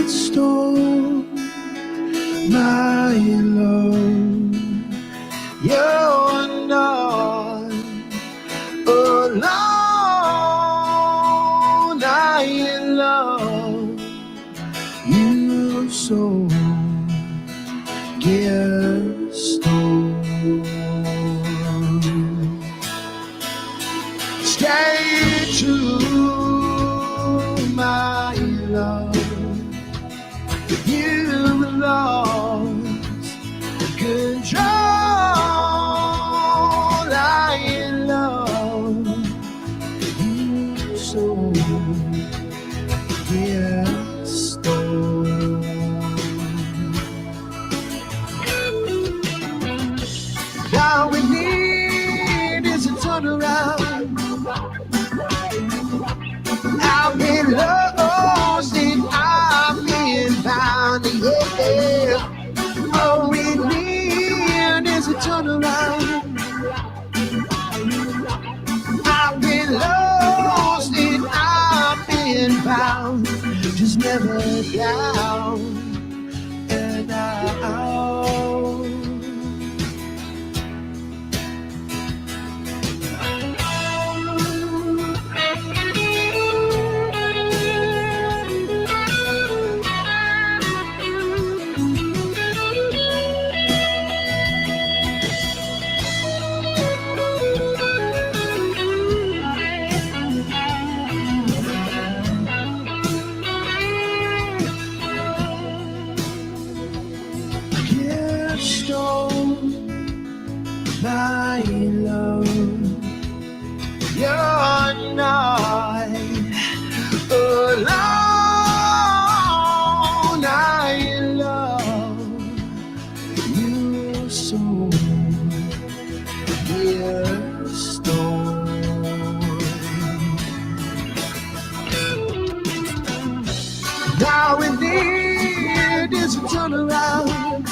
stole my love. You're not alone. I love you so. Get stole. Stay true, my love. You lost control. I love you so. Get stole. All we need is a turnaround. I've been lost and I've been found, yeah. All we need is a turnaround. I've been lost and I've been found, just never down and out. My love, you're not alone. I love you so. Dear stone. Now we need is a turnaround.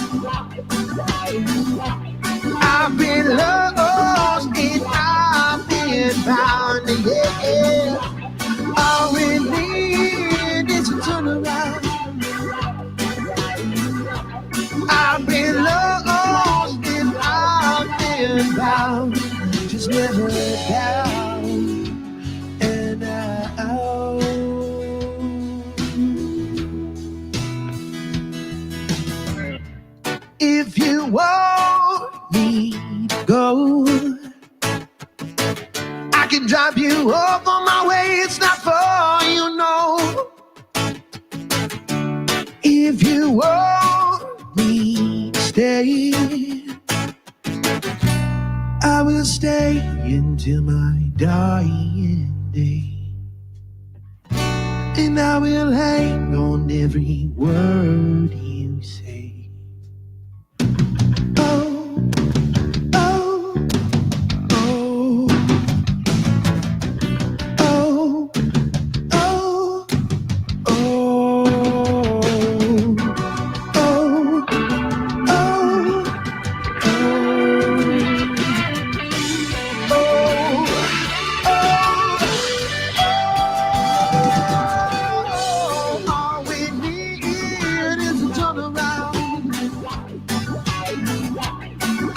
I've been lost and I've been found, yeah. All we need is a turnaround. I've been lost and I've been found, just never down and out. If you want me to go, I can drive you up on my way. It's not far, you know. If you want me to stay, I will stay until my dying day, and I will hang on every word you say.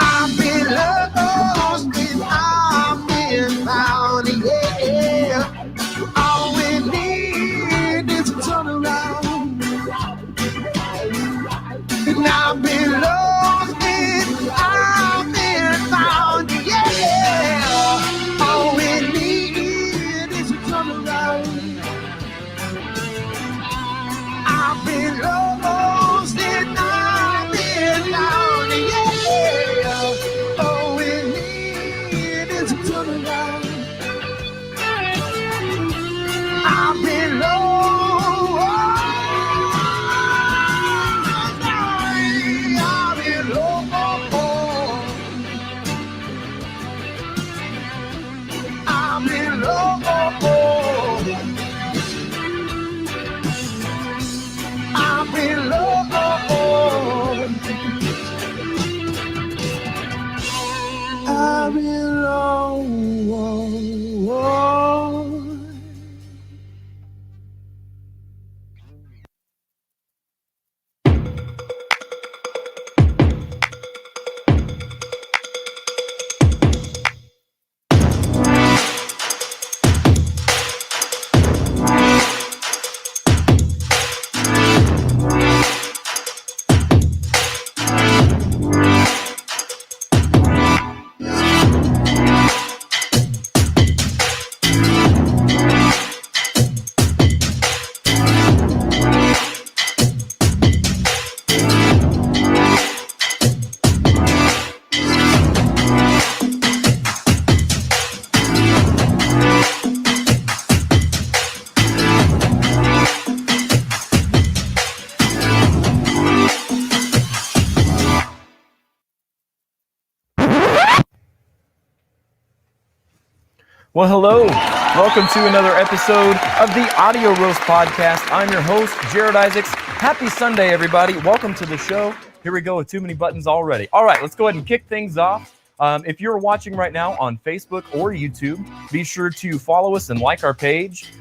I've been lost and I've been found, yeah. All we need is a turnaround. I've been lost and I've been found, yeah. All we need is a turnaround. I've been lost. Well, hello. Welcome to another episode of the Audio Roast Podcast. I'm your host, Jared Isaacs. Happy Sunday, everybody. Welcome to the show. Here we go with too many buttons already. All right, let's go ahead and kick things off. If you're watching right now on Facebook or YouTube, be sure to follow us and like our page.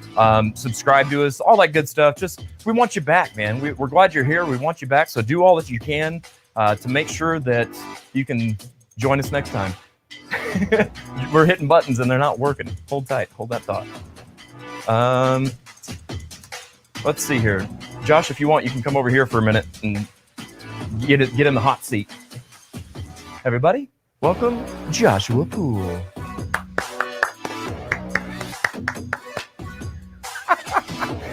Subscribe to us, all that good stuff. Just, we want you back, man. We're glad you're here. We want you back. So do all that you can to make sure that you can join us next time. We're hitting buttons and they're not working. Hold tight. Hold that thought. Let's see here. Josh, if you want, you can come over here for a minute and get in the hot seat. Everybody, welcome Joshua Poole.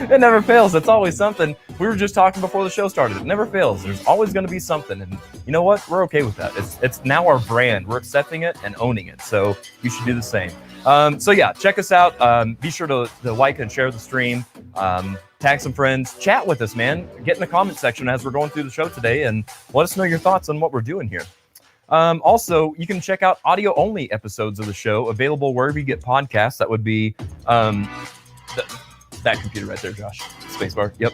It never fails. It's always something. We were just talking before the show started. It never fails. There's always going to be something. And you know what? We're okay with that. It's now our brand. We're accepting it and owning it. So you should do the same. So yeah, check us out. Be sure to like and share the stream. Tag some friends. Chat with us, man. Get in the comment section as we're going through the show today and let us know your thoughts on what we're doing here. Also, you can check out audio-only episodes of the show available wherever you get podcasts. That would be that computer right there, Josh. Spacebar. Yep.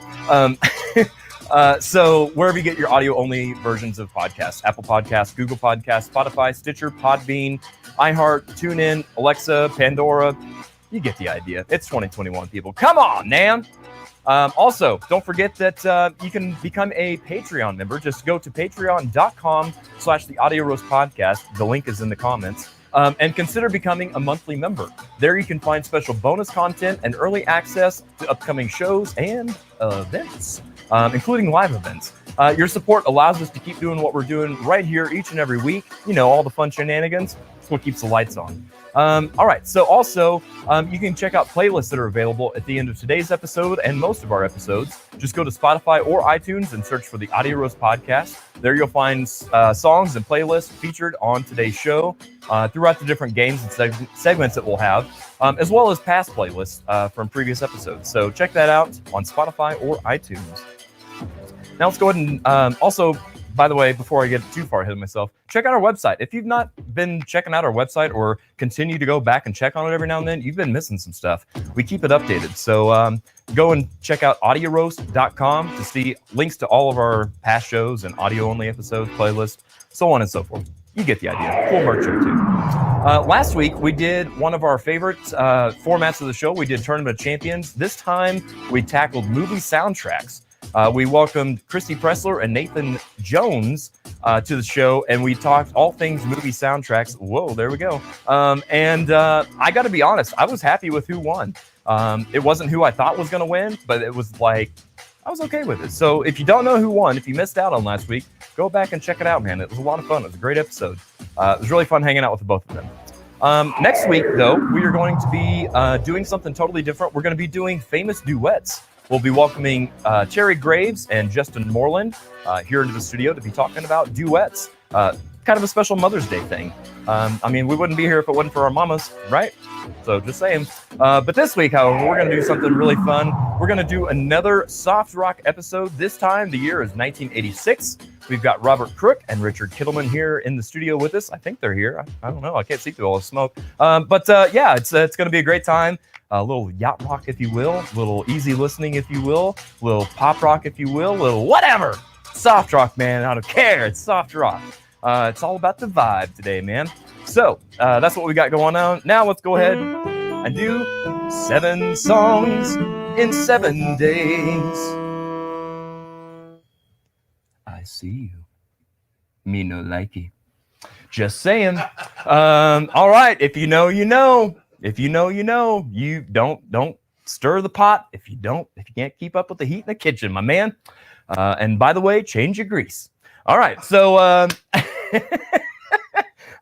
So wherever you get your audio-only versions of podcasts, Apple Podcasts, Google Podcasts, Spotify, Stitcher, Podbean, iHeart, TuneIn, Alexa, Pandora, you get the idea. It's 2021, people. Come on, man. Also, don't forget that you can become a Patreon member. Just go to patreon.com/The Audio Roast Podcast. The link is in the comments. And consider becoming a monthly member. There you can find special bonus content and early access to upcoming shows and events, including live events. Your support allows us to keep doing what we're doing right here each and every week. You know, all the fun shenanigans. It's what keeps the lights on. All right, so also you can check out playlists that are available at the end of today's episode and most of our episodes. Just go to Spotify or iTunes and search for the Audio Roast Podcast. There you'll find songs and playlists featured on today's show throughout the different games and segments that we'll have, as well as past playlists from previous episodes. So check that out on Spotify or iTunes. Now let's go ahead and also, by the way, before I get too far ahead of myself, check out our website. If you've not been checking out our website or continue to go back and check on it every now and then, you've been missing some stuff. We keep it updated. So go and check out audioroast.com to see links to all of our past shows and audio-only episodes, playlists, so on and so forth. You get the idea. Cool merch here, too. Last week, we did one of our favorite formats of the show. We did Tournament of Champions. This time, we tackled movie soundtracks. We welcomed Christy Pressler and Nathan Jones to the show, and we talked all things movie soundtracks. Whoa, there we go. I got to be honest, I was happy with who won. It wasn't who I thought was going to win, but it was like, I was okay with it. So if you don't know who won, if you missed out on last week, go back and check it out, man. It was a lot of fun. It was a great episode. It was really fun hanging out with the both of them. Next week, though, we are going to be doing something totally different. We're going to be doing famous duets. We'll be welcoming Terry Graves and Justin Moreland here into the studio to be talking about duets. Kind of a special Mother's Day thing. I mean, we wouldn't be here if it wasn't for our mamas, right? So just saying. But this week, however, we're going to do something really fun. We're going to do another soft rock episode. This time, the year is 1986. We've got Robert Crook and Richard Kittleman here in the studio with us. I think they're here. I don't know. I can't see through all the smoke. Yeah, it's going to be a great time. A little yacht rock, if you will. A little easy listening, if you will. A little pop rock, if you will. A little whatever. Soft rock, man. I don't care. It's soft rock. It's all about the vibe today, man. So that's what we got going on. Now let's go ahead and do 7 songs in 7 days. I see you. Me no likey. Just saying. All right. If you know, you know. If you know, you know. You don't stir the pot. If you can't keep up with the heat in the kitchen, my man. And by the way, change your grease. All right. So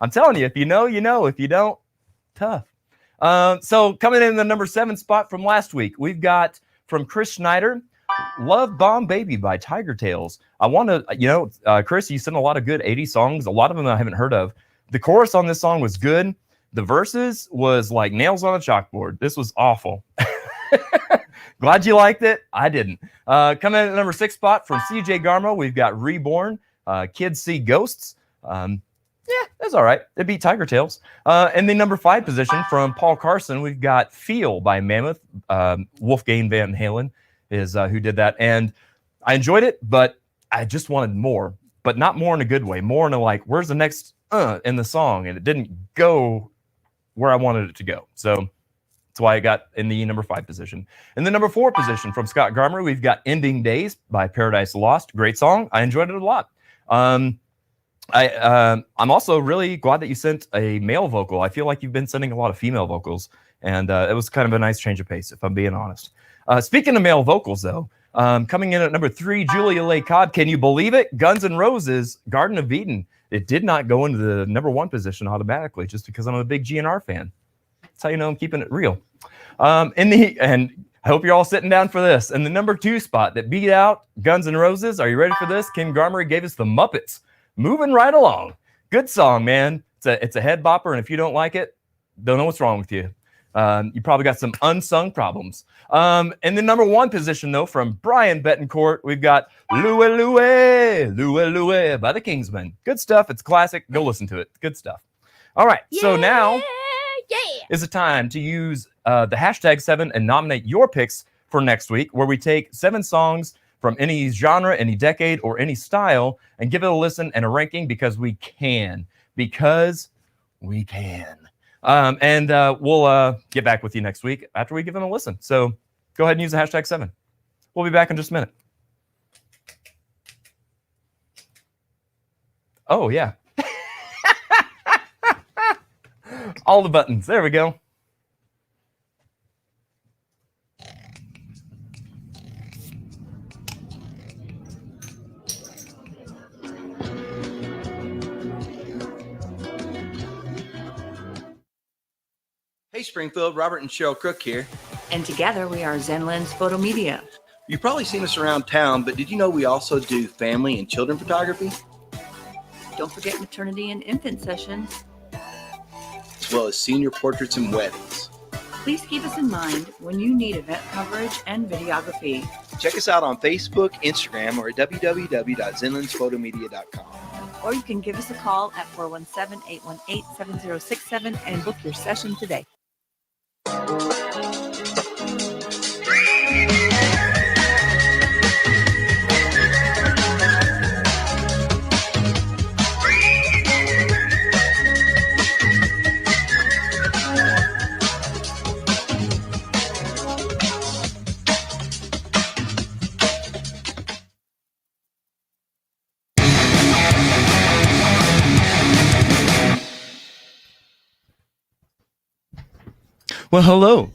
I'm telling you, if you know, you know. If you don't, tough. So coming in the number 7 spot from last week, we've got from Chris Schneider, Love Bomb Baby by Tiger Tails. I want to, Chris, you sent a lot of good 80s songs. A lot of them I haven't heard of. The chorus on this song was good. The verses was like nails on a chalkboard. This was awful. Glad you liked it. I didn't. Coming in at the number 6 spot from CJ Garmo, we've got Reborn, Kids See Ghosts. Yeah, that's all right. It beat Tiger Tails. In the number 5 position from Paul Carson, we've got Feel by Mammoth. Wolfgang Van Halen is who did that. And I enjoyed it, but I just wanted more. But not more in a good way. More in a like, where's the next in the song? And it didn't go where I wanted it to go. So that's why I got in the number 5 position. In the number 4 position from Scott Garmer, we've got Ending Days by Paradise Lost. Great song. I enjoyed it a lot. I'm also really glad that you sent a male vocal. I feel like you've been sending a lot of female vocals, and it was kind of a nice change of pace, if I'm being honest. Speaking of male vocals, though, coming in at number 3, Julia Leigh Cobb. Can you believe it? Guns N' Roses, Garden of Eden. It did not go into the number 1 position automatically, just because I'm a big GNR fan. That's how you know I'm keeping it real. And I hope you're all sitting down for this. In the number 2 spot that beat out Guns N' Roses, are you ready for this? Kim Garmer gave us the Muppets. Moving right along. Good song, man. It's a head bopper, and if you don't like it, don't know what's wrong with you. You probably got some unsung problems. In the number 1 position, though, from Brian Betancourt, we've got Louie Louie, Louie Louie by the Kingsmen. Good stuff. It's classic. Go listen to it. Good stuff. All right. So now is the time to use the hashtag 7 and nominate your picks for next week, where we take 7 songs from any genre, any decade, or any style, and give it a listen and a ranking because we can. Because we can. We'll get back with you next week after we give them a listen. So go ahead and use the hashtag 7. We'll be back in just a minute. Oh, yeah. All the buttons. There we go. Hey Springfield, Robert and Cheryl Crook here. And together we are Zen Lens Photomedia. You've probably seen us around town, but did you know we also do family and children photography? Don't forget maternity and infant sessions. As well as senior portraits and weddings. Please keep us in mind when you need event coverage and videography. Check us out on Facebook, Instagram, or at www.zenlensphotomedia.com. Or you can give us a call at 417-818-7067 and book your session today. Well, hello.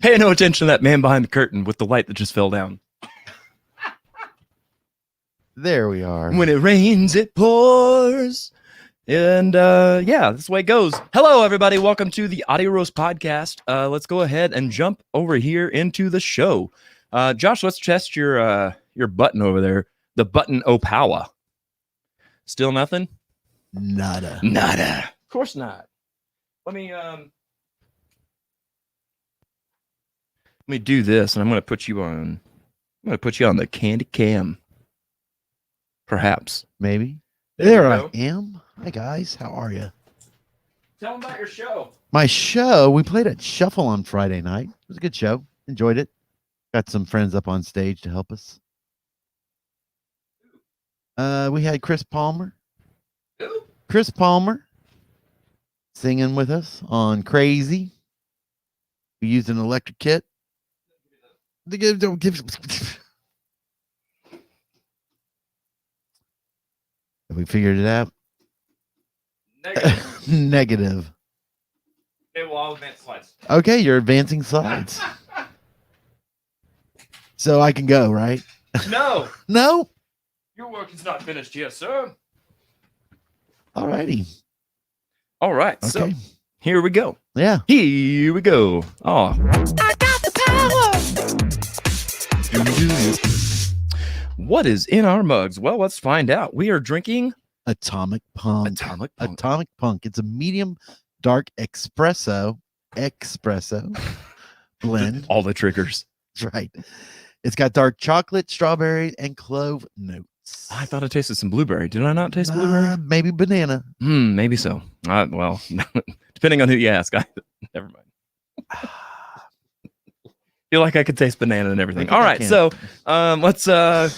Pay no attention to that man behind the curtain with the light that just fell down. There we are. When it rains, it pours. And yeah, that's the way it goes. Hello, everybody. Welcome to the Audio Roast Podcast. Let's go ahead and jump over here into the show. Josh, let's test your button over there. The button Opawa. Still nothing? Nada. Of course not. Let me do this, and I'm going to put you on. I'm going to put you on the candy cam. Perhaps. Maybe. There There you I go. am. Hi, guys. How are you? Tell them about your show. My show, we played at Shuffle on Friday night. It was a good show. Enjoyed it. Got some friends up on stage to help us. We had Chris Palmer. Who? Chris Palmer singing with us on Crazy. We used an electric kit. Don't give. Have we figured it out? Negative. Negative. Okay, well, I'll advance slides. Okay, you're advancing slides. So I can go, right? No, No? your work is not finished yet, sir. Alrighty. All right, so Okay. here we go. Yeah. Here we go. Oh. I got the power. What is in our mugs? Well, let's find out. We are drinking Atomic Punk. Atomic Punk. Atomic Punk. It's a medium dark espresso blend. All the triggers. That's right. It's got dark chocolate, strawberry, and clove notes. I thought I tasted some blueberry. Did I not taste blueberry? Maybe banana. Maybe so. Well, depending on who you ask. Never mind. Feel like I could taste banana and everything. All right, so let's. Oh,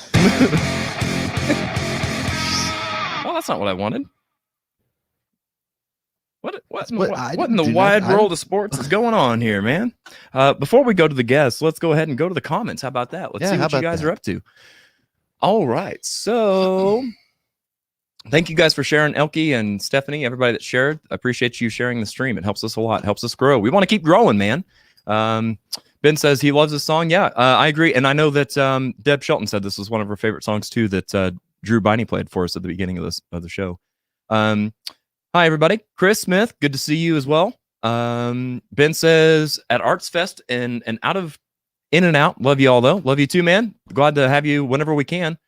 that's not what I wanted. What in the wide world of sports is going on here, man? Before we go to the guests, let's go ahead and go to the comments. How about that? Let's see what you guys are up to. All right, so thank you guys for sharing, Elke and Stephanie, everybody that shared. I appreciate you sharing the stream. It helps us a lot. Helps us grow. We want to keep growing, man. Ben says he loves this song. Yeah, I agree. And I know that Deb Shelton said this was one of her favorite songs too that Drew Biney played for us at the beginning of the show. Hi, everybody. Chris Smith, good to see you as well. Ben says at Arts Fest and out of In and Out. Love you all, though. Love you too, man. Glad to have you whenever we can.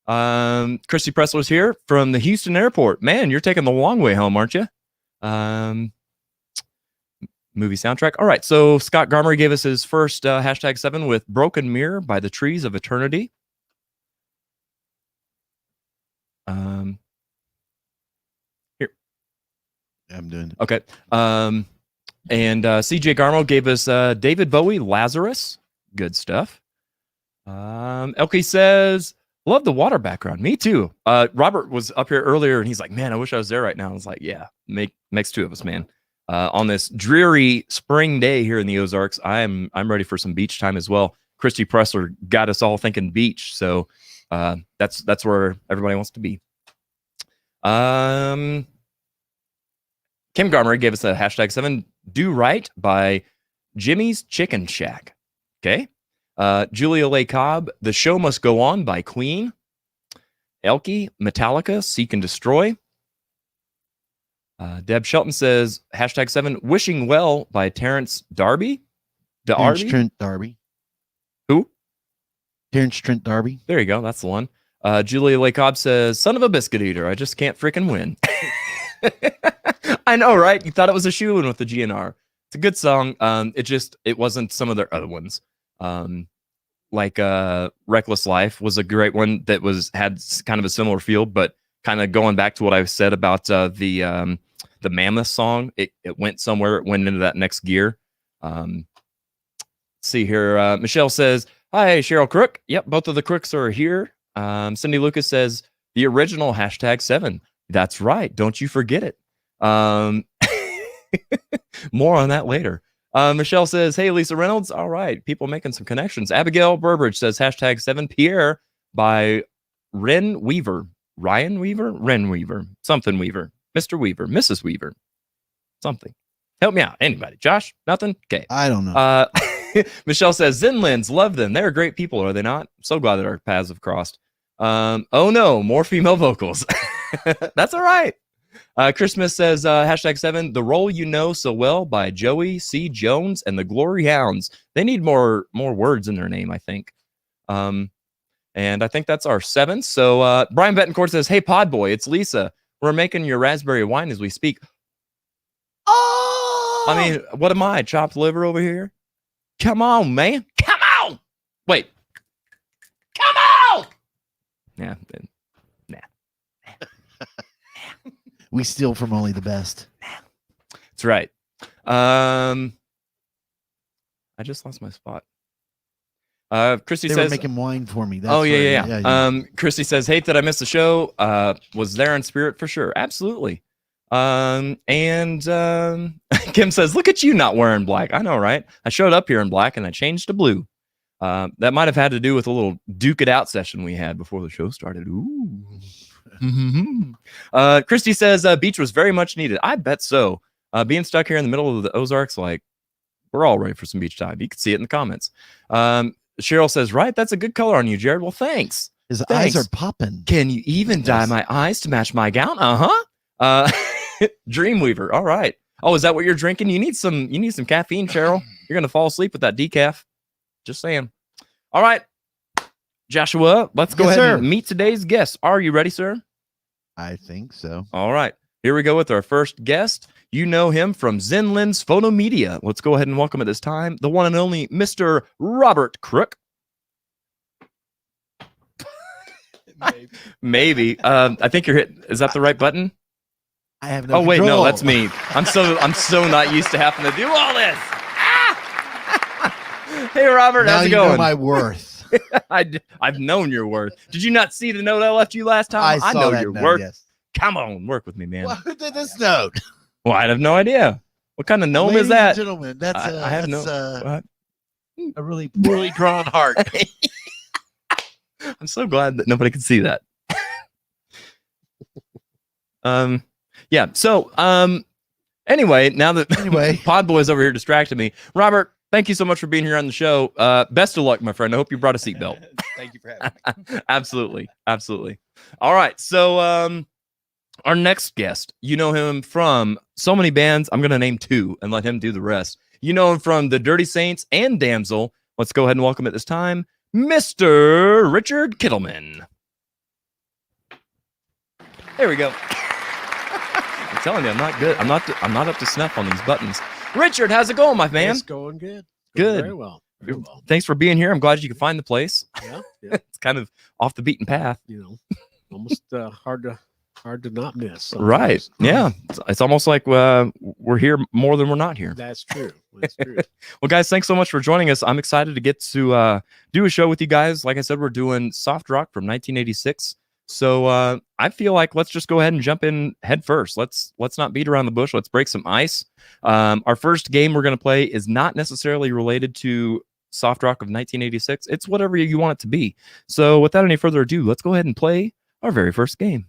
Christy Pressler's here from the Houston airport. Man, you're taking the long way home, aren't you? Movie soundtrack. All right, so Scott Garmer gave us his first #7 with Broken Mirror by the Trees of Eternity. Here. I'm doing it. Okay. And CJ Garmo gave us David Bowie, Lazarus. Good stuff. Elke says, love the water background. Me too. Robert was up here earlier and he's like, man, I wish I was there right now. I was like, yeah, makes two of us, man. On this dreary spring day here in the Ozarks, I'm ready for some beach time as well. Christy Pressler got us all thinking beach, so that's where everybody wants to be. Kim Garmer gave us a #7 Do Right by Jimmy's Chicken Shack. Okay. Julia Leigh Cobb, The Show Must Go On by Queen. Elke, Metallica, Seek and Destroy. Deb Shelton says #7 Wishing Well by Terrence Darby. Terrence Trent D'Arby. Who? Terrence Trent D'Arby. There you go. That's the one. Julia Leigh Cobb says, son of a biscuit eater. I just can't freaking win. I know, right? You thought it was a shoe-in with the GNR. It's a good song. It wasn't some of their other ones. Like Reckless Life was a great one that had kind of a similar feel, but kind of going back to what I said about the Mammoth song, it went somewhere. It went into that next gear. See here. Michelle says, hi, Cheryl Crook. Yep, both of the Crooks are here. Cindy Lucas says, the original #7. That's right. Don't you forget it. More on that later. Michelle says, hey, Lisa Reynolds. All right. People making some connections. Abigail Burbridge says #7 Pierre by Ren Weaver. Ryan Weaver? Ren Weaver. Something Weaver. Mr. Weaver. Mrs. Weaver. Something. Help me out. Anybody? Josh? Nothing? Okay. I don't know. Michelle says, Zen Lens, love them. They're great people, are they not? So glad that our paths have crossed. Oh no, more female vocals. That's all right. Chris Smith says, #7, The Role You Know So Well by Joey C. Jones and the Glory Hounds. They need more words in their name, I think. And I think that's our 7. So Brian Betancourt says, hey, Podboy, it's Lisa. We're making your raspberry wine as we speak. Oh! I mean, what am I, chopped liver over here? Come on, man. Come on! Wait. Come on! Yeah. Nah. We steal from only the best. That's right. I just lost my spot. Christy says, were making wine for me. That's yeah. Christy says, hate that I missed the show. Was there in spirit for sure. Absolutely. And Kim says, look at you not wearing black. I know, right? I showed up here in black and I changed to blue. That might have had to do with a little duke it out session we had before the show started. Ooh. Christy says beach was very much needed. I bet so. Being stuck here in the middle of the Ozarks, like, we're all ready for some beach time. You can see it in the comments. Cheryl says, right, that's a good color on you, Jared. Well, thanks. His eyes are popping. Can you even dye my eyes to match my gown? Dreamweaver. All right. Oh, is that what you're drinking? You need some caffeine, Cheryl. You're gonna fall asleep with that decaf. Just saying. All right, Joshua, let's go ahead and meet today's guest. Are you ready, sir? I think so. All right. Here we go with our first guest. You know him from Zen Lens Photomedia. Let's go ahead and welcome at this time the one and only Mr. Robert Crook. Maybe. I think you're hitting. Is that the right button? I have no. Oh wait, no, control. that's me. I'm so not used to having to do all this. Hey, Robert, Now how's it you know going? my worth. I've known your worth. Did you not see the note I left you last time? I saw know that your note, worth. yes. Come on, work with me, man. Well, who did this note? Well, I have no idea. What kind of gnome Ladies is that? and gentlemen, that's I have that's, what? a really poorly drawn heart. I'm so glad that nobody can see that. Yeah. So, anyway, now that Podboy's over here distracted me, Robert, thank you so much for being here on the show. Best of luck, my friend. I hope you brought a seatbelt. Thank you for having me. Absolutely. All right. So, our next guest, you know him from so many bands. I'm going to name 2 and let him do the rest. You know him from the Dirty Saints and Damsel. Let's go ahead and welcome at this time, Mr. Richard Kittleman. There we go. I'm telling you, I'm not good. I'm not up to snuff on these buttons. Richard, how's it going, my man? It's going good. Good. Very well. Very well. Thanks for being here. I'm glad you could find the place. Yeah. It's kind of off the beaten path. Almost hard to not miss. Sometimes. Right. Yeah. It's almost like we're here more than we're not here. That's true. That's true. Well, guys, thanks so much for joining us. I'm excited to get to do a show with you guys. Like I said, we're doing soft rock from 1986. So I feel like let's just go ahead and jump in head first. Let's not beat around the bush. Let's break some ice. Our first game we're going to play is not necessarily related to soft rock of 1986. It's whatever you want it to be. So without any further ado, let's go ahead and play our very first game.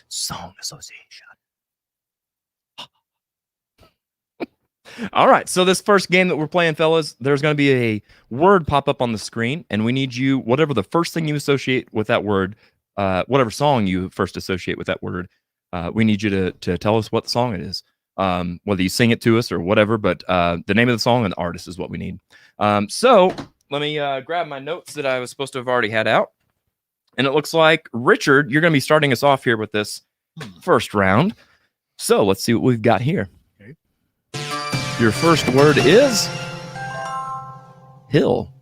Song Association. All right, so this first game that we're playing, fellas, there's going to be a word pop up on the screen, and we need you, whatever the first thing you associate with that word, whatever song you first associate with that word, we need you to tell us what song it is, whether you sing it to us or whatever, but the name of the song and the artist is what we need. So let me grab my notes that I was supposed to have already had out, and it looks like, Richard, you're going to be starting us off here with this first round. So let's see what we've got here. Your first word is hill.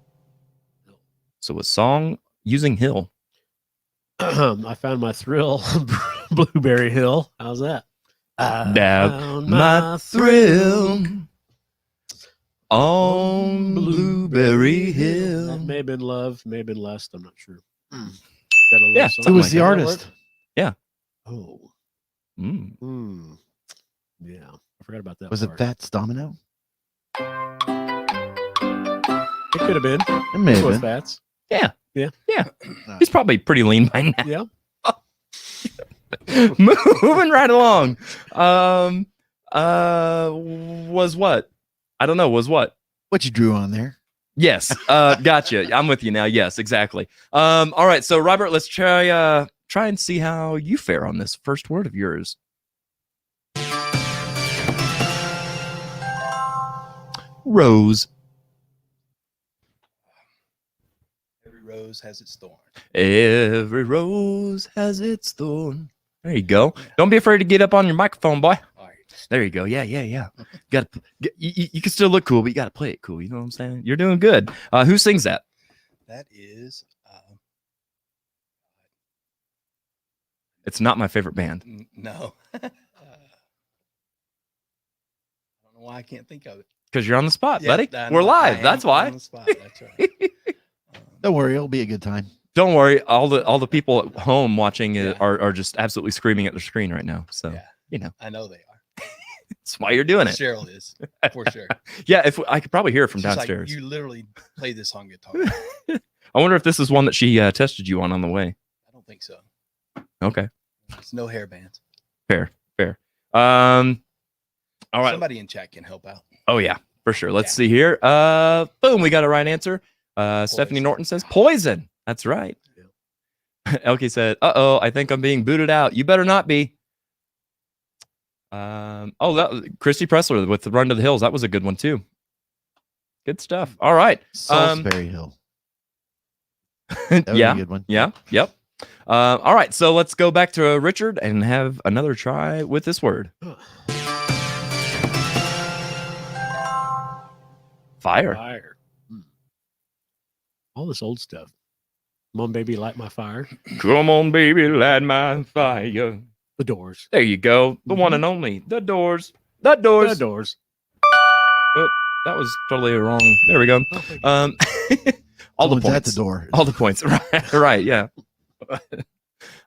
So a song using hill. I found my thrill, Blueberry Hill. How's that? Found my thrill on Blueberry Hill. That may have been love, may have been lust. I'm not sure. Yeah, That something Who was like the that. artist? Yeah. Oh. Mm. Yeah. I forgot about that. Was it part. Fats Domino? It could have been. It may It have was been. Fats. Yeah. Yeah. Yeah. He's probably pretty lean by now. Yeah. Moving right along. Was what? I don't know. Was what? What you drew on there? Yes. Gotcha. I'm with you now. Yes, exactly. All right. So Robert, let's try and see how you fare on this first word of yours. Rose. Every rose has its thorn. Every rose has its thorn. There you go. Don't be afraid to get up on your microphone, boy. All right. There you go. Yeah. Got you can still look cool, but you got to play it cool. You know what I'm saying? You're doing good. Who sings that? That is. It's not my favorite band. No. I don't know why I can't think of it. Because you're on the spot, buddy. I We're know, live. I am That's why. on the spot. That's right. Don't worry, it'll be a good time. Don't worry. All the people at home watching it Yeah. are just absolutely screaming at their screen right now. So Yeah. you know I know they are. that's why you're doing it. Cheryl is for sure. Yeah. If I could probably hear it from She's like, downstairs. you literally play this on guitar. I wonder if this is one that she tested you on the way. I don't think so. Okay. It's no hair bands. Fair. All right. Somebody in chat can help out. Oh yeah, for sure. Let's see here. Boom, we got a right answer. Stephanie Norton says poison. That's right. Elke said, "Uh-oh, I think I'm being booted out." You better not be. Christy Pressler with the Run to the Hills. That was a good one too. Good stuff. All right. Salisbury Hill. That would be Yeah. a good one. Yeah. Yep. All right. So let's go back to Richard and have another try with this word. Fire. Fire. All this old stuff. Come on, baby, light my fire. Come on, baby, light my fire. The Doors. There you go. The one and only. The Doors. The Doors. The Doors. Oh, that was totally wrong. There we go. All the Someone's points. at the door. All the points. Right. Right. Yeah.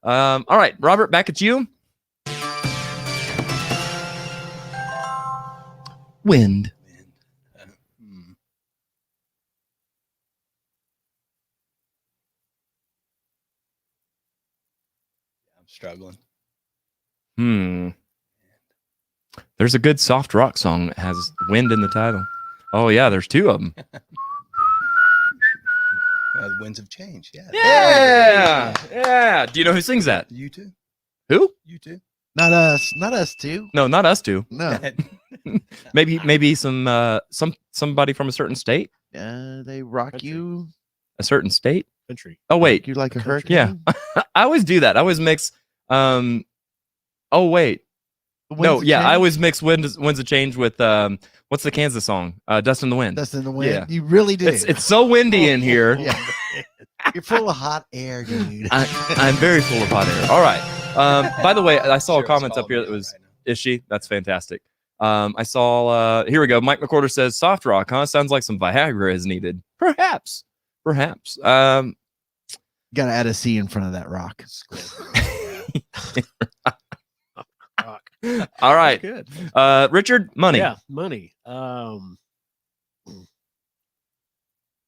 All right, Robert, back at you. Wind. I'm struggling. There's a good soft rock song that has wind in the title. Oh yeah, there's two of them. The winds have changed. Yeah. Yeah. Do you know who sings that? You too. Who? You too. Not us. Not us too. No, not us two. No. Maybe somebody from a certain state. They rock Country. you. A certain state. Country. Oh wait. You like a hurricane. Yeah. I always do that. I always mix. Oh wait. No. Yeah. I always mix winds of change with what's the Kansas song? Dust in the Wind. Dust in the wind. Yeah. You really do. It's so windy in here. Yeah. You're full of hot air, dude. I'm very full of hot air. All right. By the way, I saw a Sure, comment it's up here all that was, right now. is she? That's fantastic. I saw, here we go. Mike McCorder says, soft rock, huh? Sounds like some Viagra is needed. Perhaps. Got to add a C in front of that rock. Rock. All right. Good. Richard, money. Yeah, money.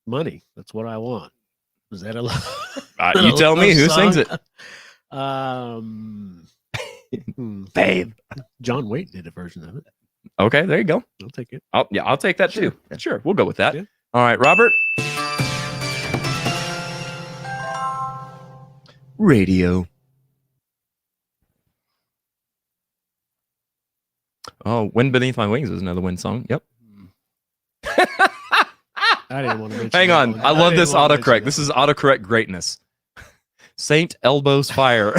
Money. That's what I want. Is that a You tell me who sings it. Babe. John Waite did a version of it. Okay, there you go. I'll take it. I'll take that Sure. too. Sure, we'll go with that. Yeah. All right, Robert. Radio. Oh, Wind Beneath My Wings is another Wind song. Yep. I didn't want to mention Hang that on. one. I love didn't this want to mention autocorrect. that This is autocorrect greatness. Saint Elbows Fire.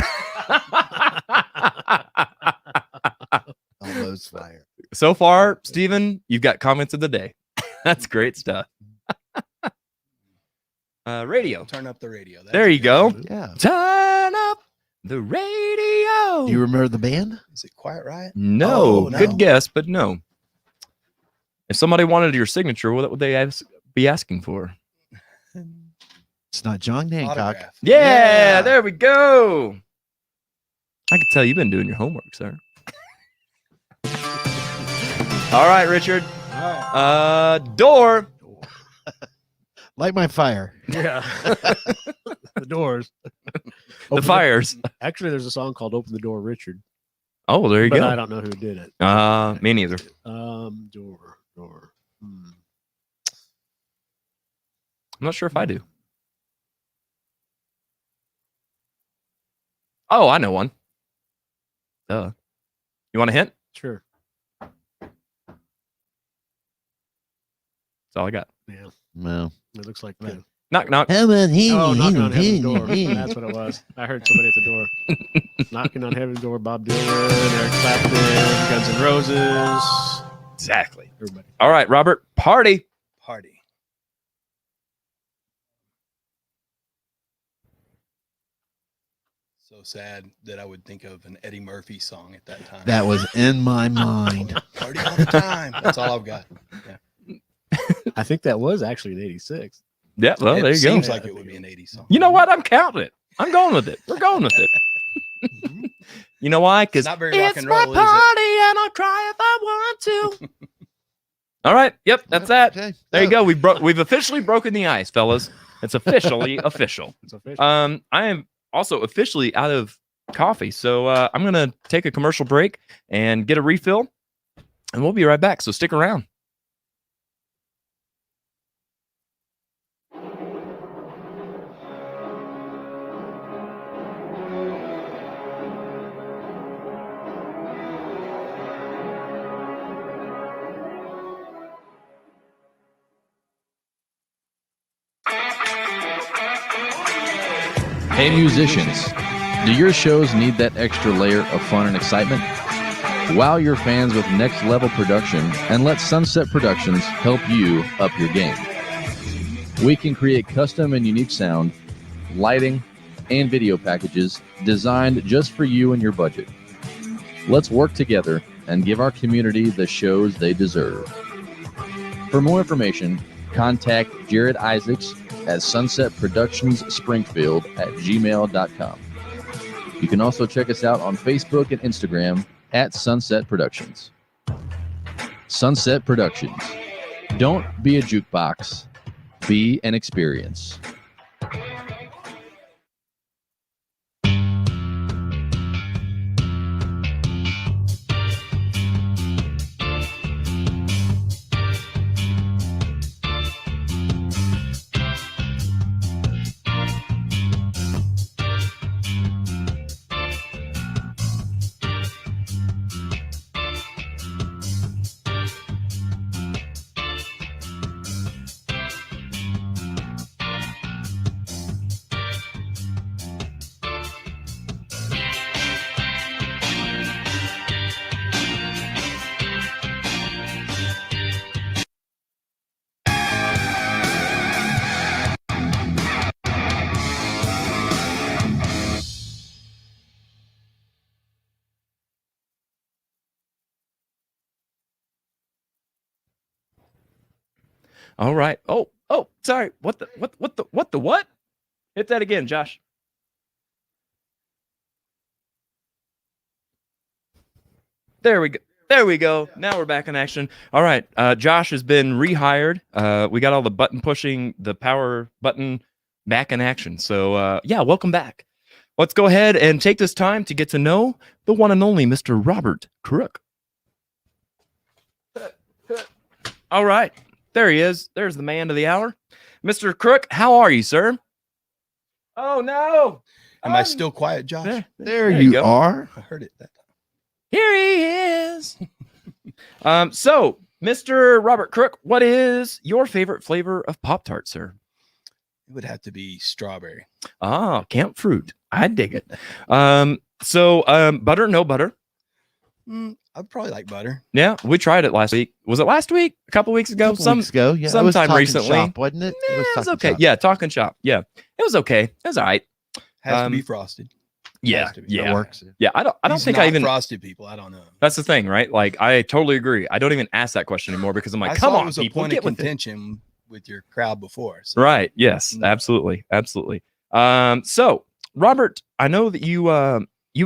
Almost fire. So far, Steven, you've got comments of the day. That's great stuff. Radio. Turn up the radio. That's There you go. Yeah. Turn up the radio. Do you remember the band? Is it Quiet Riot? No. Oh, no. Good guess, but no. If somebody wanted your signature, what would they be asking for? It's not John Hancock. Autograph. Yeah, there we go. I can tell you've been doing your homework, sir. All right, Richard. All right. Door. Light my fire. Yeah. The Doors. The Fires. Actually, there's a song called Open the Door, Richard. Oh, there you But go. I don't know who did it. Me neither. Door. I'm not sure if I do. Oh, I know one. You want a hint? Sure. That's all I got. Yeah. No. It looks like that. Knock, knock. Oh, knocking on heaven's door. That's what it was. I heard somebody at the door. Knocking on heaven's door. Bob Dylan, Eric Clapton, Guns N' Roses. Exactly. Everybody. All right, Robert. Party. Party. So sad that I would think of an Eddie Murphy song at that time. That was in my mind. Party all the time. That's all I've got. Yeah. I think that was actually an 86. Yeah, well, there you go. Seems like it would be an 80s song. You know what? I'm counting it. I'm going with it. We're going with it. You know why? Because It's not very rock it's and my roll, is it? party and I'll cry if I want to. All right. Yep, that's that. Okay. There you go. We've officially broken the ice, fellas. It's officially official. It's official. I am also officially out of coffee, so I'm gonna take a commercial break and get a refill, and we'll be right back. So stick around. Hey musicians, do your shows need that extra layer of fun and excitement? Wow your fans with next level production and let Sunset Productions help you up your game. We can create custom and unique sound, lighting, and video packages designed just for you and your budget. Let's work together and give our community the shows they deserve. For more information, contact Jared Isaacs at Sunset Productions Springfield at gmail.com. You can also check us out on Facebook and Instagram at Sunset Productions. Sunset Productions. Don't be a jukebox. Be an experience. All right. Oh, sorry. What the what? Hit that again, Josh. There we go. There we go. Now we're back in action. All right. Josh has been rehired. We got all the button pushing, the power button back in action. So yeah, welcome back. Let's go ahead and take this time to get to know the one and only Mr. Robert Crook. All right. There he is. There's the man of the hour. Mr. Crook, how are you, sir? Oh, no. Am I still quiet, Josh? There you are. I heard it that time. Here he is. So, Mr. Robert Crook, what is your favorite flavor of Pop-Tart, sir? It would have to be strawberry. Ah, camp fruit. I dig it. So, butter, no butter? I'd probably like butter. Yeah, we tried it last week. Was it last week? A couple weeks ago? Weeks ago, yeah. Sometime recently. Shop, wasn't it? It was okay. Shop. Yeah, talking shop. Yeah, it was okay. It was all right. Has to be frosted. Yeah, yeah, works. Yeah, I don't think I even frosted people. I don't know. That's the thing, right? Like, I totally agree. I don't even ask that question anymore because I'm like, come on, it was people, a point get of contention with your crowd before. So. Right? Yes, absolutely. So Robert, I know that you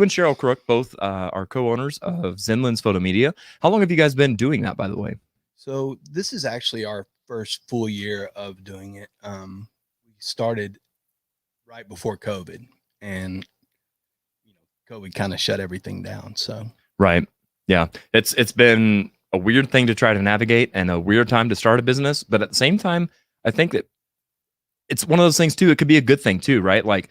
and Cheryl Crook both are co-owners of Zen Lens Photomedia. How long have you guys been doing that, by the way? So this is actually our first full year of doing it. We started right before COVID, and COVID kind of shut everything down. So right, yeah, it's been a weird thing to try to navigate and a weird time to start a business, but at the same time, I think that it's one of those things too. It could be a good thing too, right? Like.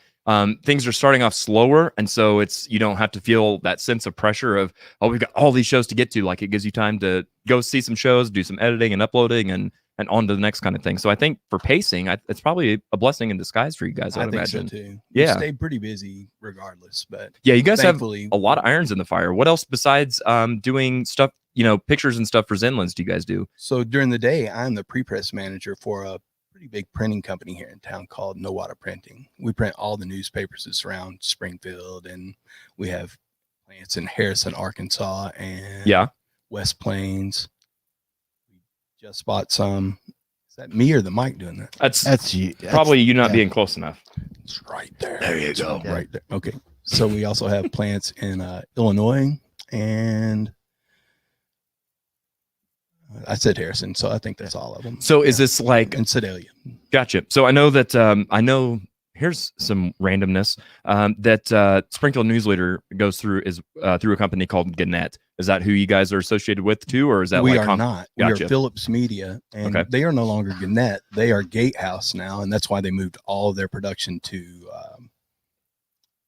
Things are starting off slower, and so you don't have to feel that sense of pressure of, oh, we've got all these shows to get to. Like, it gives you time to go see some shows, do some editing and uploading, and on to the next kind of thing. So I think for pacing, it's probably a blessing in disguise for you guys. I would imagine. So too. Yeah, we stay pretty busy regardless. But yeah, you guys have a lot of irons in the fire. What else besides doing stuff, pictures and stuff for Zen Lens do you guys do? So during the day, I'm the pre-press manager for a pretty big printing company here in town called No Water Printing. We print all the newspapers that surround Springfield, and we have plants in Harrison, Arkansas, and West Plains. We just bought some. Is that me or the mic doing that? That's you. Probably you not being close enough. It's right there. There you go. Right there. Okay. So we also have plants in Illinois, and I said Harrison, so I think that's all of them. So is this like in Sedalia? Gotcha. So I know that here's some randomness that Springfield Newsletter goes through through a company called Gannett. Is that who you guys are associated with too, or is that we are not? Gotcha. We are Phillips Media, and they are no longer Gannett. They are Gatehouse now, and that's why they moved all of their production to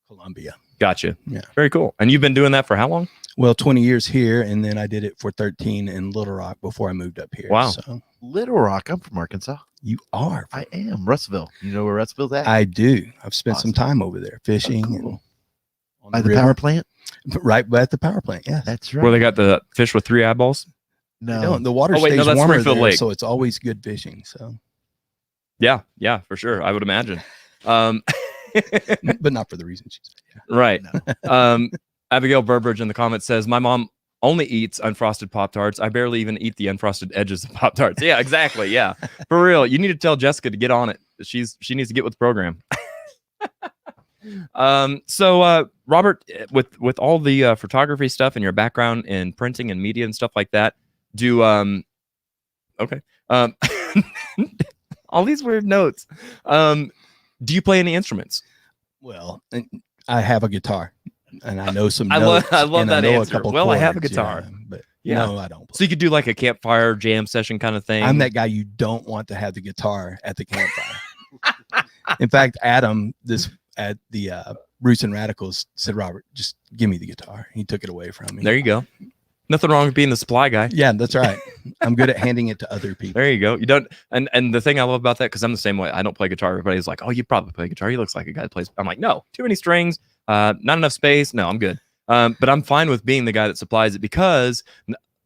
Columbia. Gotcha. Yeah. Very cool. And you've been doing that for how long? Well, 20 years here, and then I did it for 13 in Little Rock before I moved up here. Wow. So. Little Rock. I'm from Arkansas. You are? I am. Russellville. You know where Russellville's at? I do. I've spent some time over there fishing and on By the river. power plant? Right at the power plant. Yeah. That's right. Where they got the fish with 3 eyeballs. No. The water Oh, wait, no, stays that's warmer Springfield there, Lake. so it's always good fishing. So, Yeah, for sure. I would imagine. but not for the reason she said. Yeah. Right. Abigail Burbridge in the comments says, my mom only eats unfrosted Pop-Tarts. I barely even eat the unfrosted edges of Pop-Tarts. Yeah, exactly. Yeah. For real. You need to tell Jessica to get on it. She needs to get with the program. So Robert, with all the photography stuff and your background in printing and media and stuff like that, do all these weird notes. Do you play any instruments? Well, I have a guitar, and I know some I notes. love and that I know answer. a couple Well, I have a chords, guitar. But Yeah. no, I don't play. So you could do like a campfire jam session kind of thing. I'm that guy you don't want to have the guitar at the campfire. In fact, Adam, at the Roots and Radicals, said, Robert, just give me the guitar. He took it away from me. There you go. Nothing wrong with being the supply guy. Yeah, that's right. I'm good at handing it to other people. There you go. You don't, and the thing I love about that, because I'm the same way. I don't play guitar. Everybody's like, "Oh, you probably play guitar. He looks like a guy that plays." I'm like, no, too many strings, not enough space. No, I'm good. But I'm fine with being the guy that supplies it, because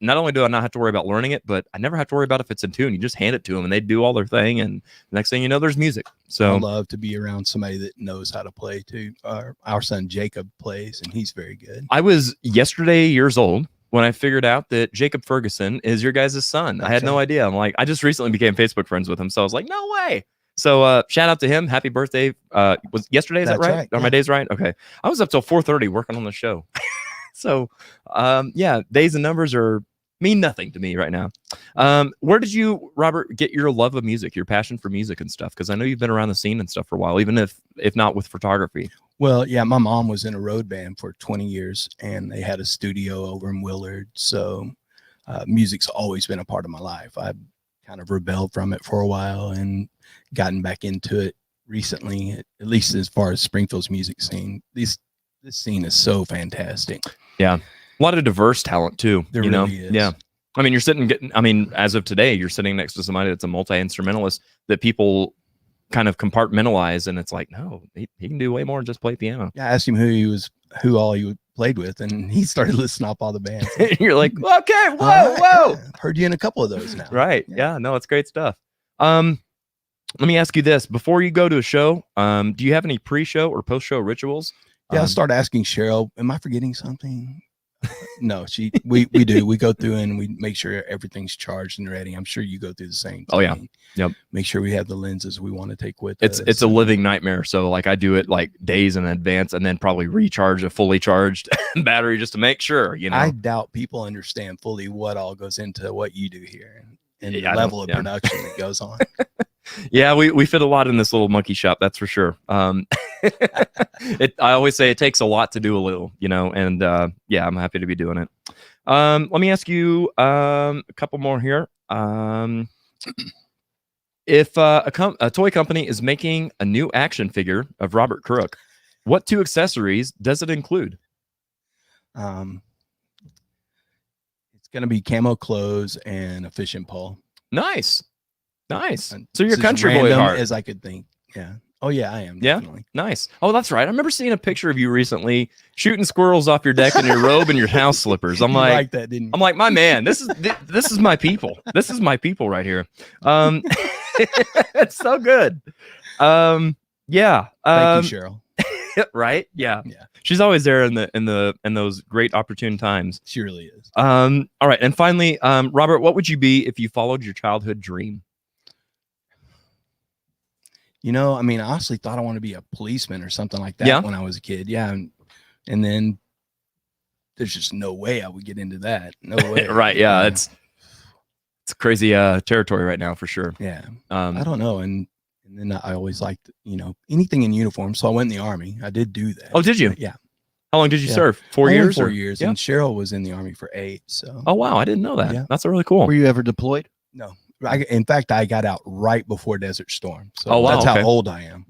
not only do I not have to worry about learning it, but I never have to worry about if it's in tune. You just hand it to them, and they do all their thing, and the next thing you know, there's music. So I love to be around somebody that knows how to play too. Our son Jacob plays, and he's very good. I was yesterday years old when I figured out that Jacob Ferguson is your guys' son. I had no idea. I'm like, I just recently became Facebook friends with him. So I was like, no way. So shout out to him. Happy birthday. Was yesterday, is that That's right? right, Are my yeah. days right? Okay. I was up till 4:30 working on the show. So yeah, days and numbers mean nothing to me right now. Where did you, Robert, get your love of music, your passion for music and stuff? Because I know you've been around the scene and stuff for a while, even if not with photography. Well, yeah, my mom was in a road band for 20 years, and they had a studio over in Willard. So music's always been a part of my life. I've kind of rebelled from it for a while and gotten back into it recently, at least as far as Springfield's music scene. This scene is so fantastic. Yeah. A lot of diverse talent too. There you know? really is. Yeah. I mean, as of today, you're sitting next to somebody that's a multi-instrumentalist that people kind of compartmentalize, and it's like, no, he can do way more than just play piano. Yeah, I asked him who all he played with, and he started listing off all the bands. You're like, okay, whoa, All right, whoa. yeah, I've heard you in a couple of those now. Right. Yeah. No, it's great stuff. Let me ask you this. Before you go to a show, do you have any pre-show or post-show rituals? Yeah, I started asking Cheryl, am I forgetting something? No, we do. We go through and we make sure everything's charged and ready. I'm sure you go through the same thing. Oh, yeah. Yep. Make sure we have the lenses we want to take with It's us. it's a living nightmare. So like I do it like days in advance, and then probably recharge a fully charged battery just to make sure, you know. I doubt people understand fully what all goes into what you do here and Yeah, the level of yeah. production that goes on. Yeah, we fit a lot in this little monkey shop, that's for sure. I always say it takes a lot to do a little, you know, and yeah, I'm happy to be doing it. Let me ask you a couple more here. If a toy company is making a new action figure of Robert Crook, what 2 accessories does it include? It's going to be camo clothes and a fishing pole. Nice. So And you're a it's as country boy at random heart. as I could think. Yeah. Oh yeah, I am. Yeah? Definitely. Nice. Oh, that's right. I remember seeing a picture of you recently shooting squirrels off your deck in your robe and your house slippers. I'm You like, liked that, didn't you? I'm like, my man, this is my people. This is my people right here. It's so good. Yeah. Thank you, Cheryl. Right. Yeah. Yeah. She's always there in those great opportune times. She really is. All right. And finally, Robert, what would you be if you followed your childhood dream? You know, I mean, I honestly thought I wanted to be a policeman or something like that Yeah. when I was a kid. Yeah. And then there's just no way I would get into that. No way. Right. Yeah. It's crazy territory right now for sure. Yeah. I don't know. And then I always liked, anything in uniform. So I went in the Army. I did do that. Oh, did you? Yeah. How long did you Yeah. serve? 4 Only years? 4 or- years. Yeah. And Cheryl was in the Army for 8. So Oh, wow. I didn't know that. Yeah. That's really cool. Were you ever deployed? no. In fact, I got out right before Desert Storm. So Oh, wow, that's okay. how old I am.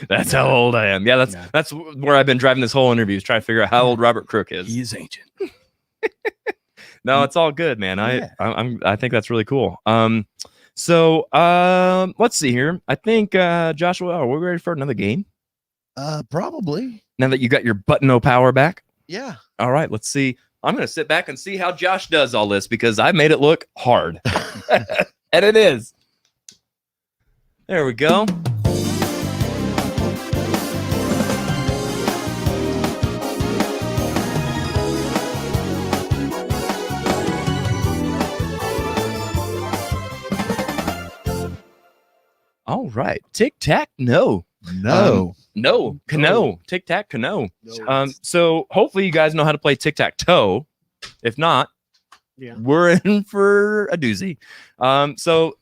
That's how old I am. Yeah, Yeah. that's where I've been driving this whole interview, is trying to figure out how old Robert Crook is. He is ancient. No, it's all good, man. Yeah. I think that's really cool. So let's see here. I think Joshua, are we ready for another game? Probably. Now that you got your button-o power back? Yeah. All right, let's see. I'm going to sit back and see how Josh does all this because I made it look hard. And it is. There we go. All right. Tic-tac, no. No. No. Cano. Tic-tac, cano. So hopefully you guys know how to play tic-tac-toe. If not, we're in for a doozy. So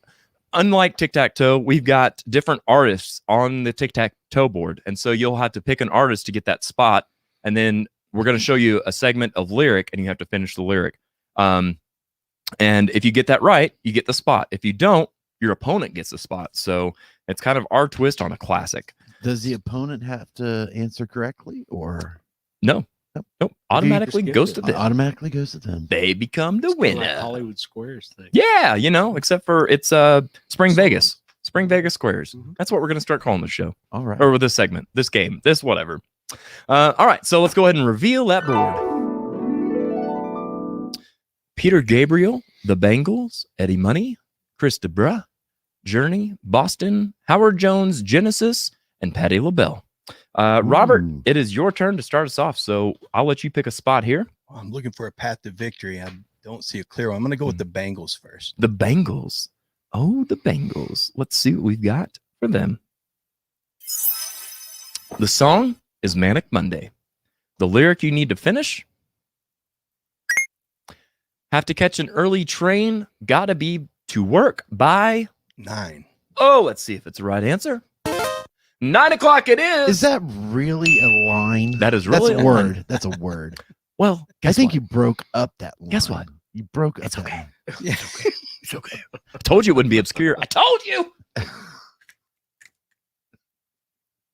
unlike tic-tac-toe, we've got different artists on the tic-tac-toe board. And so you'll have to pick an artist to get that spot. And then we're going to show you a segment of lyric and you have to finish the lyric. And if you get that right, you get the spot. If you don't, your opponent gets the spot. So it's kind of our twist on a classic. Does the opponent have to answer correctly or no? Nope. Automatically goes to them. Automatically goes to them. They become the winner. Like Hollywood Squares thing. Yeah, except for it's Spring Vegas. Spring Vegas Squares. That's what we're going to start calling the show. All right. Or with this segment, this game, this whatever. All right, so let's go ahead and reveal that board. Peter Gabriel, The Bangles, Eddie Money, Chris DeBra, Journey, Boston, Howard Jones, Genesis, and Patti LaBelle. Robert, it is your turn to start us off, so I'll let you pick a spot here. I'm looking for a path to victory. I don't see a clear one. I'm going to go with the Bengals first. The Bengals. Oh, the Bengals. Let's see what we've got for them. The song is Manic Monday. The lyric you need to finish: have to catch an early train, gotta be to work by 9. Oh, let's see if it's the right answer. 9 o'clock it is. Is that really a line? That is really That's a word. That's a word. Well, I think you broke up that line. Guess what? You broke up. It's okay. line. It's okay. It's okay. I told you it wouldn't be obscure. I told you.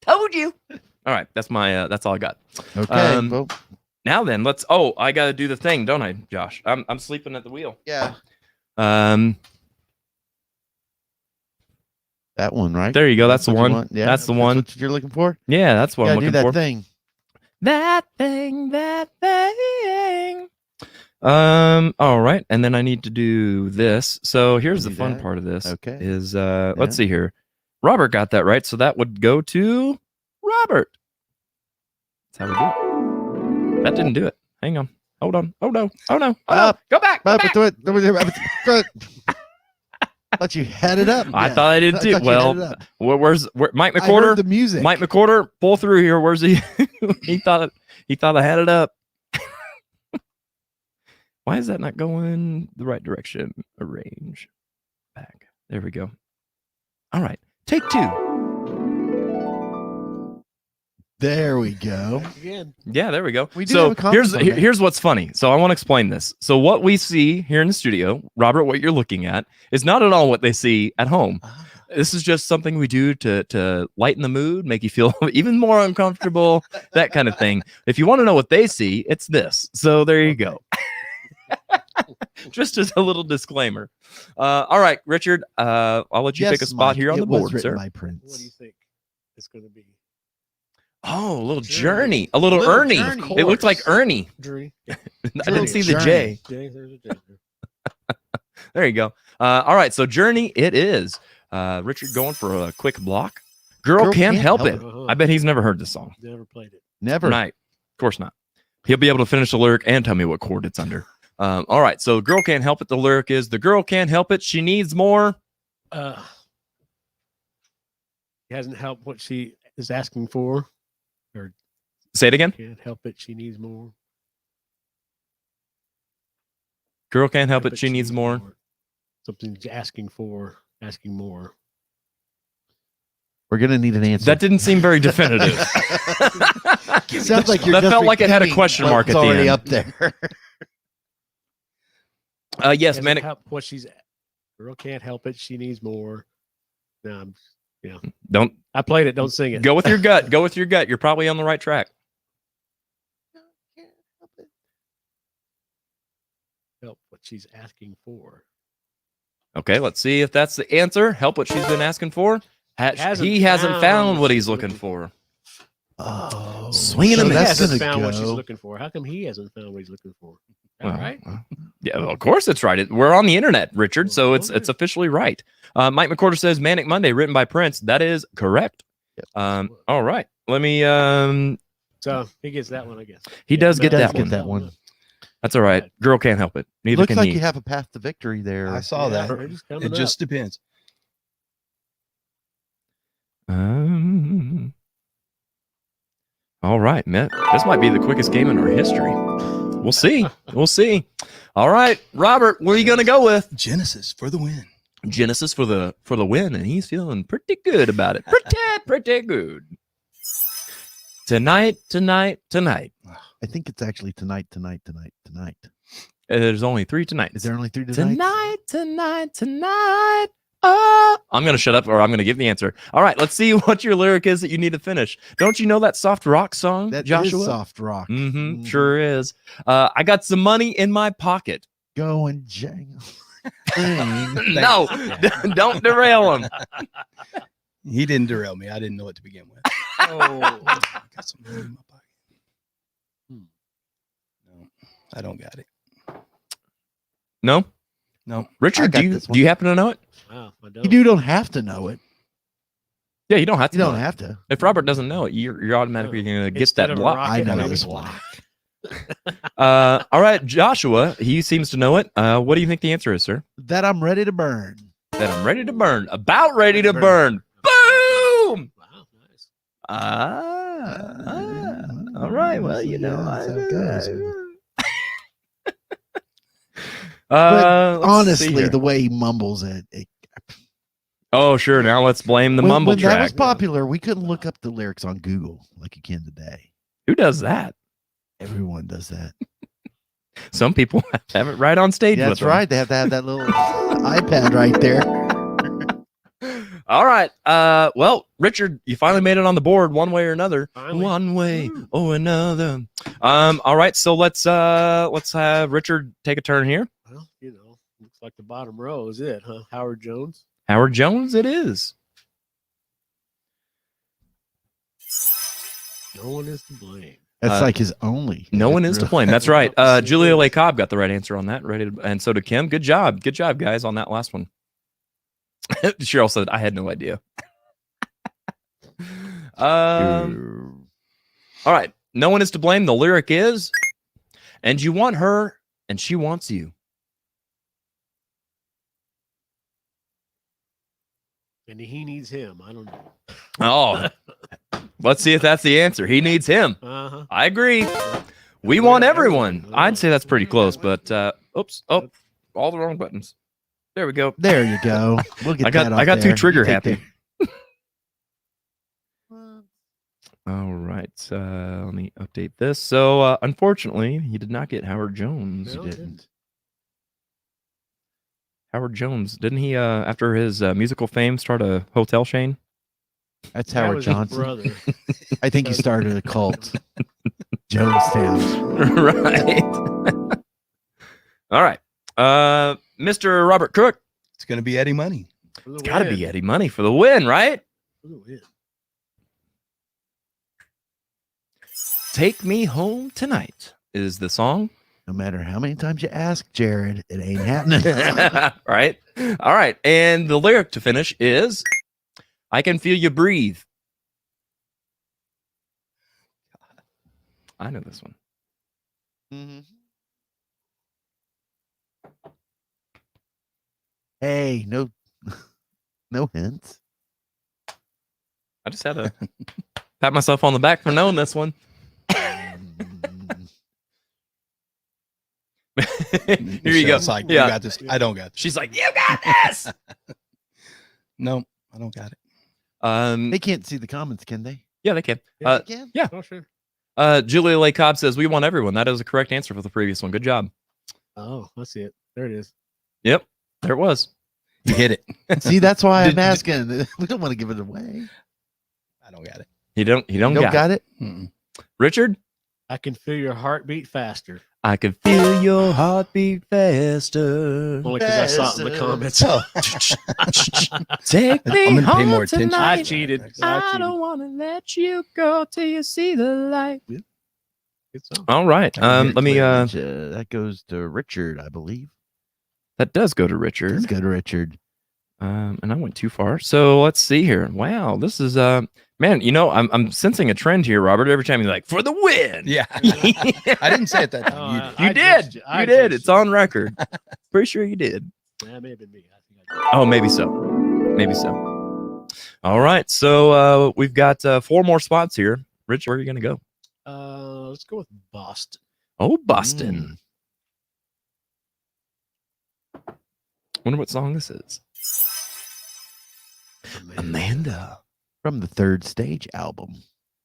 Told you. All right, that's my that's all I got. Okay. Well, now then, let's I got to do the thing, don't I, Josh? I'm sleeping at the wheel. yeah. That one, right? There you go. That's the what you one. want? Yeah. That's the one. That's what you're looking for? Yeah, that's what You I'm gotta looking do that for. thing. That thing, that thing. All right, and then I need to do this. So here's the fun part of this. Okay. Is let's see here. Robert got that right, so that would go to Robert. That's how we do it. That didn't do it. Hang on. Hold on. Oh no. Oh no. Oh, no. Go back. Go back. I thought you had it up. I thought I did too. Well, where's Mike I McWhorter? heard the music. Mike McWhorter, pull through here. Where's he? he thought I had it up. Why is that not going the right direction? Arrange. Back. There we go. All right. Take 2. There we go. Again. Yeah, there we go. We do so have a conference on that. here's what's funny. So I want to explain this. So what we see here in the studio, Robert, what you're looking at, is not at all what they see at home. This is just something we do to lighten the mood, make you feel even more uncomfortable, that kind of thing. If you want to know what they see, it's this. So there you go. Just as a little disclaimer. All right, Richard, I'll let you pick a spot Mike, here on it the was board, written sir. by Prince. What do you think it's going to be? Oh, a little Journey. A little Ernie. Journey. It looked like Ernie. Journey. I didn't see the Journey. J. There's a J. There you go. All right, so Journey it is. Richard going for a quick block. Girl can't help it. Uh-huh. I bet he's never heard this song. Never played it. Never. Right. Of course not. He'll be able to finish the lyric and tell me what chord it's under. All right, so Girl Can't Help It. The lyric is, the girl can't help it. She needs more. He hasn't helped what she is asking for. Or Say it again. can't help it. She needs more. Girl can't help it. She needs more. Something's asking for, asking more. We're gonna need an answer. That didn't seem very definitive. Sounds like you're That just felt like it had a repeating question mark what's at the already end. up there. Yes, Hasn't Manic. helped what she's. Girl can't help it. She needs more. No, Don't I played it. Don't sing it. go with your gut. Go with your gut. You're probably on the right track. Help what she's asking for. Okay, let's see if that's the answer. Help what she's been asking for. He hasn't Hasn't found found what he's looking for. Oh, Swinging so and She that's hasn't gonna found what she's go. looking for. How come he hasn't found what he's looking for? All Well, right. Yeah, well, of course it's right. We're on the internet, Richard, so it's officially right. Mike McCorder says Manic Monday, written by Prince. That is correct. All right. Let me. So he gets that one, I guess. He does get does that get one. that one. That's all right. Girl can't help it. Neither Looks can like he. you have a path to victory there. I saw that. It just depends. All right, man. This might be the quickest game in our history. We'll see. We'll see. All right, Robert, where are you going to go with? Genesis for the win. Genesis for the win, and he's feeling pretty good about it. Pretty good. Tonight. I think it's actually tonight. There's only 3 tonights. Is there only 3 tonights? Tonight. Oh, I'm going to shut up, or I'm going to give the answer. All right, let's see what your lyric is that you need to finish. Don't you know that soft rock song, That Joshua? is soft rock. Mm-hmm, sure is. I got some money in my pocket. Go and jangle. No, don't derail him. He didn't derail me. I didn't know it to begin with. Oh. Got some money in my pocket. No, I don't got it. No? No. Richard, I got do this one. you happen to know it? Wow, I don't. You don't have to know it. Yeah, you don't have to. You know don't it. have to. If Robert doesn't know it, you're automatically going to get Instead that of a block. rocket, I know maybe this block. block. All right, Joshua, he seems to know it. What do you think the answer is, sir? That I'm ready to burn. That I'm ready to burn. About ready to burn. Boom! Wow, nice. All right. Well, you know. That's how it goes. Let's see Honestly, here. the way he mumbles it, Oh, sure. Now let's blame the when, mumble when track. that was popular, we couldn't look up the lyrics on Google like you can today. Who does that? Everyone does that. Some people have it right on stage. Yeah, with that's them. right. They have to have that little iPad right there. All right. Well, Richard, you finally made it on the board one way or another. Finally. One way or another. All right. So let's have Richard take a turn here. Well, you know, looks like the bottom row is it, huh? Howard Jones. Howard Jones, it is. No one is to blame. That's like his only. No one is to blame. That's right. Julia Lee Cobb got the right answer on that. Ready to, and so did Kim. Good job, guys, on that last one. Cheryl said, "I had no idea." All right. No one is to blame. The lyric is, "And you want her, and she wants you." And he needs him. I don't know. Oh, let's see if that's the answer. He needs him. Uh-huh. I agree. We want everyone. I'd say that's pretty close, but oops. Oh, all the wrong buttons. There we go. There you go. We'll get that I got off too there. trigger You take happy. the- All right. Let me update this. So, unfortunately, he did not get Howard Jones. No, You didn't. Howard Jones, didn't he? After his musical fame, start a hotel chain? That's That Howard was his Johnson. brother. I think he started a cult. Jonestown. Right. All right. Mr. Robert Crook. It's going to be Eddie Money. For the It's got to win. be Eddie Money for the win, right? For the win. Take Me Home Tonight is the song. No matter how many times you ask Jared, it ain't happening. Right. All right. And the lyric to finish is I can feel you breathe. I know this one. Hey, no hints. I just had to pat myself on the back for knowing this one. Here you go. It's like, Yeah. you got this. I don't got this. She's like, you got this. No, I don't got it. They can't see the comments, can they? Yeah, they can. They can? yeah. Oh, sure. Julia Lee Cobb says, we want everyone. That is the correct answer for the previous one. Good job. Oh, let's see it. There it is. Yep. There it was. You hit it. See, that's why I'm Did- asking. We don't want to give it away. I don't got it. He don't You don't got it? Mm-mm. Richard? I can feel your heartbeat faster. I can feel your heartbeat faster. Only because I saw it in the comments. Take me I'm gonna pay home more attention. tonight. I cheated. I don't want to let you go till you see the light. Good song. All right. Let me. That goes to Richard, I believe. That does go to Richard. Let's go to Richard. And I went too far. So let's see here. Wow, this is man. You know, I'm sensing a trend here, Robert. Every time you're like, for the win. Yeah. I didn't say it that time. You did. You did. It's on record. Pretty sure you did. That may have been me. I think Oh, maybe so. Maybe so. All right. So we've got 4 more spots here. Rich, where are you going to go? Let's go with Boston. Oh, Boston. Wonder what song this is. Amanda. From the Third Stage album.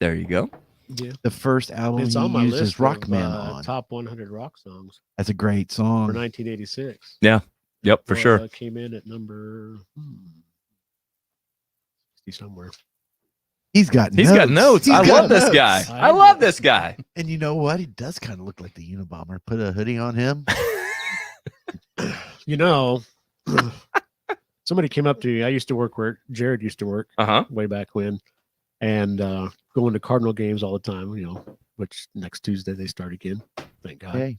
There you go. Yeah. The first album It's he on my uses list Rockman of, on. top 100 rock songs That's a great for song. 1986. Yeah. Yep, for sure. Came in at number 60 somewhere. He's got He's got notes. I love this guy. I love this guy. And you know what? He does kind of look like the Unabomber. Put a hoodie on him. You know, somebody came up to me. I used to work where Jared used to work way back when, and going to Cardinal games all the time, you know, which next Tuesday they start again. Thank God. Okay.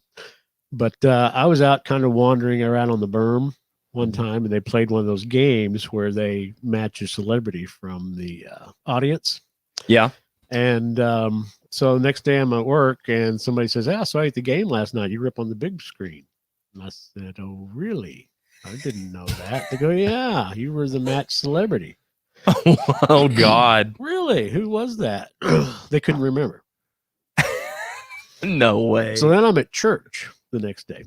But I was out kind of wandering around on the berm one time, and they played one of those games where they match a celebrity from the audience. Yeah. And so next day I'm at work, and somebody says, "Ah, so I at the game last night. You were up on the big screen." And I said, "Oh, really? I didn't know that." They go, "Yeah, you were the match celebrity." Oh, God. Really? Who was that? They couldn't remember. No way. So then I'm at church the next day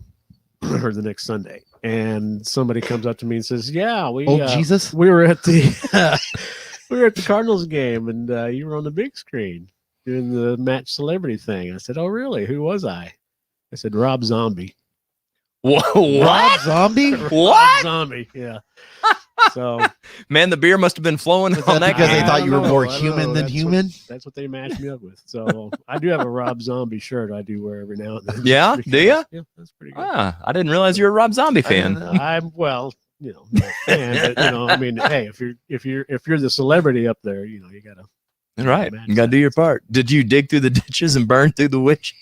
or the next Sunday, and somebody comes up to me and says, "Yeah, Jesus, we were at the we were at the Cardinals game, and you were on the big screen doing the match celebrity thing." I said, "Oh, really? Who was I?" I said, "Rob Zombie." What? Rob Zombie? Rob What? Zombie? Yeah. So, Man, the beer must have been flowing Was on that that because guy. they thought you were more I don't human know. than That's human? that's what they matched me up with. So I do have a Rob Zombie shirt I do wear every now and then. Yeah? Because- Do ya? Yeah, that's pretty good. Ah, I didn't realize you were a Rob Zombie fan. I'm well, you know, not a fan, but you know, I mean, hey, if you're the celebrity up there, you know, you gotta. Right. match You got to that. do your part. Did you dig through the ditches and burn through the witch?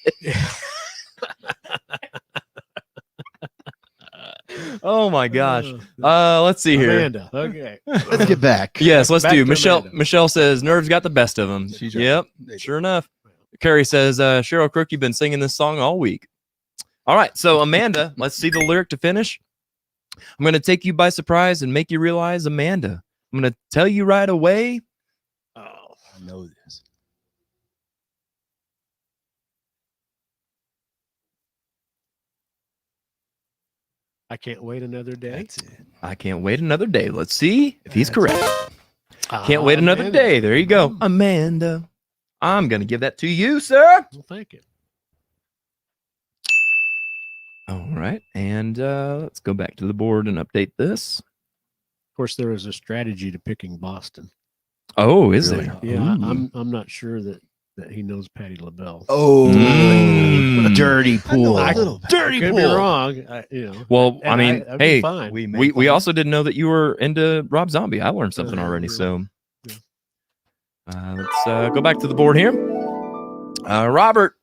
Oh my gosh. Let's see here. Amanda. Okay. Let's get back. Yes, let's Back do. to Michelle. Amanda. Michelle says nerves got the best of them. She's right. Yep. They do. Sure enough. Carrie says Cheryl Crook, you've been singing this song all week. All right. So Amanda, let's see the lyric to finish. I'm going to take you by surprise and make you realize, Amanda. I'm going to tell you right away. Oh, I know this. I can't wait another day. That's it. I can't wait another day. Let's see if he's That's correct. Can't wait another Amanda. day. There you go. Amanda. I'm going to give that to you, sir. Well, thank you. All right. And let's go back to the board and update this. Of course, there is a strategy to picking Boston. Oh, is Really? there? Yeah, Ooh. I'm not sure that he knows Patti LaBelle. Oh, Mm. Dirty I know pool. a little bit. Dirty Could pool. be wrong. You know. Well, And I mean, I'd be hey, fine. we also didn't know that you were into Rob Zombie. I learned something Yeah, already. yeah. So Yeah. let's go back to the board here. Robert.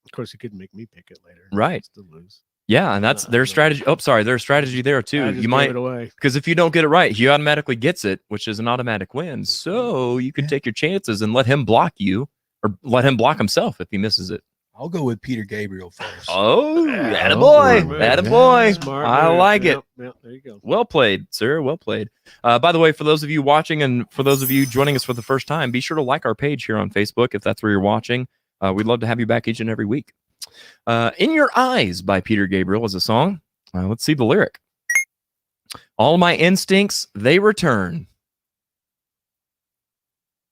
Of course, he could make me pick it later. Right. Still lose. Yeah, and that's their No. strategy. Oh, sorry, their strategy there I too. just You gave might, it away. because if you don't get it right, he automatically gets it, which is an automatic win. So you could Yeah. take your chances and let him block you, or let him block himself if he misses it. I'll go with Peter Gabriel first. Oh, Yeah. attaboy, Oh, attaboy. Smart I move. like it. Yep, there you go. Well played, sir. Well played. By the way, for those of you watching and for those of you joining us for the first time, be sure to like our page here on Facebook if that's where you're watching. We'd love to have you back each and every week. In Your Eyes by Peter Gabriel is a song. Let's see the lyric. All my instincts, they return.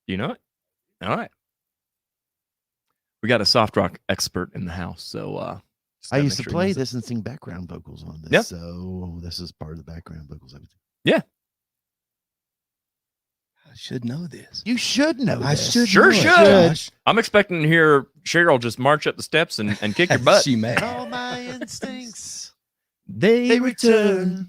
Do you know it? All right. We got a soft rock expert in the house, so just I gotta used make to sure he play knows it. this and sing background vocals on this. Yep. So this is part of the background vocals. I would Gosh, I should know this. You should know. I this. should. Sure know it, should. Josh. I'm expecting to hear Cheryl just march up the steps and kick your butt. She may. All my instincts. They return.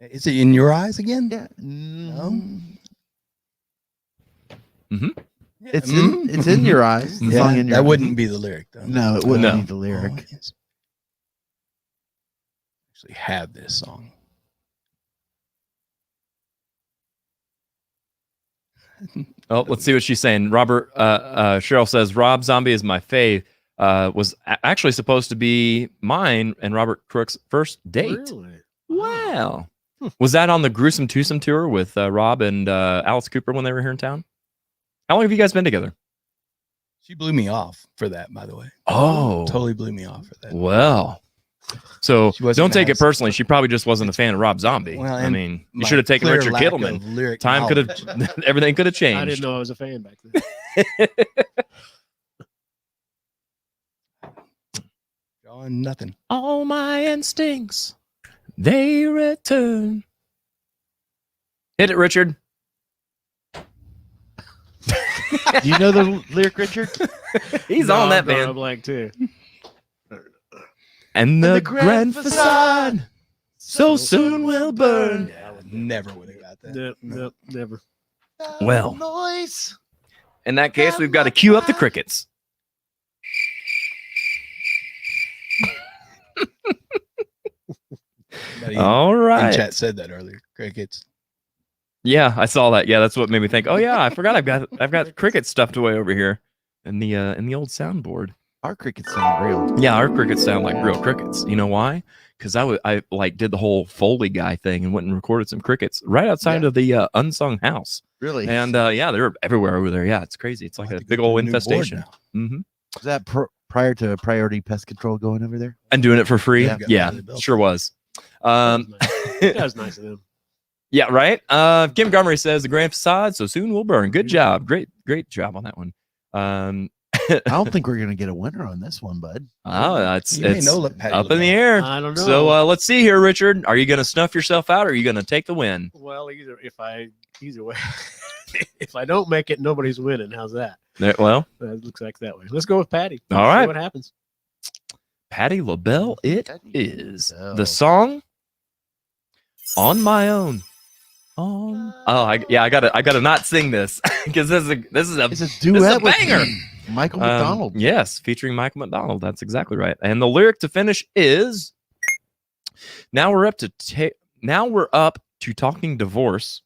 Is it in your eyes again? Yeah. No. It's in your eyes. The song in your that eyes. wouldn't be the lyric, though. No, it wouldn't No. be the lyric. Oh, yes. Actually, have this song. Oh, let's see what she's saying. Robert, Cheryl says Rob Zombie is my fave. Was actually supposed to be mine and Robert Crook's first date. Really? Wow. Was that on the Gruesome Twosome tour with Rob and Alice Cooper when they were here in town? How long have you guys been together? She blew me off for that, by the way. Oh, Totally blew me off for that. well. So She wasn't don't take gonna it personally. She probably just wasn't a fan of Rob Zombie. Well, I and mean, you My should have taken clear Richard lack Kittleman. of lyric Time could knowledge. have, everything could have changed. I didn't know I was a fan back then. Drawing nothing. All my instincts, they return. Hit it, Richard. Do you know the lyric, Richard? He's No, on that, I'm drawing a man. blank too. And the grand facade so soon will burn. Yeah, I would never would have got that. Nope, nope, never. Well. Noise. In that case, we've got to cue up the crickets. Somebody All in right. chat said that earlier. Crickets. Yeah, I saw that. Yeah, that's what made me think. Oh yeah, I forgot I've got crickets stuffed away over here in the old soundboard. Our crickets sound real. Yeah, our crickets sound like real crickets. You know why? Because I like did the whole Foley guy thing and went and recorded some crickets right outside of the unsung house. Really? And yeah, they're everywhere over there. Yeah, it's crazy. It's like I'll a have to big go old to a new board infestation. now. Mm-hmm. Was that prior to Priority Pest Control going over there? And doing it for free. Yeah. Yeah, sure was. That was nice of them. Yeah, right. Kim Montgomery says the grand facade so soon will burn. Good job. Great job on that one. I don't think we're gonna get a winner on this one, bud. It's You may know Patty up in the LaBelle. air. I don't know. So let's see here, Richard. Are you going to snuff yourself out, or are you going to take the win? Well, either way, if I don't make it, nobody's winning. How's that? Well, That looks like that way. Let's go with Patty. All See right. what happens? Patty LaBelle, it is LaBelle. the song "On My Own." I gotta not sing this because this is a It's a duet with banger. Michael McDonald. Yes, featuring Michael McDonald. That's exactly right. And the lyric to finish is now we're up to talking divorce.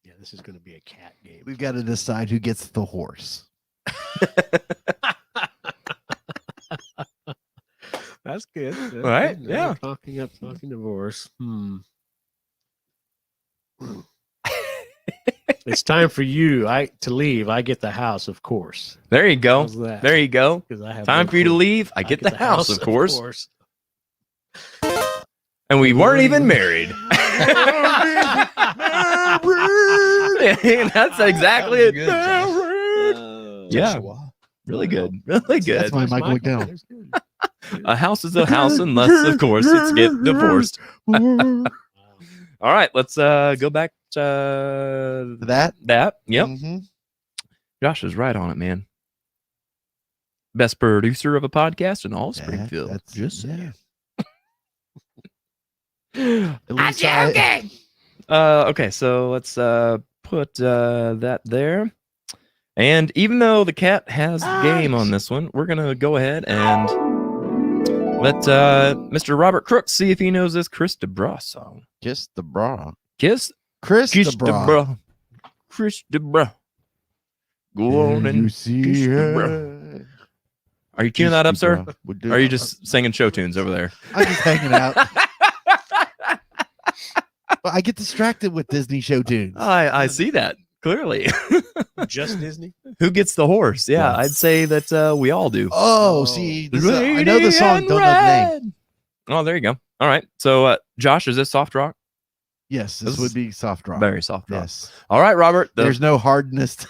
Yeah, this is going to be a cat game. We've got to decide who gets the horse. That's good. That's Right? good. Yeah. Talking divorce. It's time for you to leave. I get the house, of course. There you go. How's that? There you go. 'Cause I have Time no for you to clue. leave. I get the house, of course. course. And we weren't even married. That's exactly it. Good, Josh. Yeah. Joshua. Really good. Really good. That's my Michael McDonald. That's good. A house is a house unless, of course, it's get divorced. All right, let's go back to That? that. Yep. Mhm. Josh is right on it, man. Best producer of a podcast in all of Yeah, Springfield. that's- Just yeah. saying. At least I- Okay, so let's put that there. And even though the cat has the game on this one, we're gonna go ahead and let Mr. Robert Crook see if he knows this Chris DeBra song. Kiss the bra. Kiss Chris Kiss the bra. DeBra. Chris DeBra. Go on You and see kiss the bra. her. Are you tuning that up, sir? Would Or do are you it. just singing show tunes over there? I'm just hanging out. I get distracted with Disney show tunes. I see that clearly. Just Disney. Who gets the horse? Yeah, Yeah. I'd say that we all do. Oh, see, this I know the song, don't know the name. Oh, there you go. All right. So, Josh, is this soft rock? Yes, this This would is be soft rock. Very soft rock. Yes. All right, Robert. There's no hardness.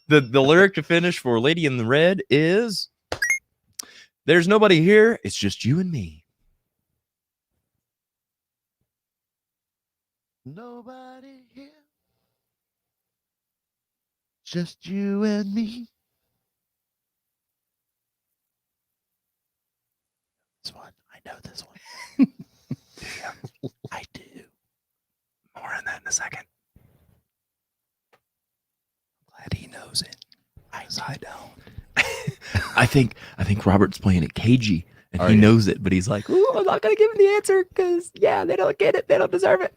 The lyric to finish for Lady in the Red is There's nobody here. It's just you and me. Nobody here. Just you and me. This one. I know this one. I do. More on that in a second. Glad he knows it. I don't. I think Robert's playing it cagey and Oh, he yeah. knows it, but he's like, "Ooh, I'm not gonna give him the answer because they don't get it, they don't deserve it."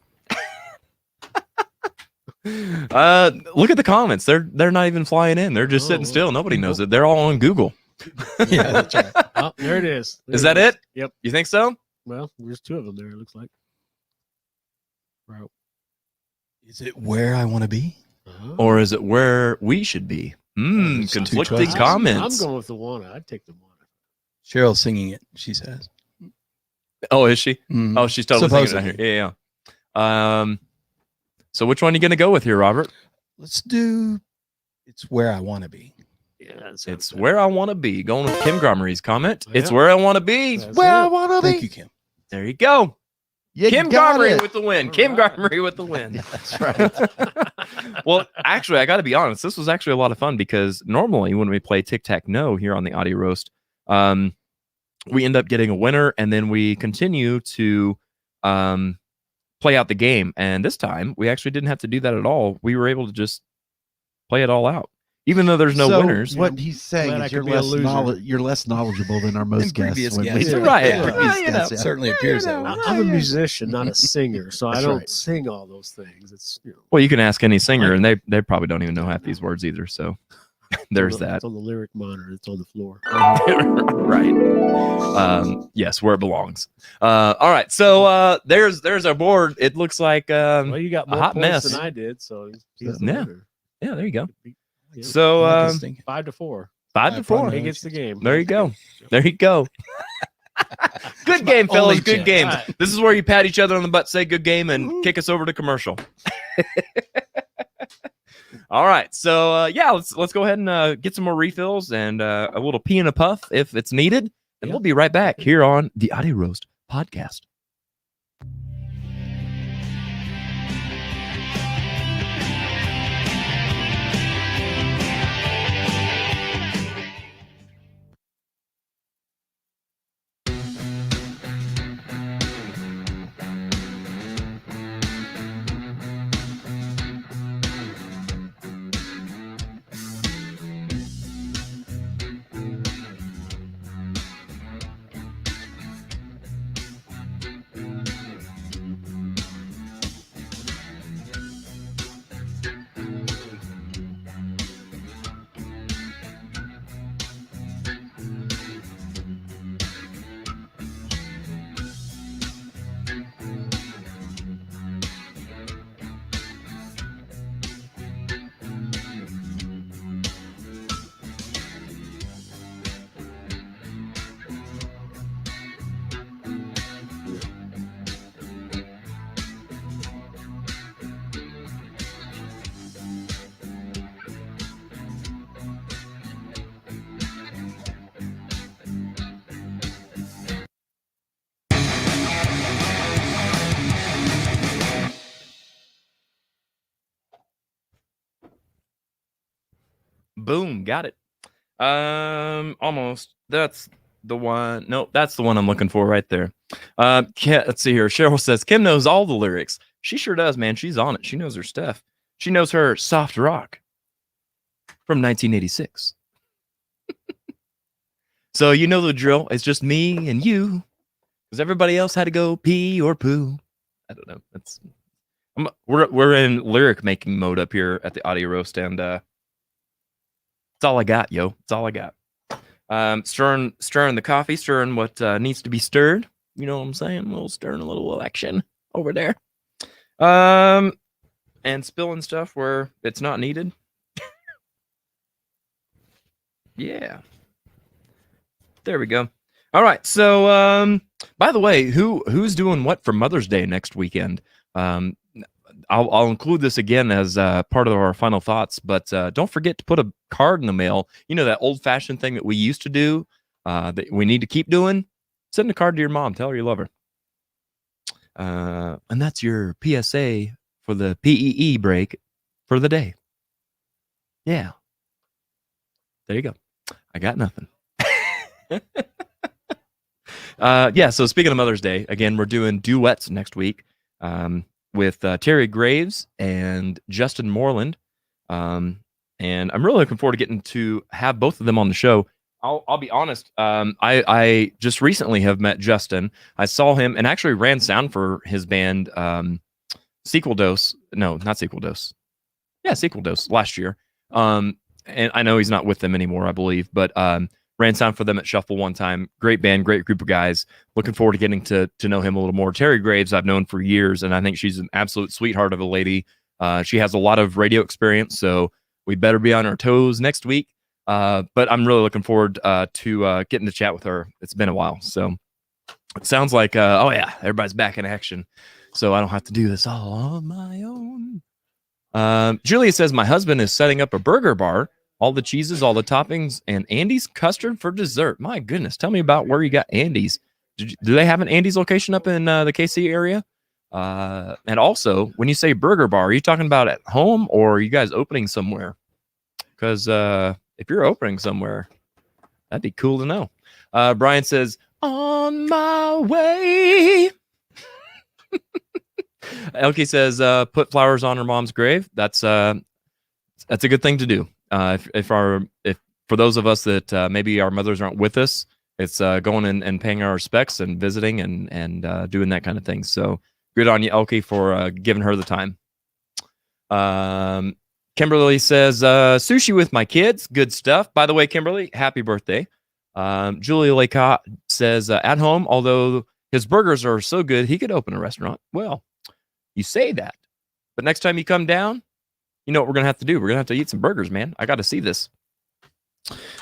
Look at the comments. They're not even flying in. They're just sitting still. Nobody knows it. They're all on Google. Yeah, that's right. Oh, there it is. There Is that it? Yep. You think so? Well, there's two of them there, it looks like. Right. Is it where I want to be? Or is it where we should be? There's two Conflicting choices. comments. I'm going with the one. I'd take the one. Cheryl's singing it, she says. Oh, is she? Mhm. Oh, she's totally singing it down Supposedly. here. Yeah. So which one are you gonna go with here, Robert? Let's do It's Where I Want to Be. Yeah, that sounds It's better. where I want to be. Going with Kim Gomery's comment. It's Yeah. where I want to be. That's Where I it. want to Thank be. you, Kim. There you go. You Kim got Gomery it. with the win. All Kim right. Gomery with the win. That's right. Well, actually, I got to be honest. This was actually a lot of fun because normally when we play tic-tac-no here on the Audio Roast, we end up getting a winner and then we continue to play out the game. And this time, we actually didn't have to do that at all. We were able to just play it all out, even though there's no So winners. What he's saying Glad I is you're could be a less loser. you're less knowledgeable than our most guests. previous when we- guests. Yeah. Right. Yeah. Well, Previous you know. guests, yeah. Certainly appears that way. I'm a musician, not a singer, so I That's don't right. sing all those things. It's Well, you can ask any singer, and they probably don't even know half these words either. So there's that. It's on the lyric monitor. It's on the floor. Right. Yes, where it belongs. All right. So there's our board. It looks like Well, you got a more hot points mess. than I did, so he's the Yeah. winner. Yeah, there you go. Yeah. So I was thinking. 5-4. 5-4. He gets the game. There you go. There you go. Good game, my fellas. only Good chance. game. All right. This is where you pat each other on the butt, say good game, and kick us over to commercial. All right. So let's go ahead and get some more refills and a little pee and a puff if it's needed. And we'll be right back here on the Audio Roast podcast. Boom, got it. Almost. That's the one. Nope, that's the one I'm looking for right there. Let's see here. Cheryl says Kim knows all the lyrics. She sure does, man. She's on it. She knows her stuff. She knows her soft rock from 1986. So you know the drill. It's just me and you, because everybody else had to go pee or poo. I don't know. We're in lyric making mode up here at the Audio Roast, and that's all I got, yo. That's all I got. Stirring the coffee, stirring what needs to be stirred. You know what I'm saying? A little stirring, a little action over there. And spilling stuff where it's not needed. Yeah. There we go. All right. So, by the way, who's doing what for Mother's Day next weekend? I'll include this again as part of our final thoughts, but don't forget to put a card in the mail. You know, that old-fashioned thing that we used to do that we need to keep doing, send a card to your mom. Tell her you love her. And that's your PSA for the PEE break for the day. Yeah. There you go. I got nothing. Yeah, so speaking of Mother's Day, again, we're doing duets next week with Terry Graves and Justin Moreland. And I'm really looking forward to getting to have both of them on the show. I'll be honest. I just recently have met Justin. I saw him and actually ran sound for his band, Sequel Dose. No, not Sequel Dose. Yeah, Sequel Dose last year. And I know he's not with them anymore, I believe, but ran sound for them at Shuffle one time. Great band, great group of guys. Looking forward to getting to know him a little more. Terry Graves, I've known for years, and I think she's an absolute sweetheart of a lady. She has a lot of radio experience, so we better be on our toes next week. But I'm really looking forward to getting to chat with her. It's been a while, so it sounds like oh yeah, everybody's back in action, so I don't have to do this all on my own. Julia says my husband is setting up a burger bar, all the cheeses, all the toppings, and Andy's custard for dessert. My goodness, tell me about where you got Andy's. Do they have an Andy's location up in the KC area? And also, when you say burger bar, are you talking about at home or are you guys opening somewhere? Because if you're opening somewhere, that'd be cool to know. Brian says, on my way. Elkie says, put flowers on her mom's grave. That's a good thing to do. If for those of us that maybe our mothers aren't with us, it's going and paying our respects and visiting and doing that kind of thing. So good on you, Elkie, for giving her the time. Kimberly says, sushi with my kids. Good stuff. By the way, Kimberly, happy birthday. Julia Leca says, at home, although his burgers are so good, he could open a restaurant. Well, you say that, but next time you come down, you know what we're going to have to do? We're going to have to eat some burgers, man. I got to see this.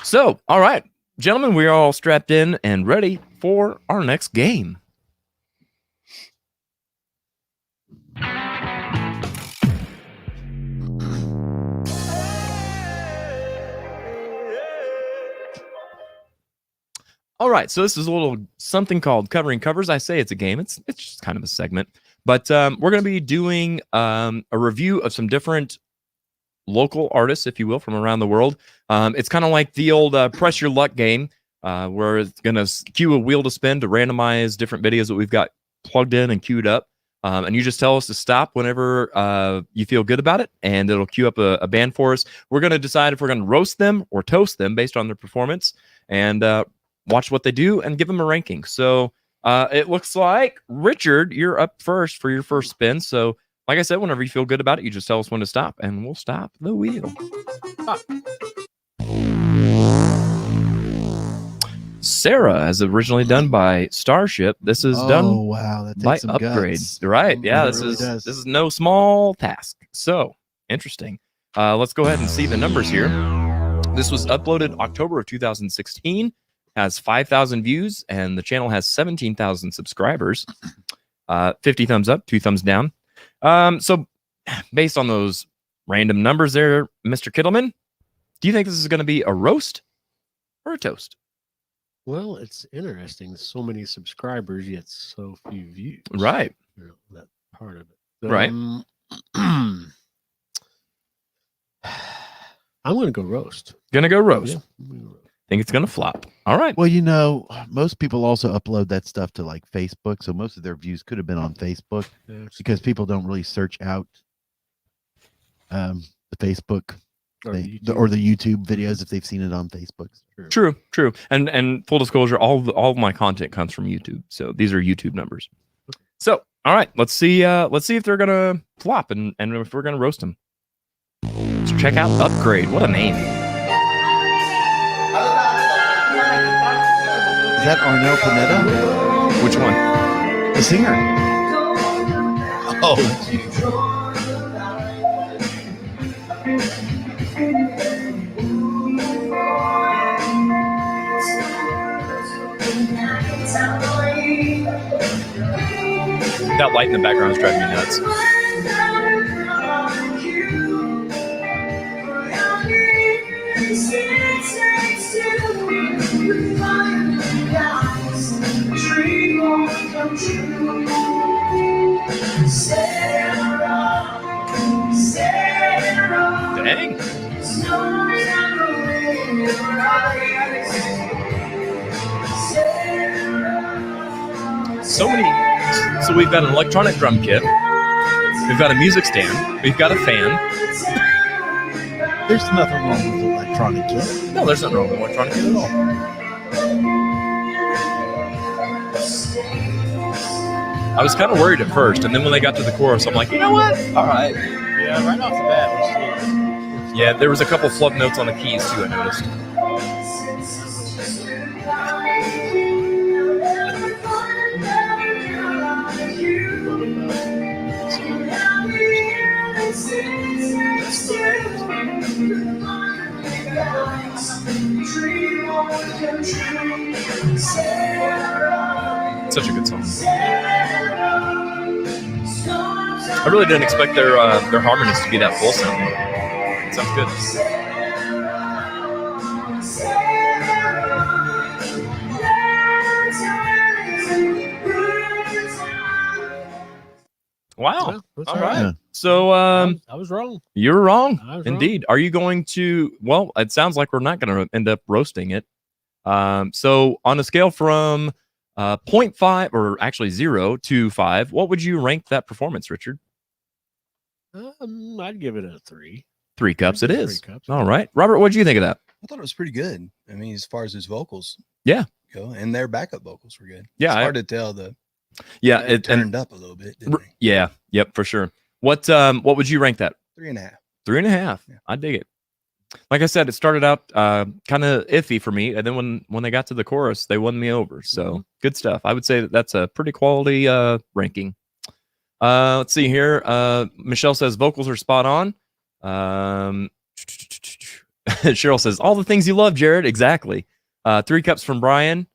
So, all right, gentlemen, we are all strapped in and ready for our next game. All right, so this is a little something called Covering Covers. I say it's a game. It's just kind of a segment. But we're going to be doing a review of some different local artists, if you will, from around the world. It's kind of like the old Press Your Luck game, where it's going to cue a wheel to spin to randomize different videos that we've got plugged in and queued up. And you just tell us to stop whenever you feel good about it, and it'll queue up a band for us. We're going to decide if we're going to roast them or toast them based on their performance, and watch what they do and give them a ranking. So it looks like, Richard, you're up first for your first spin. So like I said, whenever you feel good about it, you just tell us when to stop, and we'll stop the wheel. Sarah, as originally done by Starship, this is done wow, that by takes some Upgrade. guts. Right? Yeah, It this really is does. this is no small task. So interesting. Let's go ahead and see the numbers here. This was uploaded October of 2016. Has 5,000 views, and the channel has 17,000 subscribers. 50 thumbs up, 2 thumbs down. So based on those random numbers there, Mr. Kittleman, do you think this is going to be a roast or a toast? Well, it's interesting. So many subscribers, yet so few views. Right. You know, that part of it. Right. I'm going to go roast. Gonna go roast. Yeah, I'm gonna roast. Think it's gonna flop. All right. Well, you know, most people also upload that stuff to like Facebook, so most of their views could have been on Facebook Yeah, because people don't really search out the Facebook or the YouTube. YouTube videos if they've seen it on Facebook. True. And full disclosure, all of my content comes from YouTube. So these are YouTube numbers. So all right, let's see if they're gonna flop and if we're gonna roast them. Let's check out Upgrade. What a name. Is that Arnel Pineda? Which one? The singer. Oh, That light in the background is driving me nuts. Dang. So many. So we've got an electronic drum kit. We've got a music stand. We've got a fan. There's nothing wrong with electronic kit. No, there's nothing wrong with electronic kit at all. I was kind of worried at first, and then when they got to the chorus, I'm like, you know what? All right. Yeah, right off the bat. Yeah, there was a couple flub notes on the keys too, I noticed. Such a good song. I really didn't expect their harmonies to be that full sounding. It sounds good. Wow. Well, All right. Yeah. So I was wrong. you're wrong. I was Indeed. Are you going to? Well, it sounds like we're not going to end up roasting it. So on a scale from 0.5 or actually 0 to 5, what would you rank that performance, Richard? I'd give it a 3. 3 cups. It is. 3 cups. All right, Robert. What do you think of that? I thought it was pretty good. I mean, as far as his vocals, Yeah. go, and their backup vocals were good. Yeah, it's I- hard to tell. Yeah, It turned up a little bit. Didn't they? Yeah, yep, for sure. What would you rank that? 3.5. 3.5. Yeah. I dig it. Like I said, it started out kind of iffy for me, and then when they got to the chorus, they won me over. So good stuff. I would say that's a pretty quality ranking. Let's see here. Michelle says vocals are spot on. Cheryl says all the things you love, Jared. Exactly. 3 cups from Brian.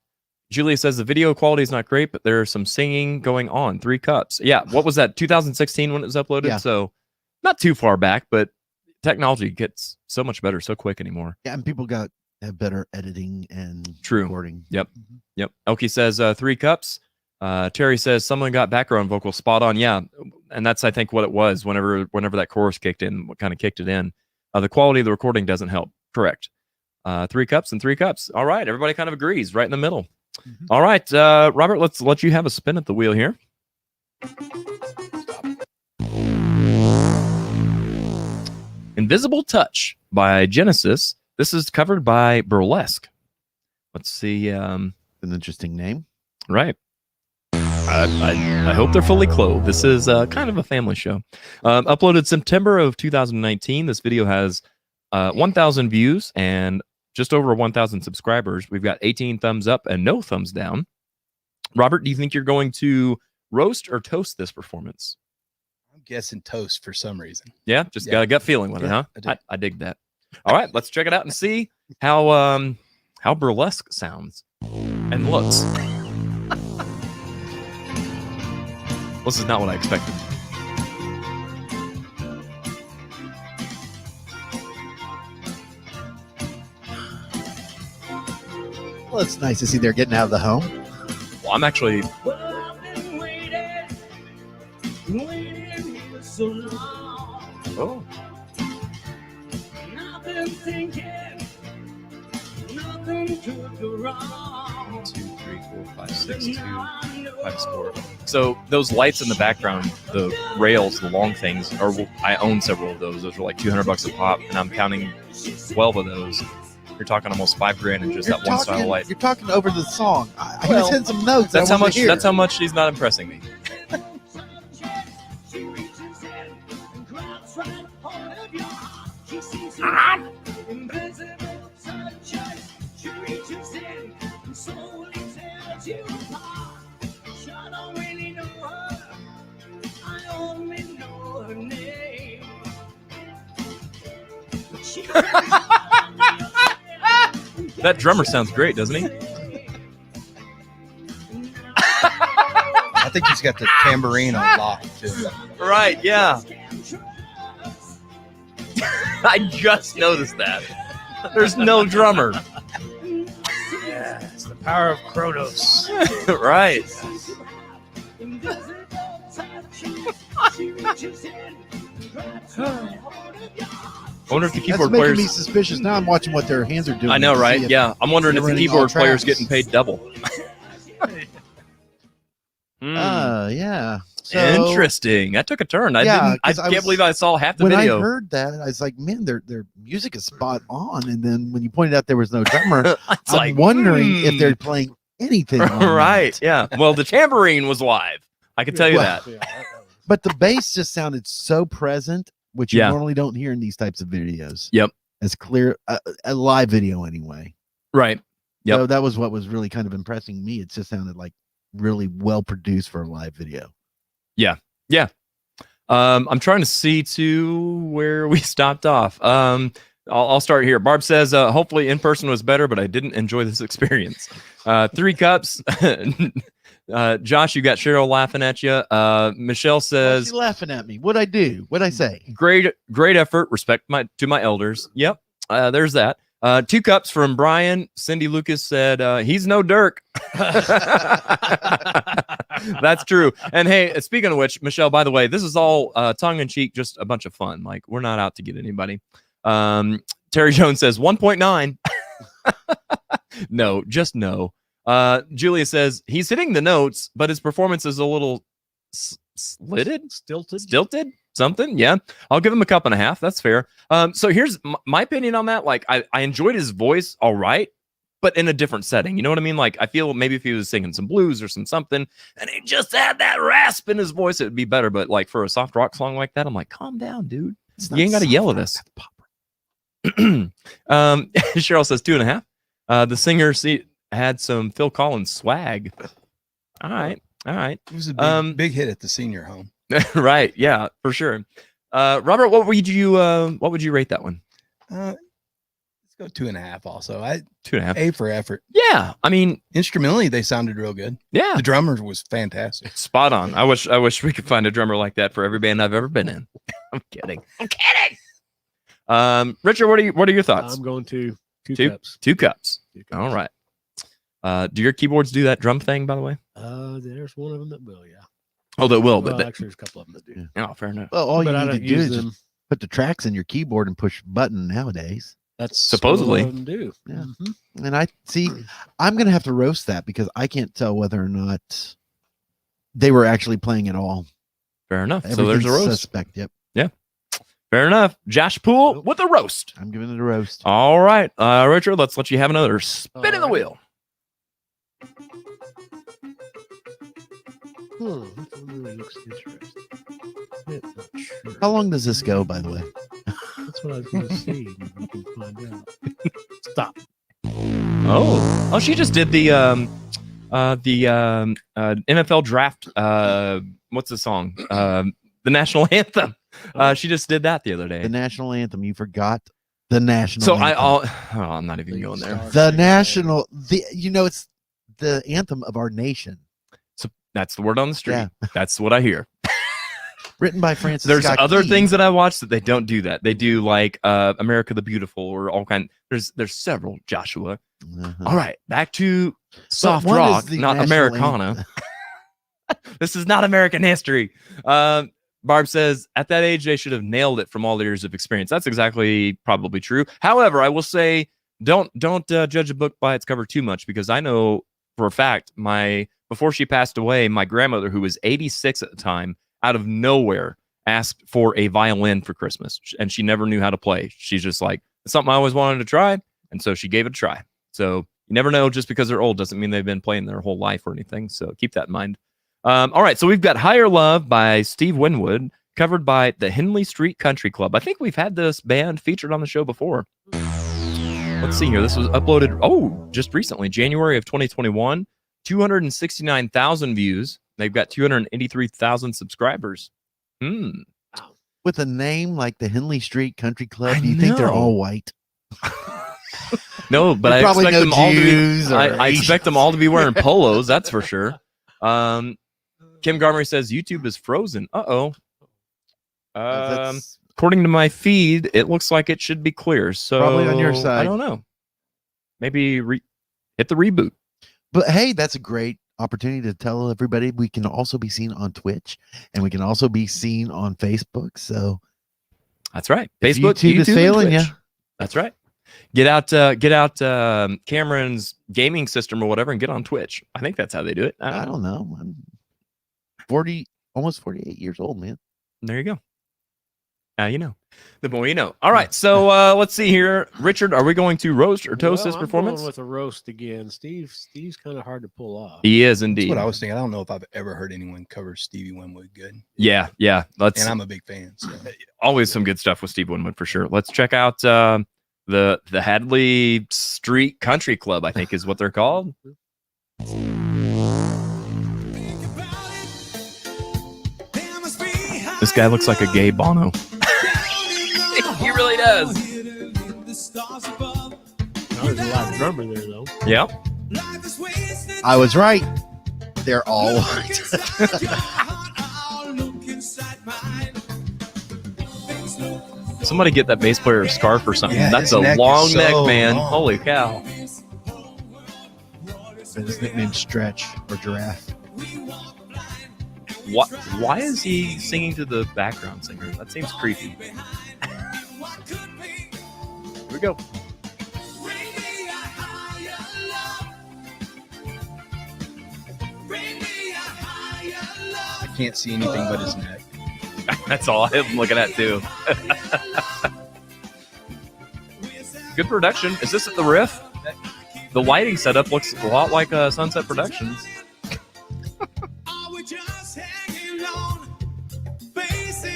Julia says the video quality is not great, but there's some singing going on. 3 cups. Yeah. What was that? 2016 when it was uploaded. Yeah. So not too far back, but technology gets so much better so quick anymore. Yeah, and people have better editing and True. recording. Yep. Yep. Elkie says 3 cups. Terry says someone got background vocals spot on. Yeah. And that's, I think, what it was whenever that chorus kicked in, what kind of kicked it in. The quality of the recording doesn't help. Correct. 3 cups and 3 cups. All right. Everybody kind of agrees right in the middle. Mhm. All right. Robert, let's let you have a spin at the wheel here. Invisible Touch by Genesis. This is covered by Burlesque. Let's see. An interesting name. Right. I hope they're fully clothed. This is kind of a family show. Uploaded September of 2019. This video has 1,000 views and just over 1,000 subscribers. We've got 18 thumbs up and no thumbs down. Robert, do you think you're going to roast or toast this performance? I'm guessing toast for some reason. Yeah, just Yeah. got a gut feeling with it, Yeah, huh? I do. I dig that. All right, let's check it out and see how Burlesque sounds and looks. This is not what I expected. Well, it's nice to see they're getting out of the home. Well, I'm actually Well, I've been waiting here so long. And I've been thinking nothing could go wrong. 2, 3, 4, 5, 6, 2, Now I know 5, 4. So those lights in the background, the rails, the long things, I own several of those. Those are like $200 a pop, and I'm counting 12 of those. You're talking almost $5,000 in just that one style light. You're talking over the song. I Well, just had some notes. That's I how wanted much. to hear. That's how much she's not impressing me. She reaches in and grabs right hold of your heart. She sees you invisible touches. She reaches in and slowly tears you apart. I don't really know her. I only know her name. But she That drummer sounds great, doesn't he? I think he's got the tambourine on lock too. Right. Yeah. I just noticed that. There's no drummer. Yeah, it's the power of Kronos. Right. Invisible touches. She reaches in I wonder if the That's keyboard making players. me suspicious. Now I'm watching what their hands are doing. I know, to right? see if Yeah, I'm wondering if they're the running all keyboard players tracks. getting paid double. Yeah. So, Interesting. That took a turn. I Yeah, didn't. I 'cause I can't was- believe I saw half the when video. I heard that, I was like, man, their music is spot on. And then when you pointed out there was no drummer, It's I'm like, wondering if hmm. they're playing anything. on right. that. Yeah. Well, the tambourine was live. I can tell you Well, that. But the bass just sounded so present, which you Yeah. normally don't hear in these types of videos. Yep. As clear, a live video anyway. Right. Yep. So that was what was really kind of impressing me. It just sounded like really well produced for a live video. Yeah. I'm trying to see to where we stopped off. I'll start here. Barb says, hopefully in person was better, but I didn't enjoy this experience. 3 cups. Josh, you got Cheryl laughing at you. Michelle Why says, is she laughing at me? What'd I do? What'd I say? great effort. Respect to my elders. Yep. There's that. 2 cups from Brian. Cindy Lucas said, he's no Dirk. That's true. And hey, speaking of which, Michelle, by the way, this is all tongue in cheek, just a bunch of fun. Like, we're not out to get anybody. Terry Jones says 1.9. No, just no. Julia says he's hitting the notes, but his performance is a little stilted, something. Yeah, I'll give him a 1.5. That's fair. So here's my opinion on that. Like, I enjoyed his voice, all right, but in a different setting. You know what I mean? Like, I feel maybe if he was singing some blues or something, and he just had that rasp in his voice, it would be better. But like for a soft rock song like that, I'm like, calm down, dude. You ain't got to yell at us. Cheryl says 2.5. The singer had some Phil Collins swag. All right. It was a big hit at the senior home. Right. Yeah, for sure. Robert, what would you rate that one? Let's go 2.5. Also, 2.5. A for effort. Yeah. I mean, Instrumentally, they sounded real good. yeah, The drummer was fantastic. spot on. I wish we could find a drummer like that for every band I've ever been in. I'm kidding. Richard, what are your thoughts? I'm going to two Two? cups. 2 cups. 2 cups. All right. Do your keyboards do that drum thing, by the way? There's one of them that will, yeah. Oh, they will, Well, but actually, there's a couple of them that do. oh, fair enough. Well, all But you I need to don't do use is them. just put the tracks in your keyboard and push button nowadays. That's Supposedly. what a lot of them do. Yeah. Mhm. And I see, I'm gonna have to roast that because I can't tell whether or not they were actually playing at all. Fair enough. So there's a Everything's roast. Suspect. Yep, Fair enough. Josh Poole with a roast. I'm giving it a roast. All right, Richard, let's let you have another spin in the All right. wheel. Which one really looks interesting? Yeah, not sure. How long does this go, by the way? That's what I was going to see. Maybe we can find out. Stop. Oh, she just did the NFL draft. What's the song? The national anthem. She just did that the other day. The national anthem. You forgot the national. So anthem. I'm not even going there. The national. It's the anthem of our nation. So that's the word on the street. Yeah. That's what I hear. Written by Francis. There's Scott other Key. things that I watch that they don't do that. They do like America the Beautiful or all kind. There's several, Joshua. Uh-huh. All right, back to soft what is rock, the not national Americana. anthem? This is not American history. Barb says at that age they should have nailed it from all the years of experience. That's exactly probably true. However, I will say don't judge a book by its cover too much, because I know for a fact before she passed away, my grandmother, who was 86 at the time, out of nowhere asked for a violin for Christmas, and she never knew how to play. She's just like, it's something I always wanted to try, and so she gave it a try. So you never know, just because they're old doesn't mean they've been playing their whole life or anything. So keep that in mind. All right, so we've got Higher Love by Steve Winwood, covered by the Henley Street Country Club. I think we've had this band featured on the show before. Let's see here. This was uploaded, just recently, January of 2021. 269,000 views. They've got 283,000 subscribers. With a name like the Henley Street Country Club, I do you think they're know. all white? No, but I probably expect no them all to be. Jews or I expect them all to be wearing polos. That's for sure. Kim Garmery says YouTube is frozen. That's According to my feed, it looks like it should be clear. So Probably on your side. I don't know. Maybe hit the reboot. But hey, that's a great opportunity to tell everybody we can also be seen on Twitch and we can also be seen on Facebook. So that's right. if Facebook, YouTube is and failing Twitch. you. That's right. Get out Cameron's gaming system or whatever and get on Twitch. I think that's how they do it. I don't know. I'm 40, almost 48 years old, man. There you go. Now you know. The more you know. All right, so let's see here. Richard, are we going to roast or toast this I'm performance? going with a roast again. Steve's kind of hard to pull off. He is That's indeed. what I was thinking. I don't know if I've ever heard anyone cover Stevie Winwood good. Yeah. Let's. And I'm a big fan. So. Always some good stuff with Steve Winwood for sure. Let's check out the Hadley Street Country Club, I think is what they're called. This guy looks like a gay Bono. He really does. There's a live drummer there, though. Yeah. I was right. They're all white. Somebody get that bass player a scarf or something. Yeah, That's his a neck long is neck, so man. long. Holy cow. His nickname's Stretch or Giraffe. Why is he singing to the background singer? That seems creepy. Here we go. I can't see anything but his neck. That's all I'm looking at too. Good production. Is this at the Riff? The lighting setup looks a lot like Sunset Productions.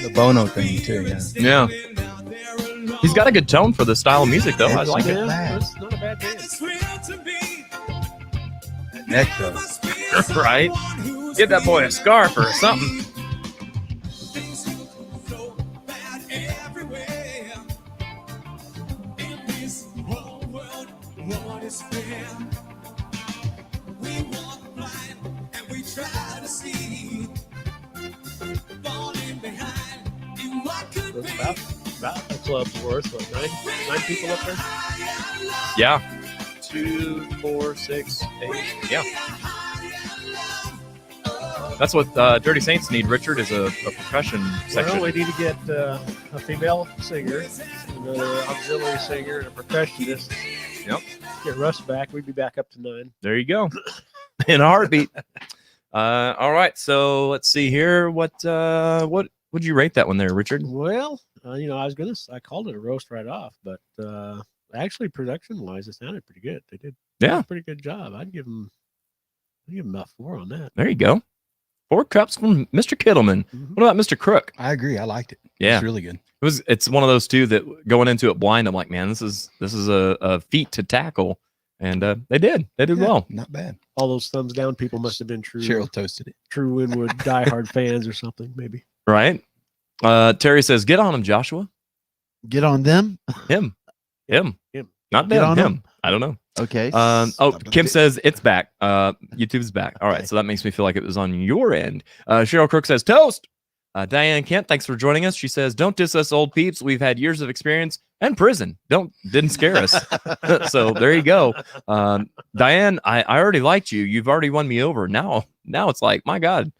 The Bono thing too, yeah. Yeah. He's got a good tone for the style of music, though. I like it. Yeah, it's not a bad band. That neck though. Right? Get that boy a scarf or something. That's about the club's worth. What, nine people up there? Yeah. 2, 4, 6, 8. Yeah. That's what Dirty Saints need, Richard, is a percussion section. Well, we need to get a female singer, another auxiliary singer, and a percussionist. Yep. Get Russ back. We'd be back up to 9. There you go. In a heartbeat. All right. So let's see here. What would you rate that one there, Richard? Well, I called it a roast right off, but actually, production-wise, it sounded pretty good. They did a pretty good job. I'd give them about 4 on that. There you go. 4 cups from Mr. Kittleman. Mhm. What about Mr. Crook? I agree. I liked it. Yeah. It's really good. It's one of those two that going into it blind, I'm like, man, this is a feat to tackle. And they did well. Not bad. All those thumbs down people must have been Cheryl toasted it. true Winwood diehard fans or something, maybe. Right? Terry says, get on him, Joshua. Get on them. Him. Not Get them, on him. him. I don't know. Okay. Kim says it's back. YouTube's back. All right, Okay. so that makes me feel like it was on your end. Cheryl Crook says toast. Diane Kent, thanks for joining us. She says, don't diss us old peeps. We've had years of experience and prison. Didn't scare us. So there you go. Diane, I already liked you. You've already won me over. Now it's like, my God,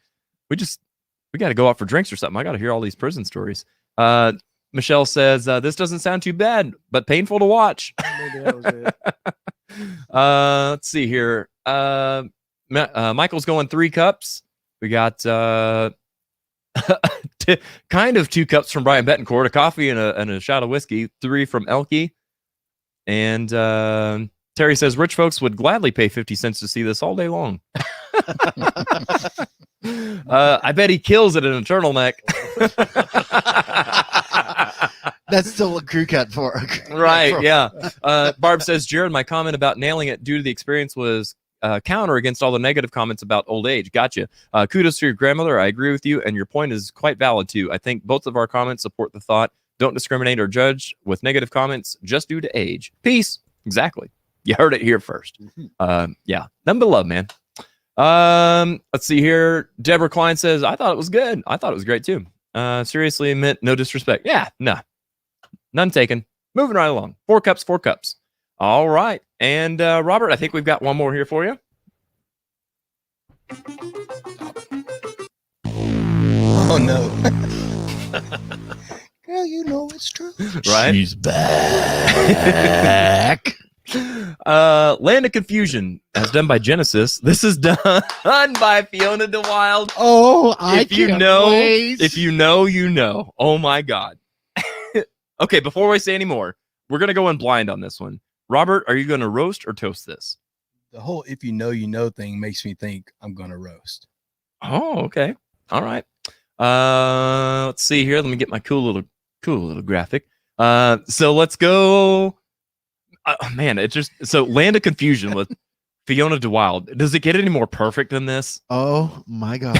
we got to go out for drinks or something. I got to hear all these prison stories. Michelle says, this doesn't sound too bad, but painful to watch. Maybe that was it. Let's see here. Michael's going 3 cups. We got kind of 2 cups from Brian Betancourt, a coffee and a shot of whiskey, 3 from Elke. And Terry says rich folks would gladly pay 50 cents to see this all day long. I bet he kills it in a turtleneck. That's still a crew cut for. Right, yeah. Barb says, Jared, my comment about nailing it due to the experience was counter against all the negative comments about old age. Gotcha. Kudos to your grandmother. I agree with you, and your point is quite valid, too. I think both of our comments support the thought, don't discriminate or judge with negative comments just due to age. Peace. Exactly. You heard it here first. Yeah. Nothing but love, man. Let's see here. Deborah Klein says, I thought it was good. I thought it was great, too. Seriously, admit, no disrespect. Yeah, no. None taken. Moving right along. 4 cups, 4 cups. All right. And Robert, I think we've got one more here for you. Oh no. Girl, you know it's true. Right? She's back. Land of Confusion, as done by Genesis. This is done by Fiona DeWild. Oh, I If you can't know, wait. if you know, you know. Oh my God. Okay, before we say any more, we're gonna go in blind on this one. Robert, are you gonna roast or toast this? The whole "if you know, you know" thing makes me think I'm gonna roast. Oh, okay. All right. Let's see here. Let me get my cool little graphic. So let's go. Man, it just so Land of Confusion with Fiona DeWild. Does it get any more perfect than this? Oh my gosh.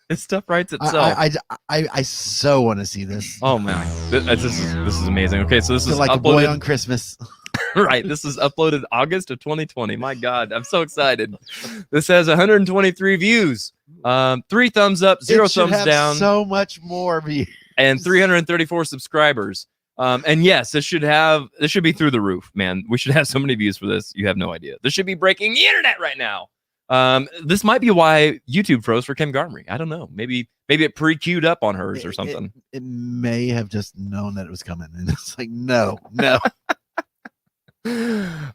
This stuff writes itself. I so want to see this. Oh man, this is amazing. Okay, so this Feel is like a uploaded. boy on Christmas. Right, this is uploaded August of 2020. My God, I'm so excited. This has 123 views, 3 thumbs up, 0 It should thumbs have down, So much more views. and 334 subscribers. And yes, this should be through the roof, man. We should have so many views for this. You have no idea. This should be breaking the internet right now. This might be why YouTube froze for Kim Garmery. I don't know. Maybe it pre-queued up on hers or something. It may have just known that it was coming, and it's like, no.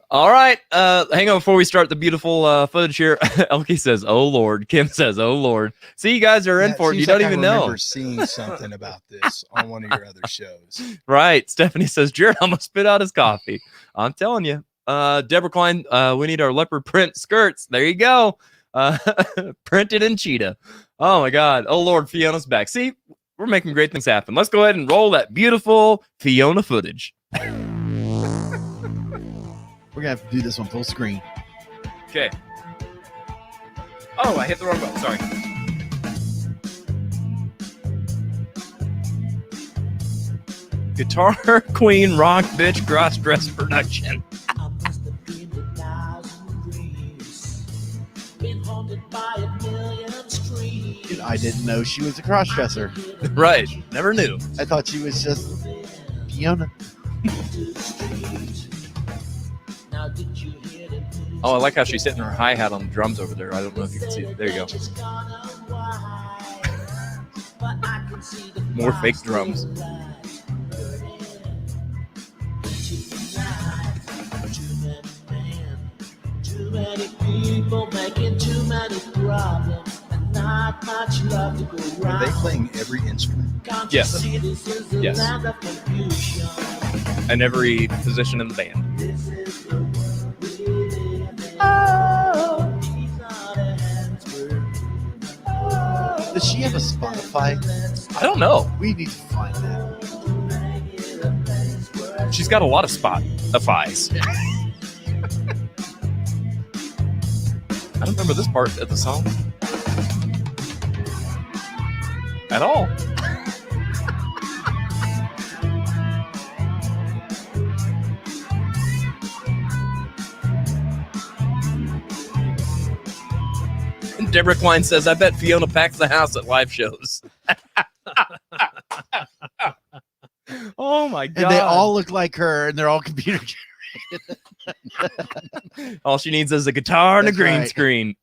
All right. Hang on before we start the beautiful footage here. Elkie says, "Oh Lord." Kim says, "Oh Lord." See, you guys are in for it. You don't even know. I remember seeing something about this on one of your other shows. Right. Stephanie says, "Jared almost spit out his coffee." I'm telling you. Deborah Klein, we need our leopard print skirts. There you go. Printed in cheetah. Oh my God. Oh Lord, Fiona's back. See, we're making great things happen. Let's go ahead and roll that beautiful Fiona footage. We're gonna have to do this one full screen. Okay. Oh, I hit the wrong button. Sorry. Guitar Queen Rock Bitch Cross Dress Production. I must have dreamed 1,000 dreams, been haunted by 1,000,000 screams. Dude, I didn't know she was a cross-dresser. Right. Never knew. I thought she was just Fiona. Now did you hear the news? Oh, I like how she's hitting her hi-hat on the drums over there. I don't know if you can see it. There you go. More fake drums. Too many people making too many problems and not much love to go Are around. they playing every instrument? Can't you Yes. see this is a Yes. land of confusion? And every position in the band. This is the world we live in. Oh, these are the hands we're moving. Oh, Does she have a Spotify? I don't know. We need to find that. She's got a lot of Spotify's. I don't remember this part of the song at all. And Deborah Klein says, "I bet Fiona packs the house at live shows." Oh my God. And they all look like her, and they're all computer generated. All she needs is a guitar and That's a green right. screen.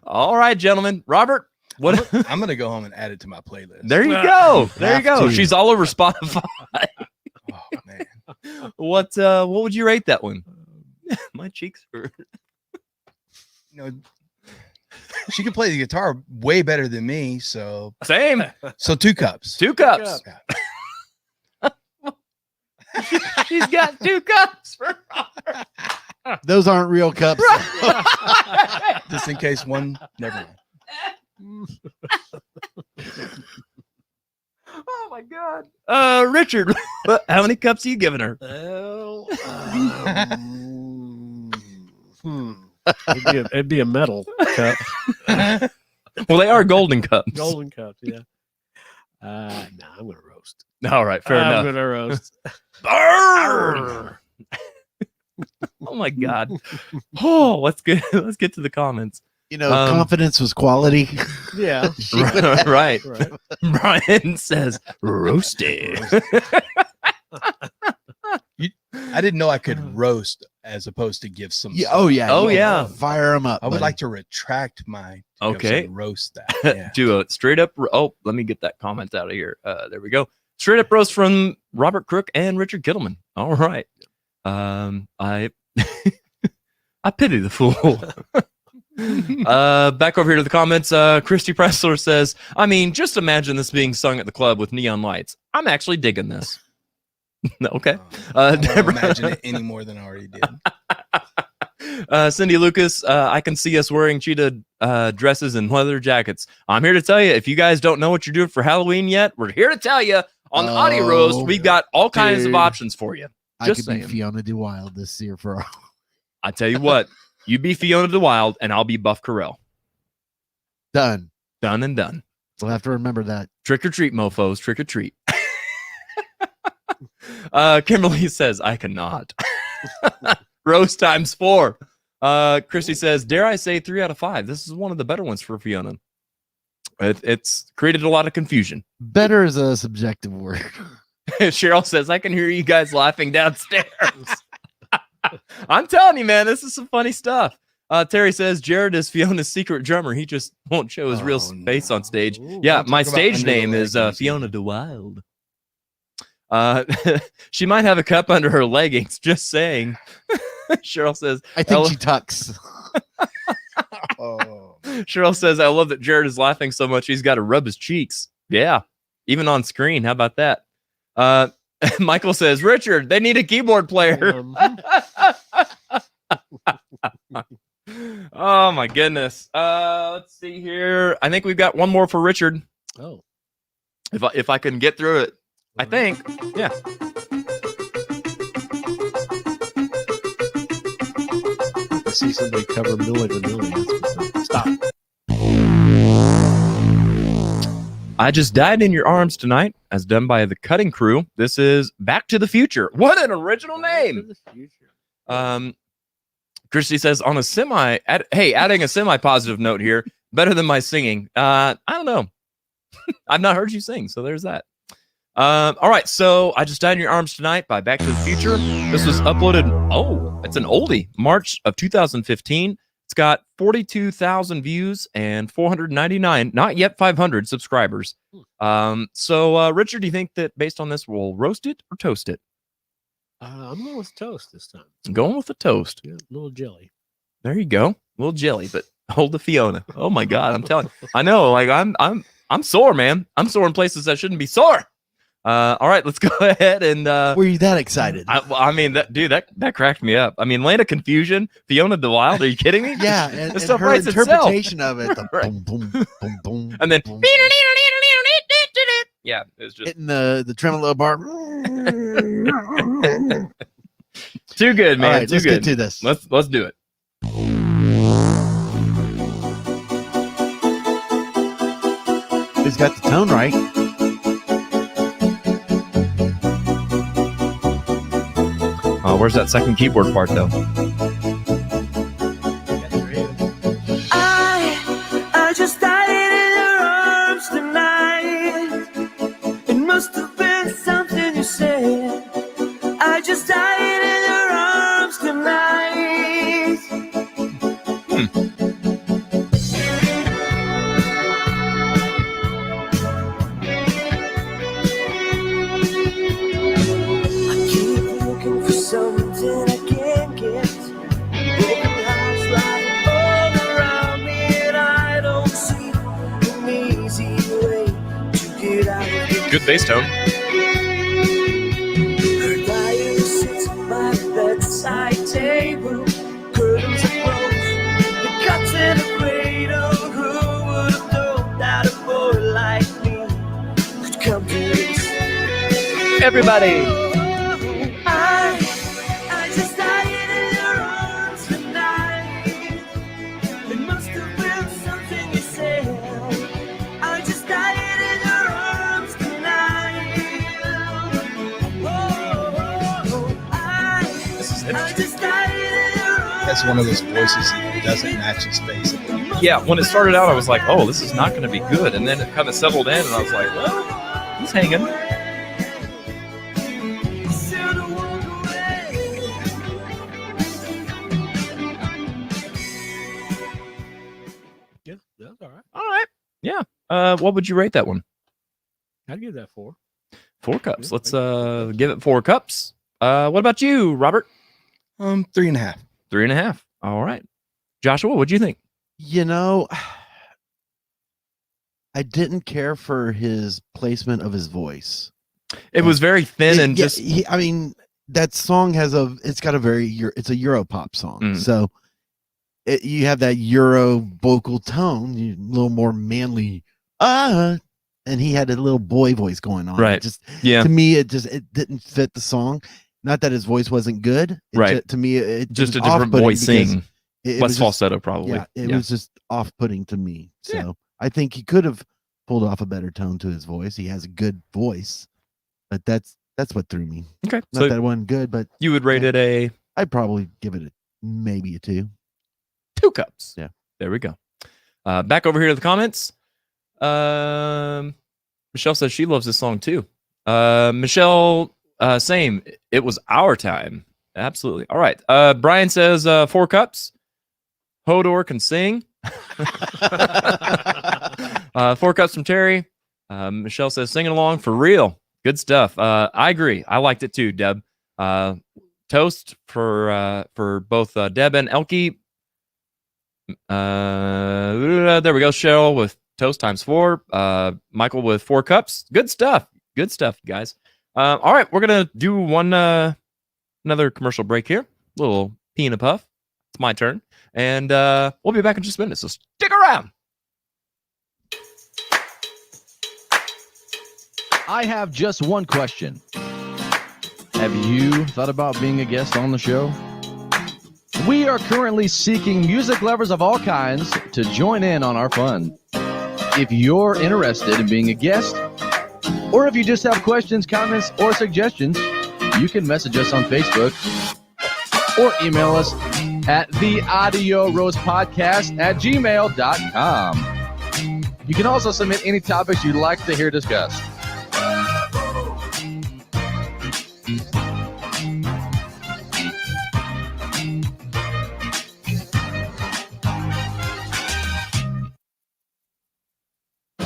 All right, gentlemen. Robert, what? I'm gonna go home and add it to my playlist. There you go. There you Have go. to. She's all over Spotify. Oh man. What would you rate that one? My cheeks hurt. You know, she can play the guitar way better than me, so Same. 2 cups. 2 cups. Yeah. She's got 2 cups for Those aren't real cups. Just in case one, never mind. Oh my God. Richard, how many cups are you giving her? Well, it'd be a metal cup, Well, they are golden cups. golden cup. Yeah. Nah, I'm gonna roast. All right, fair I'm enough. gonna roast. Burn! Oh my God. Oh, let's get to the comments. You know, if confidence was quality. Yeah. She would have- Right. Right. Brian says roasted. I didn't know I could roast as opposed to give some. Yeah. Oh yeah. Oh, yeah. Fire them up. I would buddy. like to retract my. Okay. Roast that. Yeah. Do a straight up. Oh, let me get that comment out of here. There we go. Straight up roast from Robert Crook and Richard Kittleman. All right. I I pity the fool. Back over here to the comments. Christy Pressler says, I mean, just imagine this being sung at the club with neon lights. I'm actually digging this. Okay. I don't Deborah- imagine it any more than I already did. Cindy Lucas, I can see us wearing cheetah dresses and leather jackets. I'm here to tell you, if you guys don't know what you're doing for Halloween yet, we're here to tell you on the Audio Roast, we've got all kinds of dude. options for you. I Just could be saying. Fiona DeWild this year for all. I tell you what, you be Fiona DeWild and I'll be Buff Carell. Done. Done and done. We'll have to remember that. Trick or treat, mofos. Trick or treat. Kimberly says, I cannot. Roast times 4. Christy says, dare I say 3 out of 5. This is one of the better ones for Fiona. It's created a lot of confusion. Better is a subjective word. Cheryl says, I can hear you guys laughing downstairs. I'm telling you, man, this is some funny stuff. Terry says, Jared is Fiona's secret drummer. He just won't show his real face on stage. Yeah, Don't my talk about stage under the name is leggings. Fiona DeWild. She might have a cup under her leggings. Just saying. Cheryl says, I think she tucks. Oh, Cheryl says, I love that Jared is laughing so much he's got to rub his cheeks. Yeah, even on screen. How about that? Michael says, Richard, they need a keyboard player. Oh my goodness. Let's see here. I think we've got one more for Richard. Oh, If I can get through it. I think. Yeah. I see somebody cover Milli Vanilli. Stop. I Just Died in Your Arms Tonight, as done by the Cutting Crew. This is Back to the Future. What an original name. Christy says, on a adding a semi-positive note here, better than my singing. I don't know. I've not heard you sing, so there's that. All right, so I Just Died in Your Arms Tonight by Back to the Future. This was uploaded, it's an oldie, March of 2015. It's got 42,000 views and 499, not yet 500 subscribers. So Richard, do you think that based on this, we'll roast it or toast it? I'm going with toast this time. I'm going with the toast. Yeah, a little jelly. There you go. A little jelly, but hold the Fiona. Oh my God, I'm telling you. I know, like I'm sore, man. I'm sore in places that shouldn't be sore. All right, let's go ahead and Were you that excited? I mean, that cracked me up. I mean, Land of Confusion, Fiona DeWild. Are you kidding me? Yeah, and, This and stuff her writes itself. interpretation of it. The Right. boom, boom, boom, boom, And then boom, yeah, it's just hitting the tremolo bar. too good, man. All right, too let's good. get to this. Let's do it. He's got the tone right. Oh, where's that second keyboard part though? I just died in your arms tonight. It must have been something you said. I just died in your arms tonight. I keep looking for something I can't get. Broken hearts lying all around me, and I don't see an easy way to get out of this. Good bass tone. Her diary sits by the bedside table. Curtains are closed, the cat's in a cradle. Who would have thought that a boy like me could come to this? Everybody. I just died in your arms tonight. It must have been something you said. I just died in your arms tonight. I just died in your arms. that's one of those voices that doesn't match his face. Yeah, when it started out, I was like, oh, this is not going to be good. And then it kind of settled in, and I was like, well, he's hanging. What would you rate that one? I'd give that 4. 4 cups. Yeah, Let's give it 4 cups. What about you, Robert? 3.5. 3.5. All right. Joshua, what'd you think? I didn't care for his placement of his voice. It was very thin and just. I mean, that song it's got a it's a Europop song. So you have that Euro vocal tone, a little more manly. And he had a little boy voice going on. Right. To me, it didn't fit the song. Not that his voice wasn't good. To me, it just was a different voicing. It Less was falsetto, probably. Yeah, it was just off-putting to me. So I think he could have pulled off a better tone to his voice. He has a good voice, but that's what threw me. Okay, not that it wasn't good, but you would rate it I'd probably give it maybe a 2. 2 cups. Yeah, there we go. Back over here to the comments. Michelle says she loves this song too. Michelle, same. It was our time. Absolutely. All right. Brian says 4 cups. Hodor can sing. 4 cups from Terry. Michelle says singing along for real. Good stuff. I agree. I liked it too, Deb. Toast for both Deb and Elkie. There we go. Cheryl with toast times 4. Michael with 4 cups. Good stuff. Good stuff, guys. All right, we're gonna do another commercial break here. A little pee and a puff. It's my turn, and we'll be back in just a minute. So stick around. I have just one question. Have you thought about being a guest on the show? We are currently seeking music lovers of all kinds to join in on our fun. If you're interested in being a guest, or if you just have questions, comments, or suggestions, you can message us on Facebook or email us at theaudioroastpodcast@gmail.com. You can also submit any topics you'd like to hear discussed.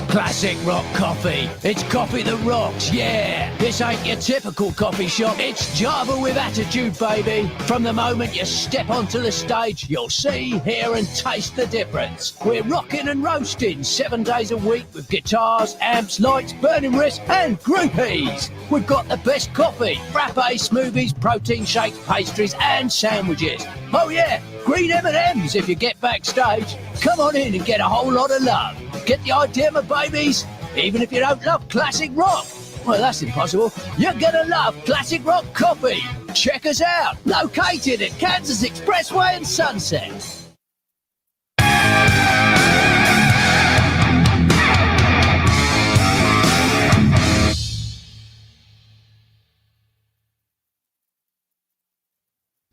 Classic rock coffee. It's coffee that rocks, yeah. This ain't your typical coffee shop. It's Java with attitude, baby. From the moment you step onto the stage, you'll see, hear and taste the difference. We're rocking and roasting 7 days a week with guitars, amps, lights, burning wrists and groupies. We've got the best coffee, frappe, smoothies, protein shakes, pastries and sandwiches. Oh yeah, green M&Ms if you get backstage. Come on in and get a whole lot of love. Get the idea, my babies? Even if you don't love classic rock. Well, that's impossible. You're gonna love classic rock coffee. Check us out. Located at Kansas Expressway and Sunset.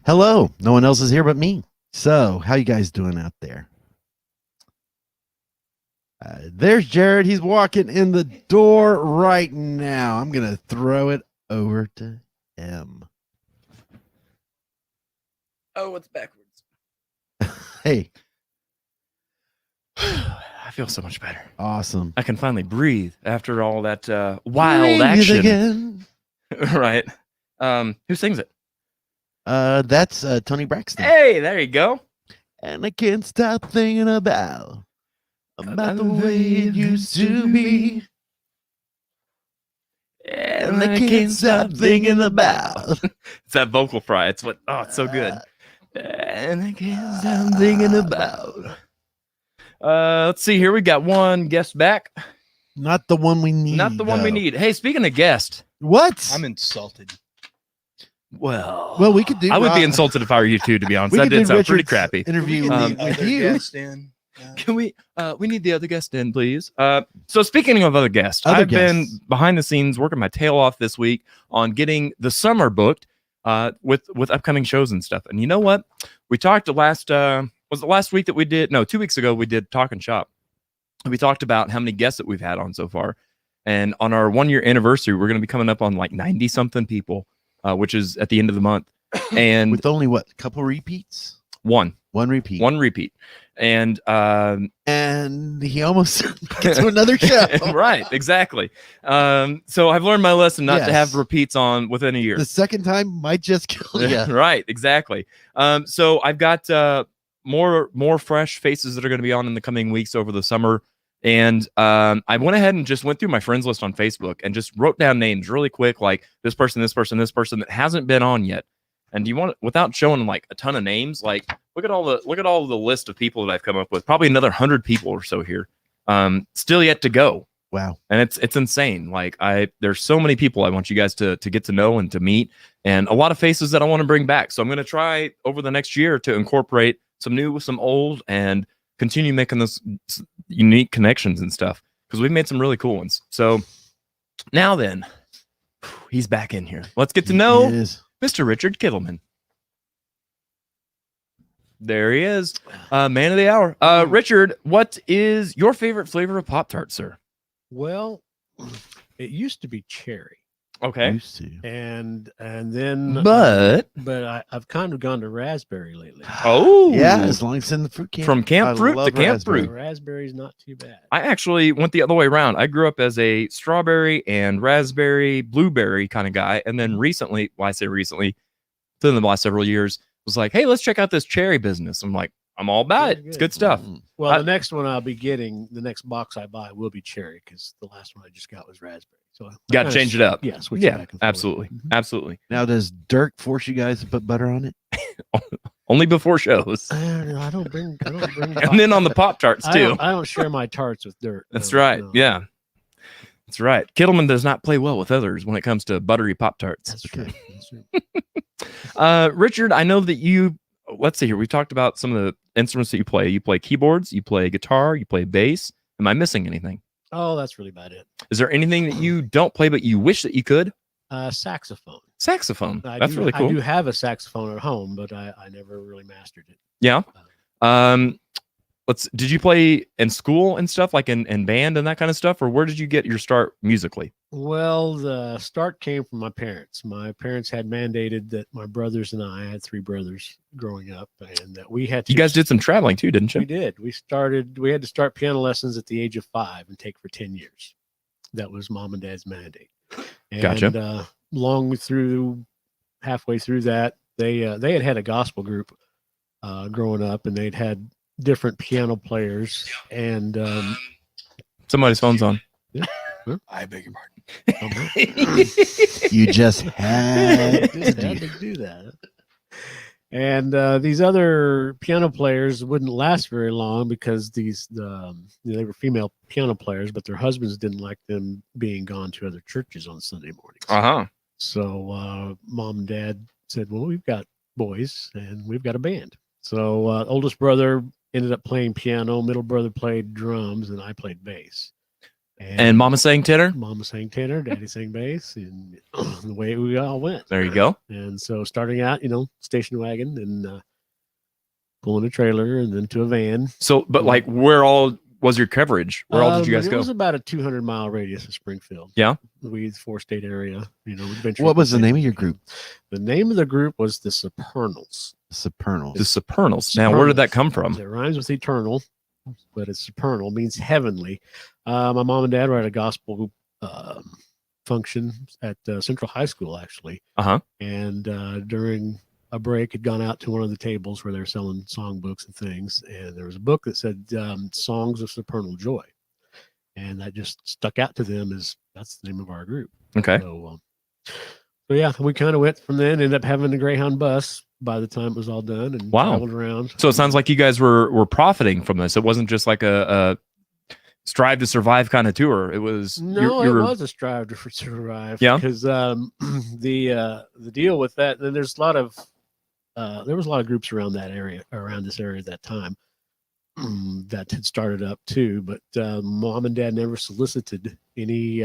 Hello. No one else is here but me. So, how you guys doing out there? There's Jared. He's walking in the door right now. I'm going to throw it over to him. Oh, it's backwards. Hey. I feel so much better. Awesome. I can finally breathe after all that wild Breathe action. Again. Right. Who sings it? That's Tony Braxton. Hey, there you go. And I can't stop thinking about the way it used to be. And I can't stop thinking about. It's that vocal fry. It's what. Oh, it's so good. And I can't stop thinking about. Let's see here. We got one guest back. Not the one we need. Not the one we need. Hey, speaking of guest, what? I'm insulted. Well, we could do. I would be insulted if I were you too. To be honest, that did sound pretty crappy. Interview with you. Can we? We need the other guest in, please. So speaking of other guests, I've been behind the scenes working my tail off this week on getting the summer booked with upcoming shows and stuff. And you know what? We talked last. Was it last week that we did? No, 2 weeks ago we did Talk and Shop. We talked about how many guests that we've had on so far, and on our 1 year anniversary, we're going to be coming up on like 90 something people, which is at the end of the month. And with only what, a couple repeats? One. One repeat. One repeat. And he almost gets to another show. Right, exactly. So I've learned my lesson not to have Yes. repeats on within a year. The second time might just kill you. Right, exactly. So I've got more fresh faces that are going to be on in the coming weeks over the summer. And I went ahead and just went through my friends list on Facebook and just wrote down names really quick, like this person that hasn't been on yet. And do you want, without showing like a ton of names, like look at all the list of people that I've come up with. Probably another 100 people or so here. Still yet to go. Wow. And it's insane. Like there's so many people I want you guys to get to know and to meet, and a lot of faces that I want to bring back. So I'm going to try over the next year to incorporate some new with some old and continue making this unique connections and stuff, because we've made some really cool ones. So now then, he's back in here. Let's get to know Mr. Richard Kittleman. There he is, man of the hour. Richard, what is your favorite flavor of Pop-Tart, sir? Well, it used to be cherry. Okay. Used to. And then But I've kind of gone to raspberry lately. Oh yeah, as long as it's in the fruit can. From camp fruit to love camp raspberry. fruit. Raspberry's not too bad. I actually went the other way around. I grew up as a strawberry and raspberry, blueberry kind of guy. And then recently, well, I say recently, within the last several years, was like, hey, let's check out this cherry business. I'm like, I'm all about it. It's good stuff. Well, the next one I'll be getting, the next box I buy will be cherry, because the last one I just got was raspberry. So Got to change it up. Yeah, switch it back and forth. absolutely. Absolutely. Now, does Dirk force you guys to put butter on it? Only before shows. I don't bring And then on the Pop-Tarts too. I don't share my tarts with Dirt. That's no, right. no. Yeah. That's right. Kittleman does not play well with others when it comes to buttery Pop-Tarts. That's true. That's true. Richard, I know that you, let's see here. We talked about some of the instruments that you play. You play keyboards, you play guitar, you play bass. Am I missing anything? Oh, that's really about it. Is there anything that you don't play but you wish that you could? Saxophone. Saxophone. I That's do, really cool. I do have a saxophone at home, but I never really mastered it. Yeah. Did you play in school and stuff, like in band and that kind of stuff, or where did you get your start musically? Well, the start came from my parents. My parents had mandated that my brothers and I had 3 brothers growing up, and that we had to. You guys did some traveling too, didn't you? We did. We had to start piano lessons at the age of 5 and take for 10 years. That was mom and dad's mandate. And, Gotcha. Halfway through that, they had a gospel group growing up, and they'd had different piano players, and Somebody's phone's on. I beg your pardon. You just had to just had to do that. And these other piano players wouldn't last very long, because they were female piano players, but their husbands didn't like them being gone to other churches on Sunday mornings. Uh-huh. So mom and dad said, well, we've got boys and we've got a band. So oldest brother ended up playing piano, middle brother played drums, and I played bass. And Mama sang tenor? Mama sang tenor, Daddy sang bass, and the way we all went. There you go. And so starting out, station wagon, and pulling a trailer, and then to a van. So, but like, where all was your coverage? Where all did you guys It go? was about a 200-mile radius of Springfield. Yeah. We 4-state area. What was the name of your group? The name of the group was the Supernals. Supernals. The Supernals. Now, where did that come from? It rhymes with eternal, but it's supernal, means heavenly. My mom and dad were at a gospel function at Central High School, actually. Uh-huh. And during a break, had gone out to one of the tables where they're selling songbooks and things, and there was a book that said Songs of Supernal Joy. And that just stuck out to them as that's the name of our group. Okay. So yeah, we kind of went from then, ended up having a Greyhound bus by the time it was all done, and traveled around. So it sounds like you guys were profiting from this. It wasn't just like a strive to survive kind of tour. It was it was a strive to survive. Yeah. Because the deal with that, then there's a lot of there was a lot of groups around this area at that time that had started up too, but mom and dad never solicited any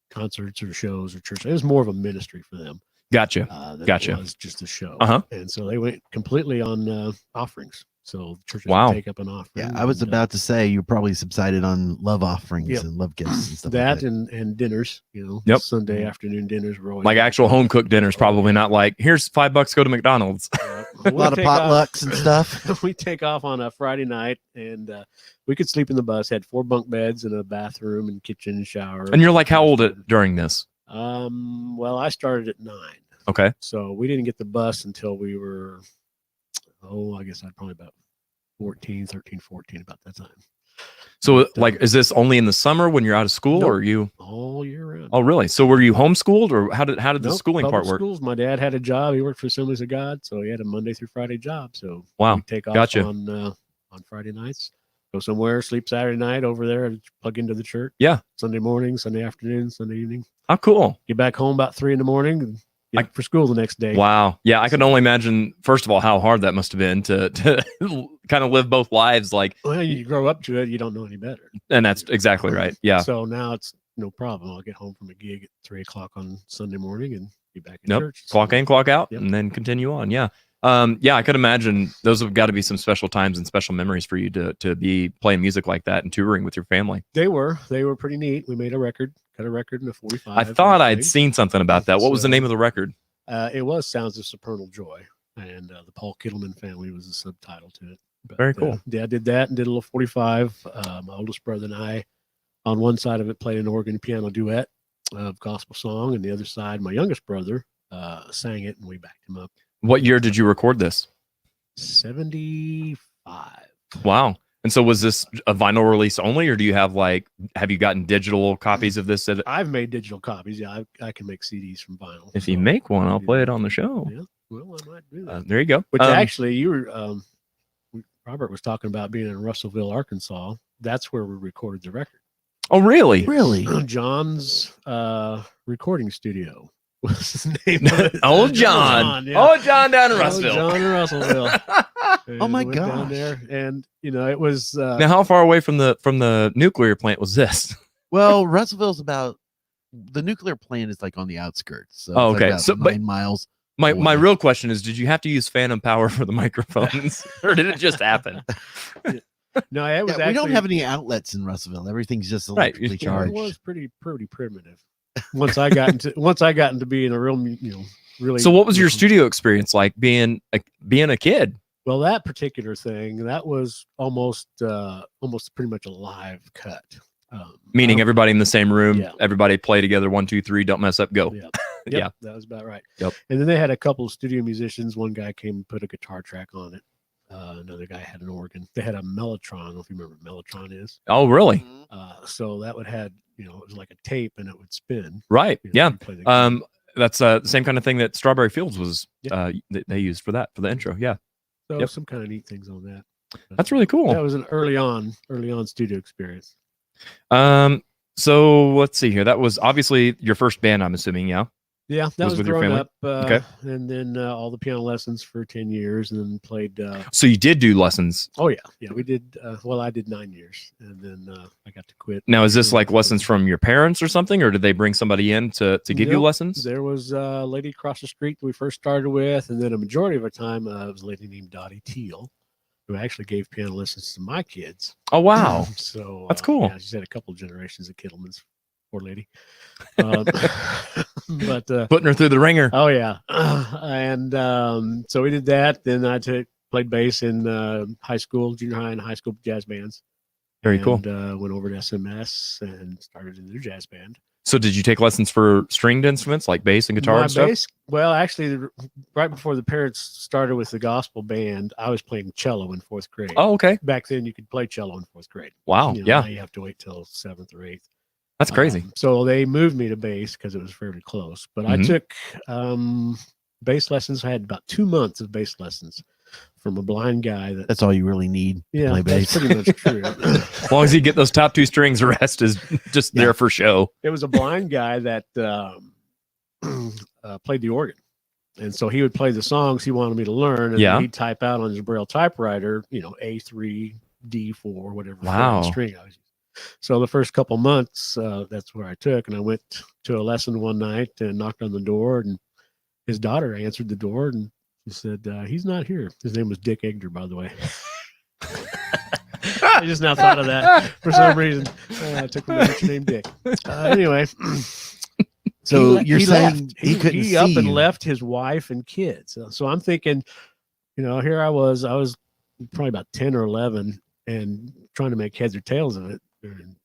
concerts or shows or church. It was more of a ministry for them. Gotcha. Gotcha. It was just a show. Uh-huh. And so they went completely on offerings. So churches Wow. would take up an offering. Yeah, I was about to say you probably subsided on love offerings Yep. and love gifts and stuff that like that. and dinners, Yep. Sunday afternoon dinners were always Like actual home cooked dinners, probably not like, here's $5, go to McDonald's. A lot of potlucks and stuff. We take off on a Friday night, and we could sleep in the bus. Had 4 bunk beds and a bathroom and kitchen and shower. And you're like, how old during this? Well, I started at 9. Okay. So we didn't get the bus until we were, I guess I'd probably about 13, 14, about that time. So, like, is this only in the summer when you're out of school, Nope. or are you All year round. Oh, really? So, were you homeschooled, or how did the Nope, schooling part public work? Schools. My dad had a job. He worked for Assemblies of God, so he had a Monday through Friday job. So Wow, we'd take off gotcha. on Friday nights, go somewhere, sleep Saturday night over there, and plug into the church. Yeah. Sunday morning, Sunday afternoon, Sunday evening. How cool! Get back home about 3 a.m. and get for school the next day. Wow. Yeah, I can only imagine. First of all, how hard that must have been to kind of live both lives. Like, Well, you grow up to it, you don't know any better. and that's exactly right. Yeah. So now it's no problem. I'll get home from a gig at 3 o'clock on Sunday morning and be back in Nope. church. Clock in, clock out, Yep. and then continue on. Yeah. Yeah, I could imagine those have got to be some special times and special memories for you to be playing music like that and touring with your family. They were pretty neat. We made a record, cut a record in a 45. I thought I'd everything. seen something about that. What was the So- name of the record? It was Sounds of Supernal Joy, and the Paul Kittleman family was the subtitle to it. But, Very cool. Dad did that and did a little 45. My oldest brother and I, on one side of it, played an organ piano duet of gospel song, and the other side, my youngest brother sang it, and we backed him up. What year did you record this? 75. Wow. And so was this a vinyl release only, or do you have you gotten digital copies of this? I've made digital copies. Yeah, I can make CDs from vinyl. If you so make one, I'll do play that. it on the show. Yeah, well, I might do that. There you go. Which actually, you were Robert was talking about being in Russellville, Arkansas. That's where we recorded the record. Oh, really? Really? John's recording studio was his name. Old John. yeah. Old John down in Old Russellville. John in Russellville. Oh my And went down gosh. there, and it was Now, how far away from the nuclear plant was this? Well, Russellville's about the nuclear plant is like on the outskirts. So Oh, it's like okay. about So, but- 9 miles. My Boy. real question is, did you have to use phantom power for the microphones, or did it just happen? no, it was Yeah, we don't actually- have any outlets in Russellville. Everything's just Right. electrically Yeah, charged. it was pretty primitive. Once I got into being a real, really. So, what was your studio experience like being a kid? Well, that particular thing, that was almost pretty much a live cut. Meaning everybody in the same room, Yeah. everybody play together, 1, 2, 3, don't mess up, go. Yeah. Yeah. Yep, that was about right. Yep. And then they had a couple of studio musicians. One guy came and put a guitar track on it. Another guy had an organ. They had a mellotron. I don't know if you remember what mellotron is. Oh, really? So that would had, it was like a tape and it would spin. Right. Yeah. you play the That's the same kind of thing that Strawberry Fields was. Yeah. They used for the intro. Yeah. so yep. some kind of neat things on that. That's really cool. That was an early on studio experience. So let's see here. That was obviously your first band, I'm assuming. Yeah. Yeah, that was with your growing family? up. Okay. And then all the piano lessons for 10 years and then played. So you did do lessons. Oh, yeah. Yeah, we did. I did 9 years and then I got to quit. Now, is this like lessons from your parents or something, or did they bring somebody in to give you Nope. lessons? There was a lady across the street that we first started with. And then a majority of the time, it was a lady named Dottie Teal, who actually gave piano lessons to my kids. Oh, wow. So That's cool. Yeah, she's had a couple of generations of Kittlemans. Poor lady. But Putting her through the ringer. oh yeah, and so we did that. Then I played bass in high school, junior high, and high school jazz bands. Very cool. And went over to SMS and started a new jazz band. So did you take lessons for stringed instruments like bass and guitar My and stuff? bass, well, actually, right before the parents started with the gospel band, I was playing cello in 4th grade. Oh, okay. Back then, you could play cello in 4th grade. Wow. Now Yeah. you have to wait till 7th or 8th. That's crazy. So they moved me to bass because it was fairly close. But I Mhm. took bass lessons. I had about 2 months of bass lessons from a blind guy. That's all you really need. Yeah, play that's bass. pretty much true. As long as you get those top 2 strings, the rest is just Yeah. there for show. It was a blind guy that played the organ. And so he would play the songs he wanted me to learn. And Yeah. he'd type out on his Braille typewriter, A3, D4, whatever Wow. string I was using. So the first couple months, that's where I took. And I went to a lesson one night and knocked on the door. And his daughter answered the door and she said, he's not here. His name was Dick Egner, by the way. I just now thought of that for some reason. I took the name Dick. Anyway. So He you're saying left. he couldn't he see up and you. left his wife and kids. So I'm thinking here I was probably about 10 or 11 and trying to make heads or tails of it. And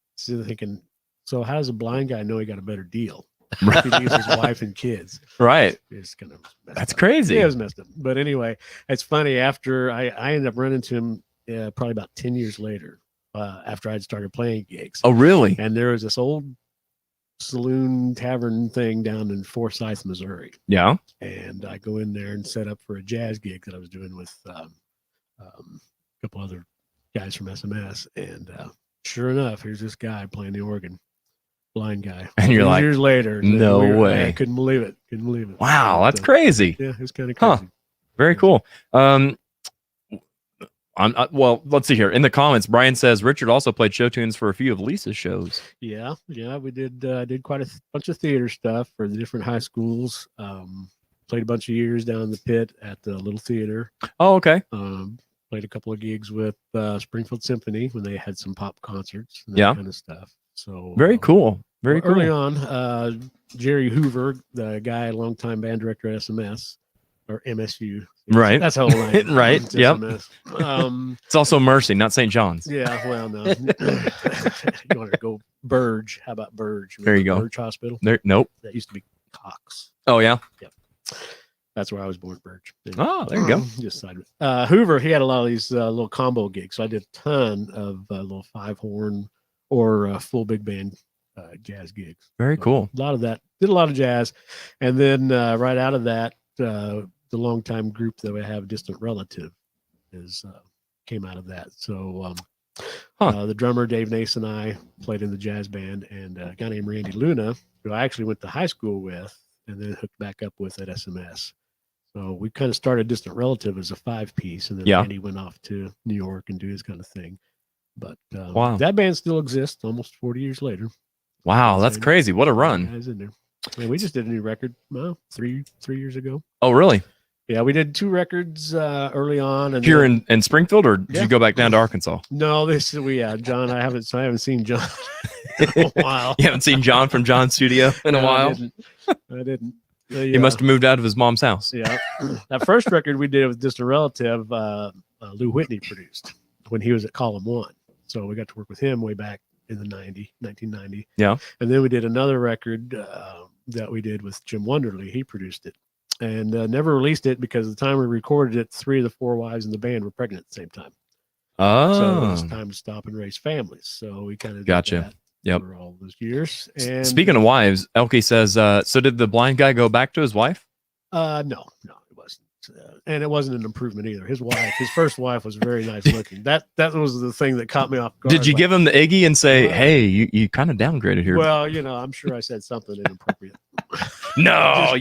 thinking, so how does a blind guy know he got a better deal? He leaves his wife and kids. Right. It's kind of That's crazy. Yeah, it was messed up. But anyway, it's funny. After I ended up running into him probably about 10 years later, after I'd started playing gigs. Oh, really? And there was this old saloon tavern thing down in Forsyth, Missouri. Yeah. And I go in there and set up for a jazz gig that I was doing with a couple other guys from SMS. And sure enough, here's this guy playing the organ, blind guy. And you're like, years later, no way. I couldn't believe it. Couldn't believe it. Wow, that's crazy. Yeah, it's kind of crazy. Huh. Very cool. Well, let's see here. In the comments, Brian says Richard also played show tunes for a few of Lisa's shows. Yeah, we did quite a bunch of theater stuff for the different high schools. Played a bunch of years down in the pit at the little theater. Oh, okay. Played a couple of gigs with Springfield Symphony when they had some pop concerts and that kind of stuff. So very cool. Very cool. Early on, Jerry Hoover, the guy, longtime band director at SMS or MSU. Right. That's how old I am. Right. Yep. It's also Mercy, not St. John's. Yeah. Well, no. You want to go Burge? How about Burge? There you go. Burge Hospital. Nope. That used to be Cox. Oh yeah. Yep. That's where I was born, Burge. Oh, there you go. Just side of it. Hoover, he had a lot of these little combo gigs. So I did a ton of little 5-horn or full big band jazz gigs. Very cool. A lot of that. Did a lot of jazz. And then right out of that, the longtime group that we have, Distant Relative, came out of that. So the drummer Dave Nace and I played in the jazz band, and a guy named Randy Luna, who I actually went to high school with and then hooked back up with at SMS. So we kind of started Distant Relative as a 5-piece, and then Randy went off to New York and do his kind of thing. But that band still exists almost 40 years later. Wow, that's crazy. What a run. Guys in there. And we just did a new record 3 years ago. Oh, really? Yeah, we did 2 records early on. And here in Springfield, or did you go back down to Arkansas? No, John. I haven't seen John in a while. You haven't seen John from John's studio in a while? I didn't. He must have moved out of his mom's house. Yeah. That first record we did with Distant Relative, Lou Whitney produced when he was at Column 1. So we got to work with him way back in the 1990. Yeah. And then we did another record that we did with Jim Wonderly. He produced it and never released it because the time we recorded it, 3 of the 4 wives in the band were pregnant at the same time. Oh. So it was time to stop and raise families. So we kind of did that for all those years. And speaking of wives, Elke says, so did the blind guy go back to his wife? No, it wasn't. And it wasn't an improvement either. His first wife was very nice looking. That was the thing that caught me off guard. Did you give him the Iggy and say, hey, you kind of downgraded here? Well, I'm sure I said something inappropriate. No,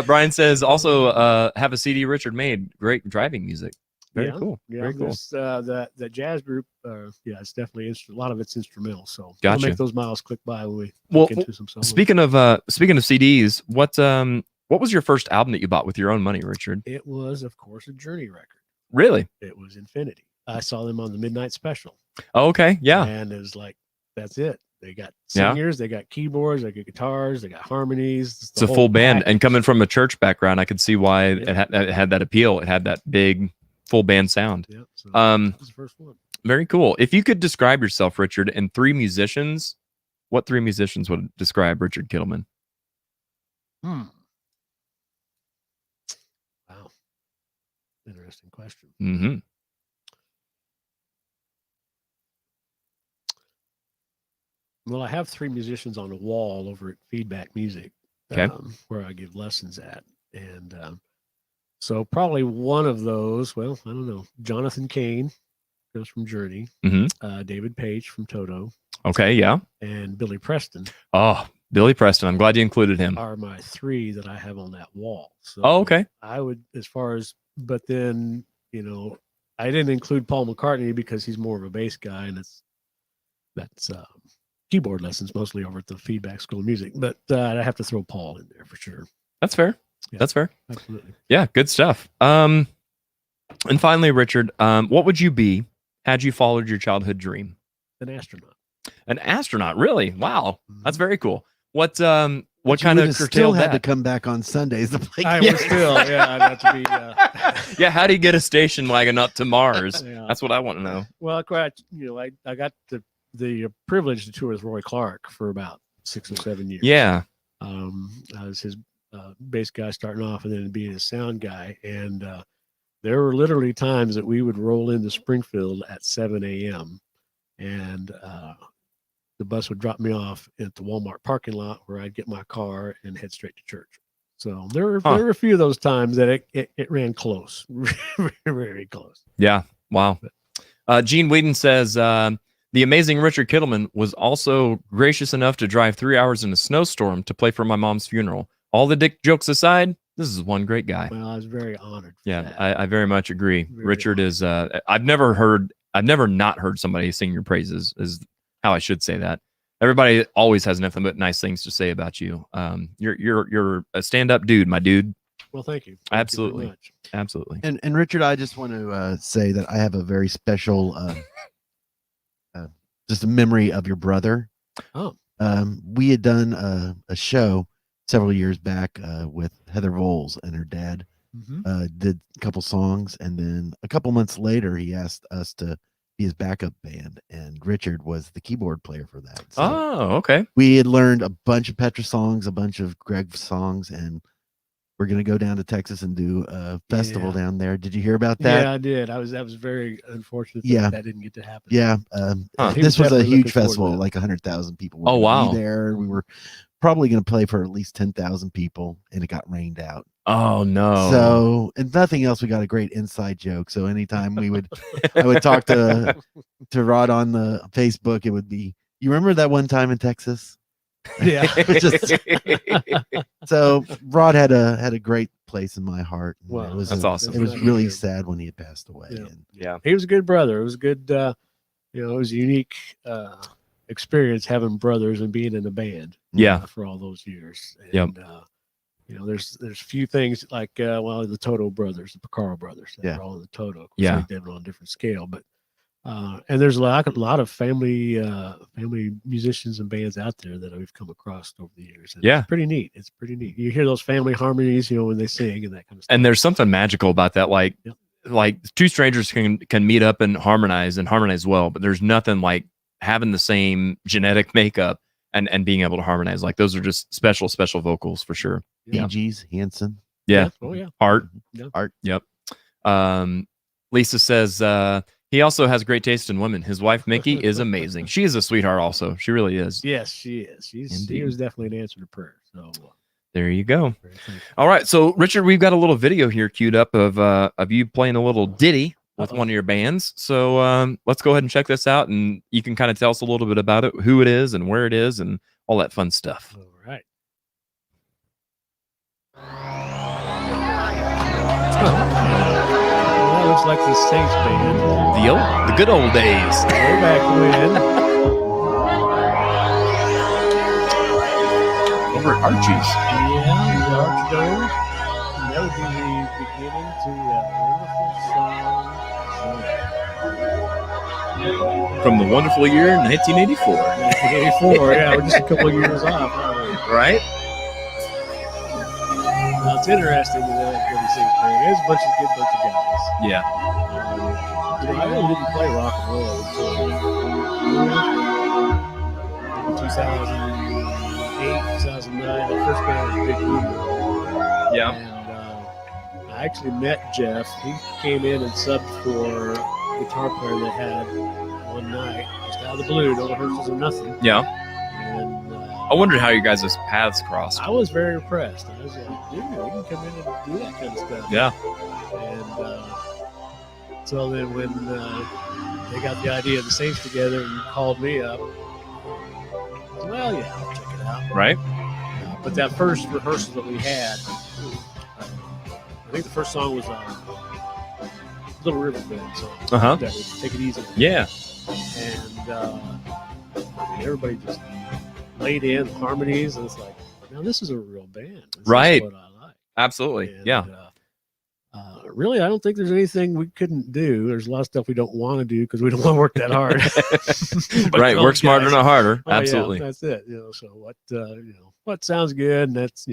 Brian says also have a CD Richard made. Great driving music. Very cool. Yeah, very cool. The jazz group, it's definitely a lot of it's instrumental. So gotcha. We'll make those miles click by when we get into some songs. Speaking of CDs, what was your first album that you bought with your own money, Richard? It was, of course, a Journey record. Really? It was Infinity. I saw them on the Midnight Special. Oh, okay. Yeah. And it was like, that's it. They got singers, they got keyboards, they got guitars, they got harmonies. It's a full band. And coming from a church background, I could see why it had that appeal. It had that big full band sound. Yep. So that was the first one. Very cool. If you could describe yourself, Richard, in 3 musicians, what 3 musicians would describe Richard Kittleman? Wow. Interesting question. Mm-hmm. Well, I have 3 musicians on the wall over at Feedback Music, where I give lessons at. And so probably one of those, well, I don't know, Jonathan Cain goes from Journey, David Page from Toto. Okay, yeah. And Billy Preston. Oh, Billy Preston. I'm glad you included him. Are my 3 that I have on that wall. So okay. I would, but then, I didn't include Paul McCartney because he's more of a bass guy, and that's keyboard lessons mostly over at the Feedback School of Music. But I have to throw Paul in there for sure. That's fair. Yeah, that's fair. Absolutely. Yeah, good stuff. And finally, Richard, what would you be had you followed your childhood dream? An astronaut. An astronaut, really? Wow, that's very cool. What what You kind of would've still curtailed had to that? come back on Sundays to play. I games. would still, yeah, I'd have to be. Yeah, how do you get a station wagon up to Mars? Yeah. That's what I want to know. Well, quite, I got the privilege to tour with Roy Clark for about 6 or 7 years. Yeah. I was his bass guy starting off, and then being his sound guy. And there were literally times that we would roll into Springfield at 7 a.m. and the bus would drop me off at the Walmart parking lot, where I'd get my car and head straight to church. So there were a few of those times that it ran close, very, very close. Yeah. Wow. Gene Whedon says the amazing Richard Kittleman was also gracious enough to drive 3 hours in a snowstorm to play for my mom's funeral. All the dick jokes aside, this is one great guy. Well, I was very honored. Yeah, I very much agree. Very Richard is. I've never not heard somebody sing your praises. Is how I should say that. Everybody always has nothing but nice things to say about you. You're a stand-up dude, my dude. Well, thank you. Absolutely. You very much. Absolutely. And Richard, I just want to say that I have a very special, just a memory of your brother. Oh. We had done a show several years back with Heather Voles and her dad. Did a couple songs, and then a couple months later, he asked us to be his backup band, and Richard was the keyboard player for that. So okay. we had learned a bunch of Petra songs, a bunch of Greg songs, and we're gonna go down to Texas and do a festival down there. Did you hear about that? Yeah, I did. That was very unfortunate. That didn't get to happen. Yeah. This was a huge festival, like 100,000 people. Oh, wow. There, we were probably going to play for at least 10,000 people, and it got rained out. Oh no. So, and nothing else, we got a great inside joke. So anytime I would talk to Rod on the Facebook, it would be, you remember that one time in Texas? Yeah. So Rod had a great place in my heart. Well, that's awesome. It was really sad when he had passed away. Yeah. And, Yeah. He was a good brother. It was a good, it was a unique experience having brothers and being in a band. Yeah. For all those years. Yep. And, there's few things like, the Toto brothers, the Picaro brothers, that were all in the Toto. Of course, Yeah. they did it on a different scale, but, and there's a lot of family musicians and bands out there that we've come across over the years. And it's pretty neat. It's pretty neat. You hear those family harmonies, when they sing and that kind of stuff. And there's something magical about that. Like two strangers can meet up and harmonize well, but there's nothing like having the same genetic makeup and being able to harmonize. Like those are just special vocals for sure. Bee Gees, Hanson. Yeah. Oh yeah. Art. Yeah. Art. Yep. Lisa says he also has great taste in women. His wife Mickey is amazing. She is a sweetheart also. She really is. Yes, she is. She was definitely an answer to prayer. So there you go. All right. So Richard, we've got a little video here queued up of you playing a little ditty with one of your bands. So let's go ahead and check this out, and you can kind of tell us a little bit about it, who it is and where it is and all that fun stuff. All right. That looks like the Saints band. The good old days. Way back when. Over at Archie's. Yeah, the Arch Dome. And that would be the beginning to that wonderful song. From the wonderful year 1984. 1984, yeah, we're just a couple of years off, aren't we? Right? Now, it's interesting that Dirty Saints band. There's a bunch of guys. Yeah. I really didn't play rock and roll until 2008, 2009. The first band was Big Boomer. Yeah. And I actually met Jeff. He came in and subbed for a guitar player they had one night, just out of the blue, no rehearsals or nothing. Yeah. And I wondered how you guys' paths crossed. I was very impressed. I was like, dude, we can come in and do that kind of stuff. Yeah. And so then when they got the idea of the Saints together and called me up, I said, well, yeah, I'll check it out. Right. But that first rehearsal that we had, I think the first song was Little Riverbed song. That was Take It Easy. Yeah. And everybody just laid in harmonies, and it's like, now this is a real band. This is what I like. Absolutely. And, yeah. really, I don't think there's anything we couldn't do. There's a lot of stuff we don't want to do because we don't want to work that hard. But Right. those Work smarter, guys- not harder. Oh, yeah, Absolutely. that's it. So what sounds good, and that's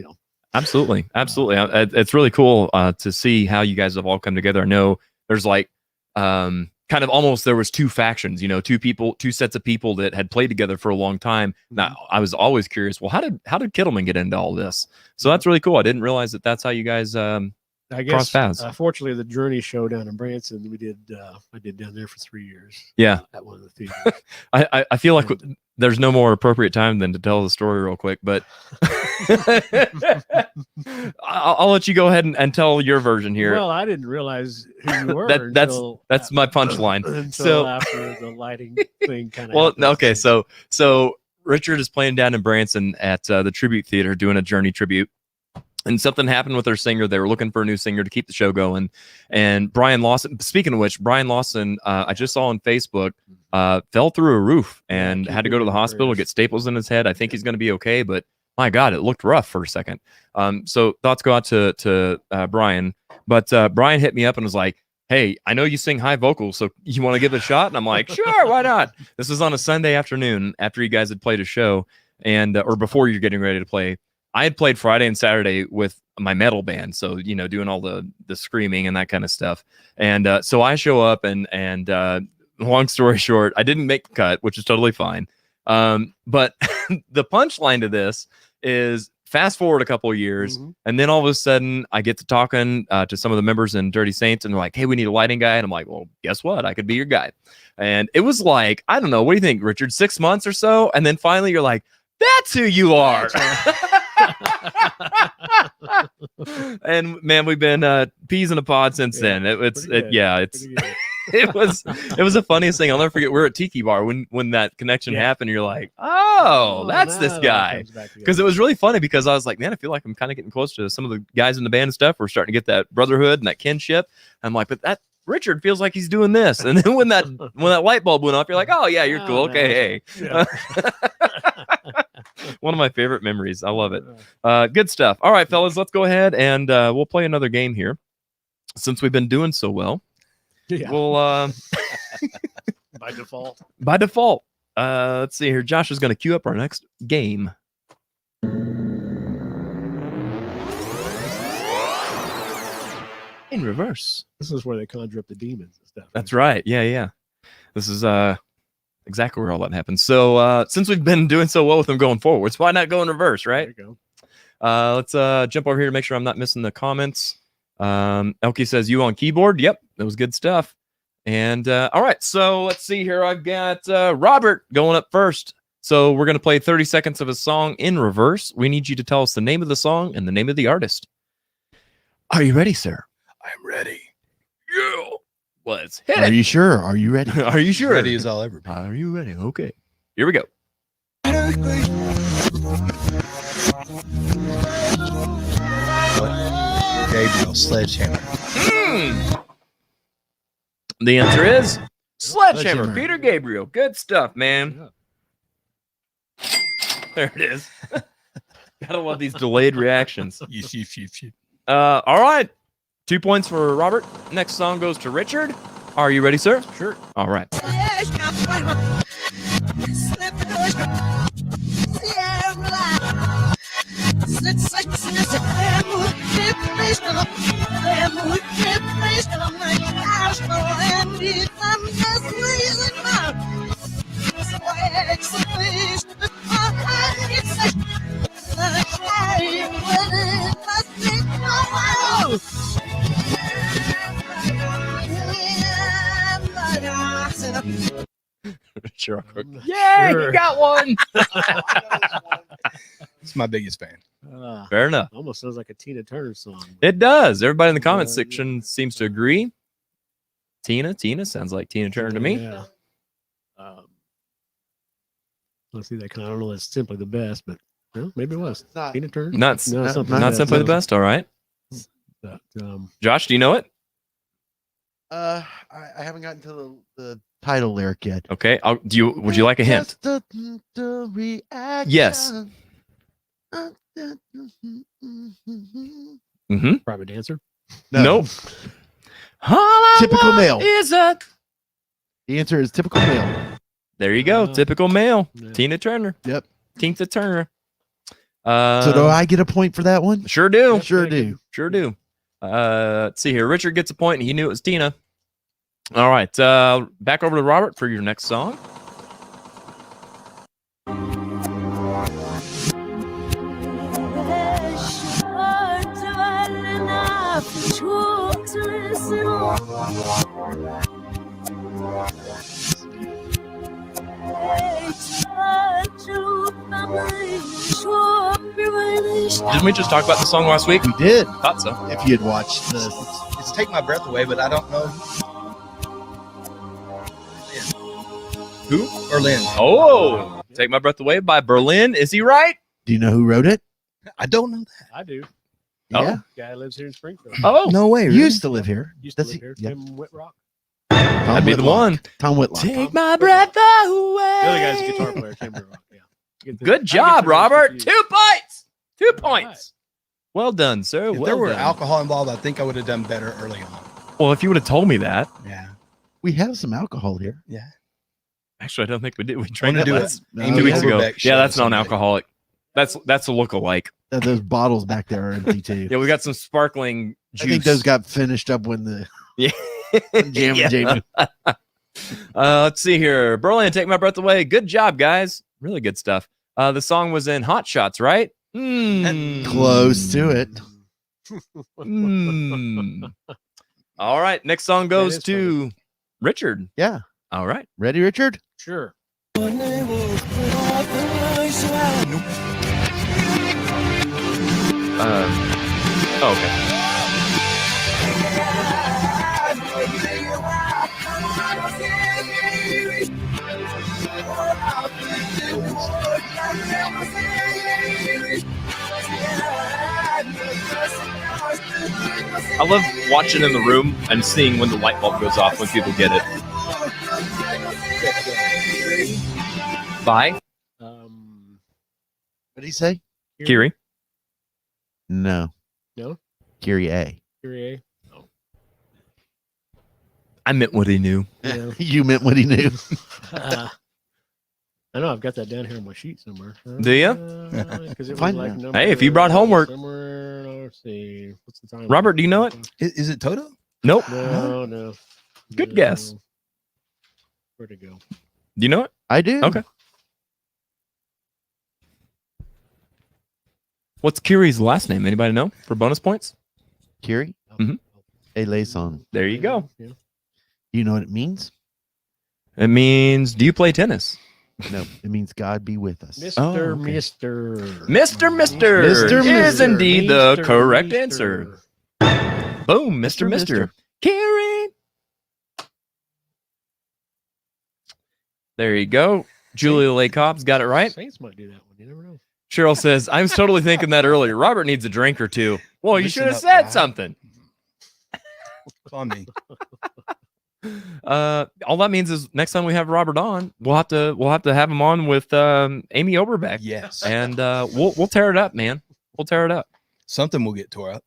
Absolutely. It's really cool to see how you guys have all come together. I know there's like kind of almost there was two factions, two sets of people that had played together for a long time. Now I was always curious, well, how did Kittleman get into all this? So that's really cool. I didn't realize that's how you guys I cross guess. paths. Fortunately, the Journey show down in Branson, I did down there for 3 years. Yeah. At one of the theaters. I feel like there's no more appropriate time than to tell the story real quick, but I'll let you go ahead and tell your version here. Well, I didn't realize who you were. That's my punchline. Until So after the lighting thing kind of. well, okay, so Richard is playing down in Branson at the Tribute Theater doing a Journey tribute. And something happened with their singer. They were looking for a new singer to keep the show going. And Brian Lawson, speaking of which, Brian Lawson, I just saw on Facebook, fell through a roof and had to go to the hospital, get staples in his head. I think he's going to be okay, but my God, it looked rough for a second. So thoughts go out to Brian. But Brian hit me up and was like, hey, I know you sing high vocals, so you want to give it a shot? And I'm like, sure, why not? This was on a Sunday afternoon after you guys had played a show and or before you're getting ready to play. I had played Friday and Saturday with my metal band, so doing all the screaming and that kind of stuff. And so I show up, and long story short, I didn't make the cut, which is totally fine. But the punchline to this is fast forward a couple of years, and then all of a sudden I get to talking to some of the members in Dirty Saints, and they're like, "Hey, we need a lighting guy," and I'm like, "Well, guess what? I could be your guy." And it was like, I don't know, what do you think, Richard? 6 months or so, and then finally you're like, "That's who you are." And man, we've been peas in a pod since then. It was the funniest thing. I'll never forget. We're at Tiki Bar when that connection happened. You're like, oh, that's this guy. Because it was really funny because I was like, man, I feel like I'm kind of getting close to some of the guys in the band and stuff. We're starting to get that brotherhood and that kinship. I'm like, but that Richard feels like he's doing this. And then when that light bulb went off, you're like, oh yeah, you're cool. Okay, hey. Yeah. One of my favorite memories. I love it. Good stuff. All right, fellas, let's go ahead and we'll play another game here. Since we've been doing so well, we'll by default. Let's see here. Josh is going to queue up our next game. In reverse. This is where they conjure up the demons and stuff. That's right. Yeah. This is exactly where all that happens. So since we've been doing so well with them going forwards, why not go in reverse, right? There you go. Let's jump over here to make sure I'm not missing the comments. Elkie says, you on keyboard? Yep, that was good stuff. And all right, so let's see here. I've got Robert going up first. So we're going to play 30 seconds of a song in reverse. We need you to tell us the name of the song and the name of the artist. Are you ready, sir? I'm ready. Yeah. Let's hit Are it. you sure? Are you ready? Are you sure? Ready as I'll ever be. Are you ready? Okay. Here we go. Gabriel Sledgehammer. The answer is Sledgehammer. Sledgehammer. Peter Gabriel. Good stuff, man. There it is. Gotta love these delayed reactions. All right. 2 points for Robert. Next song goes to Richard. Are you ready, sir? Sure. All right. Sure. Yeah, Sure. you got one. It's my biggest fan. Fair enough. Almost sounds like a Tina Turner song. It does. Everybody in the comment section seems to agree. Tina sounds like Tina Turner to me. Yeah. Let's see that kind. I don't know. That's simply the best, but well, maybe it was not. Tina Turner. Not No, something not like that. simply the best. All right. But, Josh, do you know it? I haven't gotten to the title lyric yet. Okay. Would you like a hint? Just the reaction. Yes. Mm-hmm. private dancer. Nope. Typical male. Is a The answer is typical male. There you go. Typical male. Yeah. Tina Turner. Yep. Tina Turner. So do I get a point for that one? Sure do. Sure do. Sure do. Let's see here. Richard gets a point, and he knew it was Tina. All right. Back over to Robert for your next song. Didn't we just talk about the song last week? We did. Thought so. If you had watched the It's Take My Breath Away, but I don't know. Who? Berlin. Oh, Take My Breath Away by Berlin. Is he right? Do you know who wrote it? I don't know that. I do. Yeah. Guy lives here in Springfield. Oh, No way. Really? Used to live here. Used to Does live he? here. Yeah. Tim Whitrock. that'd be the Whitlock. one. Tom Whitlock. Take my breath away. The other guy's a guitar player, Tim Whitrock. Yeah. Get the- I Good get job, the names Robert. confused. 2 points. 2 All right. points. Well done, sir. If well there were done. alcohol involved, I think I would have done better early on. Well, if you would have told me that. Yeah. We have some alcohol here. Yeah. Actually, I don't think we did. We I'm drank gonna that do last it. Amy 2 weeks ago. Overbeck show Yeah, that's someday. non-alcoholic. That's a lookalike. Those bottles back there are empty too. Yeah, we got some sparkling juice. I think those got finished up when the Yeah. Jam and Jamie. Let's see here. Berlin, Take My Breath Away. Good job, guys. Really good stuff. The song was in Hot Shots, right? Close to it. All right. Next song goes is to Richard. Yeah. All right. Ready, Richard? Sure. Okay. I love watching in the room and seeing when the light bulb goes off when people get it. By What did he say? Kiri. No. No? Kyrie. Kyrie. I meant what he knew. Yeah. You meant what he knew. I know I've got that down here on my sheet somewhere. Do ya? Because it was Find like it. number Hey, if you brought homework. somewhere. Let's see. What's the time? Robert, do you know it? Is it Toto? Nope. No. Good guess. Where'd it go? Do you know it? I do. Okay. What's Kiri's last name? Anybody know for bonus points? Kyrie? Mhm. A lay song. There you go. Yeah. Do you know what it means? It means, do you play tennis? No, it means God be with us. Mr. Oh, okay. Mister. Mr. is indeed the Mr. correct Mister. answer. Boom, Mr. Mister. Kiri. There you go. Julia Lay Cobb's got it right. Saints might do that one. You never know. Cheryl says, I was totally thinking that earlier. Robert needs a drink or two. Well, you Listen should have up, said Brad. something. It's on me. All that means is next time we have Robert on, we'll have to have him on with Amy Oberbeck. Yes. And we'll tear it up, man. We'll tear it up. Something will get tore up.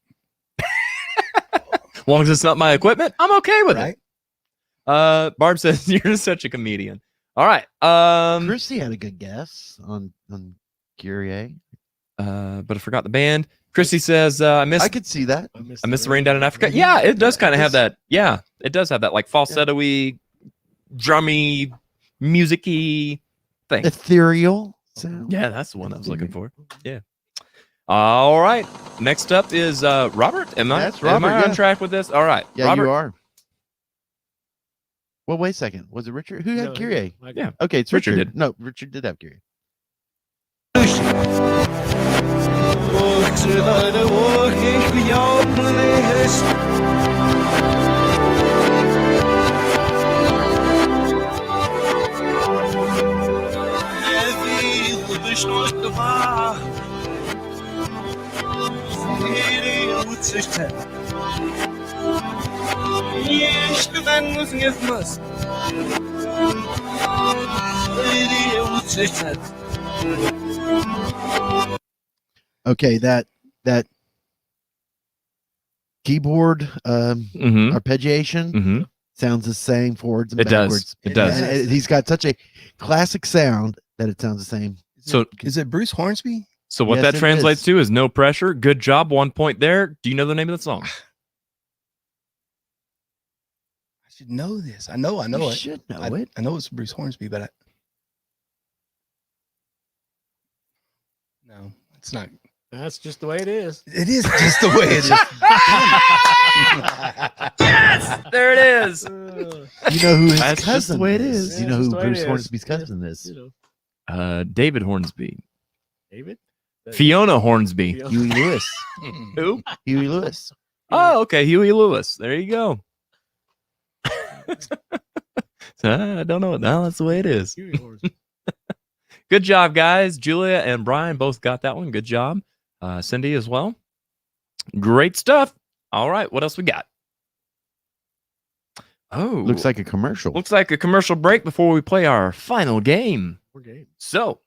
As long as it's not my equipment, I'm okay with Right? it. Barb says you're such a comedian. All right. Christy had a good guess on Kyrie. But I forgot the band. Chrissy says I miss I could see that. I miss the rain down in Africa. Yeah, it does kind of have that. Yeah, it does have that like falsetto-y, drummy, music-y thing. Ethereal sound. Yeah, that's the one I was looking for. Yeah. All right. Next up is Robert. Am I That's Robert, on yeah. track with this? All right. Yeah, Robert. you are. Well, wait a second. Was it Richard? Who had No, Kyrie? Yeah. Okay, it's Richard Richard. did. No, Richard did have Kyrie. Okay, that keyboard Mm-hmm. arpeggiation Mm-hmm. sounds the same forwards and It does. backwards. It does. And he's got such a classic sound that it sounds the same. So Is it Bruce Hornsby? So what Yes, that it translates is. to is no pressure. Good job. 1 point there. Do you know the name of the song? I should know this. I know You it. should know I it. I know it's Bruce Hornsby, but no, it's not. That's just the way it is. It is just the way it is. Yes, there it is. You know who his That's just cousin the way it is. is. You Yeah, know just who the way it Bruce is. Hornsby's Yeah. cousin is. You know, David Hornsby. David. Fiona Hornsby. Fiona. Huey Lewis. Who? Huey Lewis. Oh, okay. Huey Lewis. There you go. So, I don't know. No, that's the way it is. Huey Hornsby. Good job, guys. Julia and Brian both got that one. Good job. Cindy as well. Great stuff. All right. What else we got? Oh, Looks like a commercial. looks like a commercial break before we play our final game. More game. So,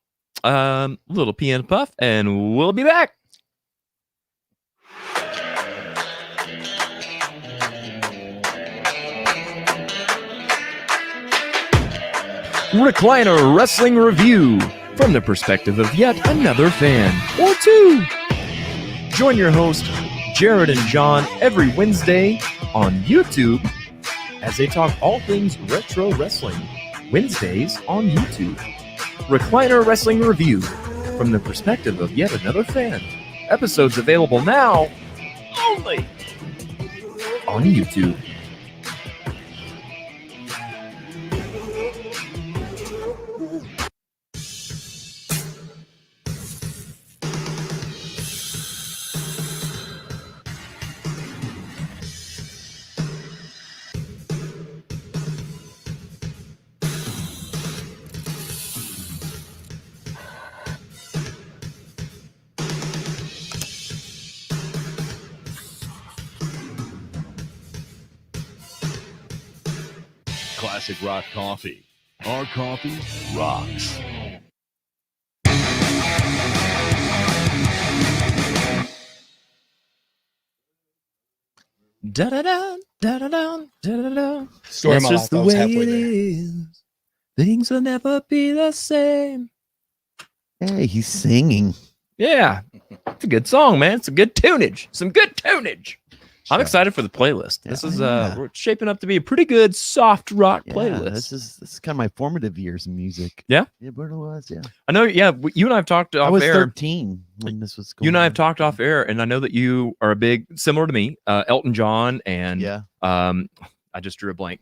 little pee and puff, and we'll be back. Recliner Wrestling Review from the perspective of yet another fan or two. Join your host, Jared and John, every Wednesday on YouTube as they talk all things retro wrestling. Wednesdays on YouTube. Recliner Wrestling Review from the perspective of yet another fan. Episodes available now only on YouTube. Classic Rock Coffee. Our coffee rocks. Da da da da da da da da. Story of That's my just life. I the was way halfway it there. is. Things will never be the same. Hey, he's singing. Yeah, it's a good song, man. It's a good tunage. Some good tunage. I'm excited for the playlist. This Yeah, is yeah. we're shaping up to be a pretty good soft rock Yeah, playlist. this is kind of my formative years in music. Yeah? Yeah, but it was, yeah. I know. Yeah, you and I have talked I off was air. 13 when this was going You and I have on. talked off air, and I know that you are a big, similar to me, Elton John, and Yeah. I just drew a blank.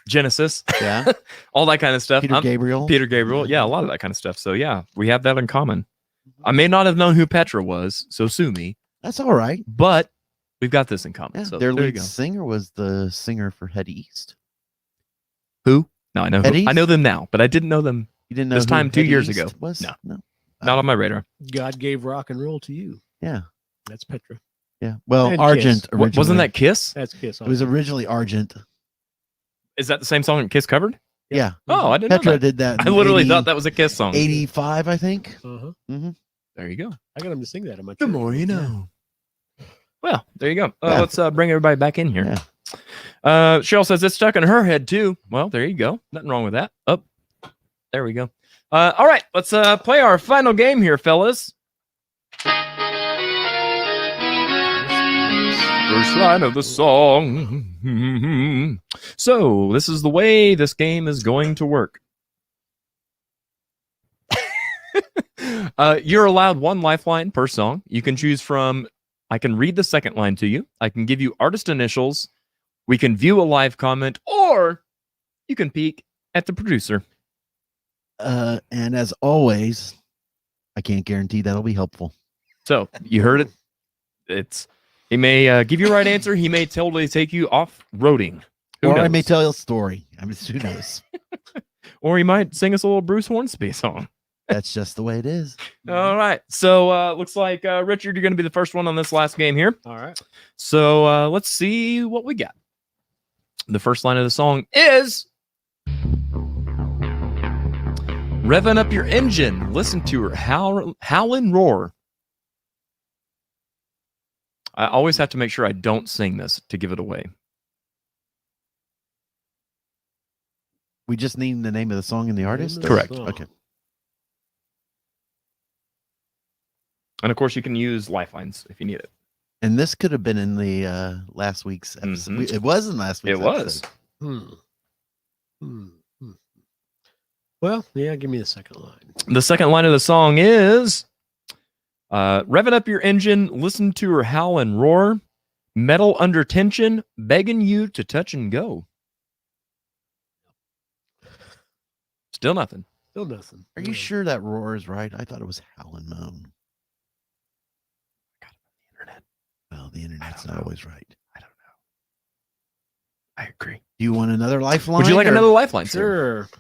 Genesis, Yeah. all that kind of stuff. Peter Gabriel. Peter Gabriel, yeah, a lot of that kind of stuff. So yeah, we have that in common. I may not have known who Petra was, so sue me, That's all right. but we've got this in common. Yeah, so their there you lead go. singer was the singer for Head East. Who? No, I know. Head I East? know them now, but I didn't know them. You didn't know This who time 2 Head years East ago. was? No. No. Not on my radar. God gave rock and roll to you. Yeah. That's Petra. Yeah. Well, And Argent Kiss. originally. Wasn't that Kiss? That's Kiss. It was originally Argent. Is that the same song that Kiss covered? Yeah. Oh, I didn't Petra know that. did that. I in literally 80 thought that was a Kiss song. 85, I think. Uh-huh. There you go. I got him to sing that in my The church. more you know. Well, there you go. Yeah. Let's bring everybody back in here. Yeah. Cheryl says it's stuck in her head too. Well, there you go. Nothing wrong with that. Oh, there we go. All right, let's play our final game here, fellas. First line of the song. So this is the way this game is going to work. You're allowed one lifeline per song. You can choose from, I can read the second line to you. I can give you artist initials. We can view a live comment, or you can peek at the producer. And as always, I can't guarantee that'll be helpful. So you heard it. He may give you a right answer. He may totally take you off roading. Who Or I knows? may tell you a story. I mean, who knows? Or he might sing us a little Bruce Hornsby song. That's just the way it is. All right. So looks like Richard, you're going to be the first one on this last game here. All right. So let's see what we got. The first line of the song is revving up your engine. Listen to her howl and roar. I always have to make sure I don't sing this to give it away. We just need the name of the song and the artist? Correct. Okay. And of course, you can use lifelines if you need it. And this could have been in the last week's episode. Mhm. It was in last week's It was. episode. Well, yeah, give me the second line. The second line of the song is revving up your engine, listen to her howl and roar, metal under tension, begging you to touch and go. Still nothing. Still nothing. Are you sure that roar is right? I thought it was howl and moan. Got it on the internet. Well, the internet's don't not know. always right. I don't know. I agree. Do you want another lifeline? Would you like or another lifeline, sir? Sure.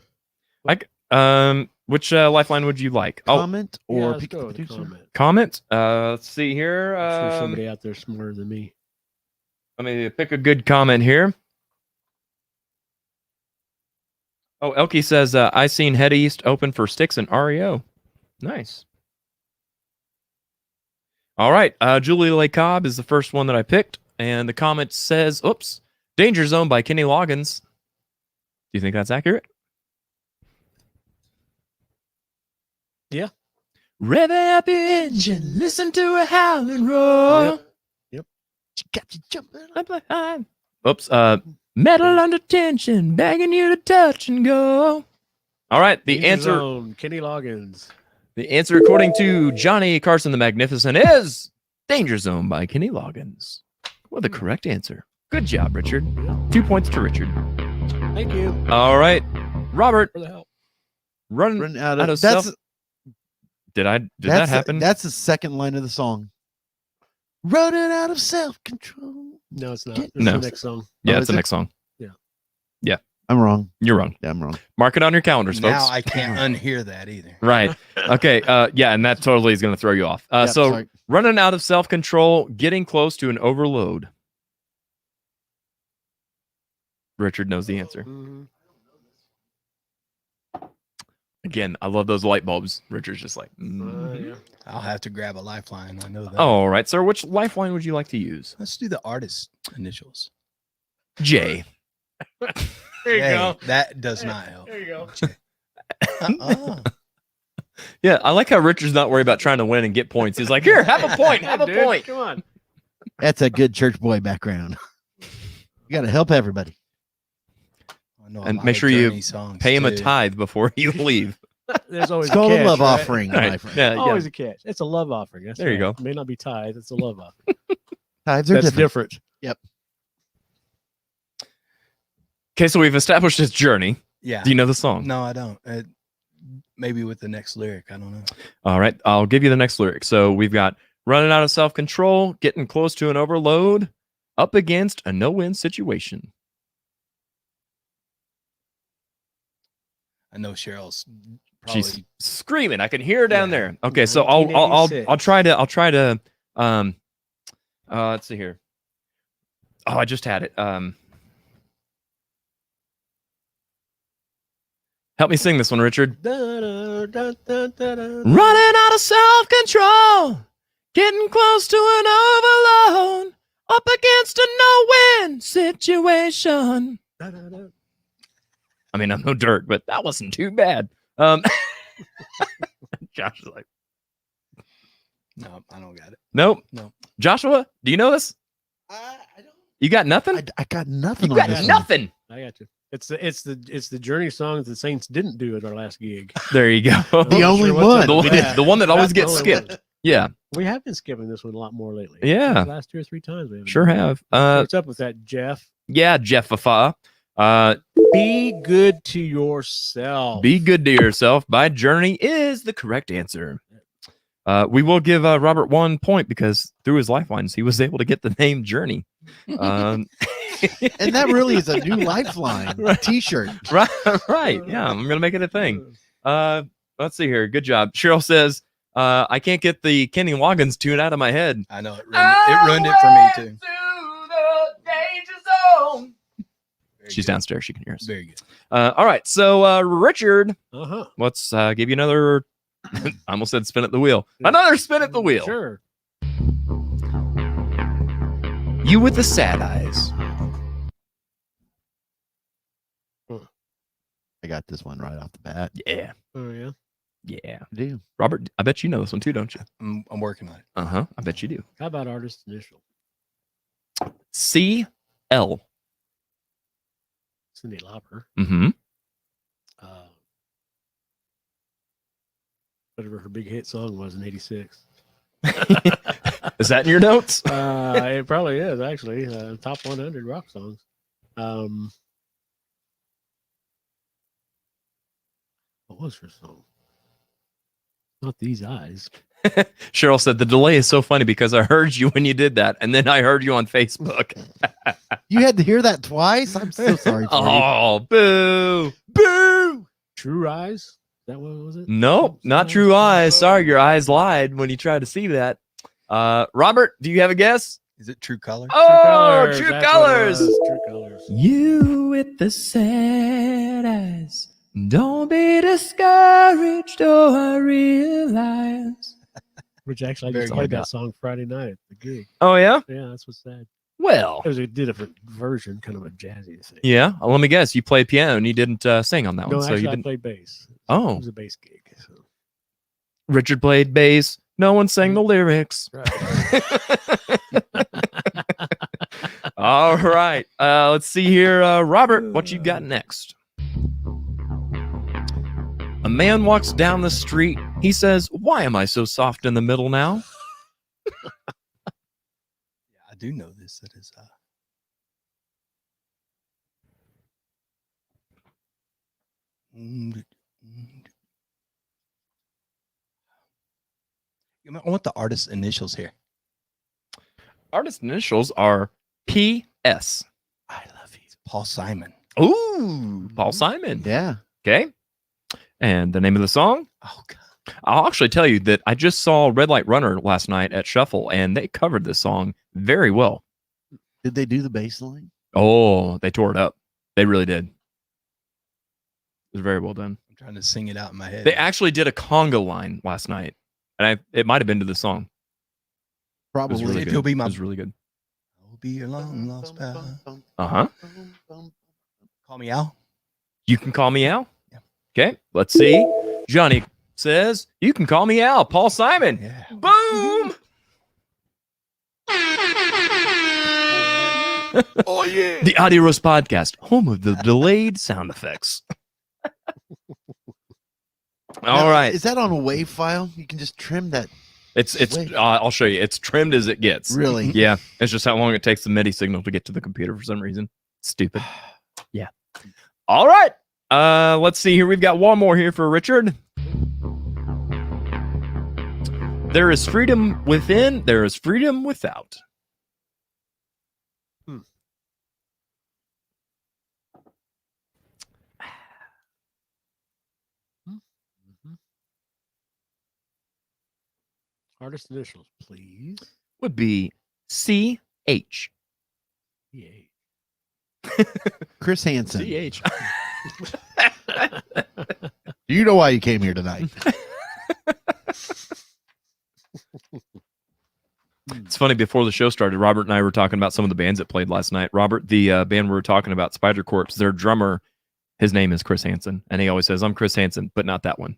Which lifeline would you like? comment Yeah, or let's pick go a with a producer? comment. Comment. Let's see here. I'm sure somebody out there smarter than me. Let me pick a good comment here. Oh, Elkie says, I seen Head East open for Styx and REO. Nice. All right. Julie Lay Cobb is the first one that I picked. And the comment says, oops, Danger Zone by Kenny Loggins. Do you think that's accurate? Yeah. Rev up your engine, listen to a howling roar. Yep. She got you jumping. Up behind. Oops. Metal under tension, begging you to touch and go. All right. The Danger answer. Zone, Kenny Loggins. The answer, according to Johnny Carson the Magnificent, is Danger Zone by Kenny Loggins. What the correct answer. Good job, Richard. 2 points to Richard. Thank you All right. Robert, for the help. run Out out of, of self. that's Did that happen? That's the second line of the song. Running out of self-control. No, it's not. Get- It's No. the next song. Yeah, Oh, it's is the it? next song. I'm wrong. You're wrong. Yeah, I'm wrong. Mark it on your calendars, folks. Now I can't unhear that either. Right. Okay. Yeah, and that totally is going to throw you off. Yep, So sorry. running out of self-control, getting close to an overload. Richard knows the answer. Mhm. Again, I love those light bulbs. Richard's just like, mhm. Yeah. I'll have to grab a lifeline. I know that. Oh, all right, sir. Which lifeline would you like to use? Let's do the artist initials. J. There you Hey, go. That does not help. There you go. Uh-uh. Yeah, I like how Richard's not worried about trying to win and get points. He's like, here, have a point, have a Dude, point. Come on. That's a good church boy background. You got to help everybody. I know a And lot make of sure you Journey songs, Pay him a too. tide before you leave. There's always It's called a a catch, love right? offering, All right. my friend. Yeah, yeah. Always a catch. It's a love offering. That's There you right. go. It may not be tithe. It's a love offering. Tithes are That's different. different. Okay, so we've established his journey. Yeah. Do you know the song? No, I don't. Maybe with the next lyric. I don't know. All right, I'll give you the next lyric. So we've got running out of self-control, getting close to an overload, up against a no-win situation. I know Cheryl's probably. She's screaming. I can hear her down Yeah. there. Okay, so I'll 1986. I'll try to let's see here. Oh, I just had it. Help me sing this one, Richard. Running out of self-control, getting close to an overload, up against a no-win situation. I mean, I'm no Dirk, but that wasn't too bad. Josh is like, No, I don't got it. nope. No. Joshua, do you know this? I don't. You got nothing? I got nothing You on got this one. nothing. I got you. It's the Journey song that the Saints didn't do at our last gig. There you go. The only Sure what's one. up The, with that. the one that always That's the gets only one. skipped. Yeah, We have been skipping this one a lot more lately. Yeah. The last 2 or 3 times we have. sure have. What's up with that, Jeff? Yeah, Jeff Fafa. Be good to yourself. Be Good to Yourself by Journey is the correct answer. We will give Robert 1 point because through his lifelines, he was able to get the name Journey. And that really is a new lifeline t-shirt. right, right. Yeah, I'm going to make it a thing. Let's see here. Good job. Cheryl says, I can't get the Kenny Loggins tune out of my head. I know it ruined it for me too. Very She's good. downstairs. She can hear us. Very good. All right. So, Richard, Uh-huh. let's give you another. I almost said spin at the wheel. Another spin at the wheel. Sure. You with the sad eyes. I got this one right off the bat. Yeah. Oh yeah. Yeah. I do. Robert, I bet you know this one too, don't you? I'm working on it. Uh-huh. I bet you do. How about artist initial? CL. Cyndi Lauper. Mm-hmm. Whatever her big hit song was in '86. Is that in your notes? It probably is actually top 100 rock songs. What was her song? Not These Eyes. Cheryl said the delay is so funny because I heard you when you did that, and then I heard you on Facebook. You had to hear that twice? I'm so sorry for you. Oh, boo. Boo. True Eyes? Is that what was it? Nope, not True Eyes. Sorry, your eyes lied when you tried to see that. Robert, do you have a guess? Is it True Color? Oh, True That's Colors. what it was, True Colors. You with the sad eyes. Don't be discouraged, oh, I realize. Which actually I Very just good. played that song Friday night at the gig. Oh, yeah? Yeah, that's what's sad. Well, It was a different version, kind of a jazzy thing. yeah. Let me guess. You played piano and you didn't sing on that No, one. So actually, you I didn't. played bass. Oh. It was a bass gig. So. Richard played bass. No one sang the lyrics. All right. Let's see here. Robert, what you got next? A man walks down the street. He says, "Why am I so soft in the middle now?" Yeah, I do know this. That is I want the artist's initials here. Artist initials are P.S. I love you. Paul Simon. Ooh, Paul Simon. Yeah. Okay. And the name of the song? Oh, God. I'll actually tell you that I just saw Red Light Runner last night at Shuffle, and they covered this song very well. Did they do the bass line? Oh, they tore it up. They really did. It was very well done. I'm trying to sing it out in my head. They actually did a conga line last night, and it might have been to the song. It was Probably. really good. He'll be my- It was really good. I'll be your long lost pal. Uh-huh. Call me Al. You can call me Al. Yeah. Okay, let's see. Johnny says, "You can call me Al." Paul Simon. Yeah. Boom. Oh, yeah. The Audio Roast Podcast, home of the delayed sound effects. All Now, right. Is that on a WAV file? You can just trim that. It's Wait. I'll show you. It's trimmed as it gets. Really? Yeah. It's just how long it takes the MIDI signal to get to the computer for some reason. Stupid. Yeah. All right. Let's see here. We've got one more here for Richard. There is freedom within, there is freedom without. Artist initials, please. Would be CH. Yay. Chris Hansen. CH. You know why you came here tonight. It's funny, before the show started, Robert and I were talking about some of the bands that played last night. Robert, the band we were talking about, Spider Corpse, their drummer, his name is Chris Hansen. And he always says, "I'm Chris Hansen, but not that one."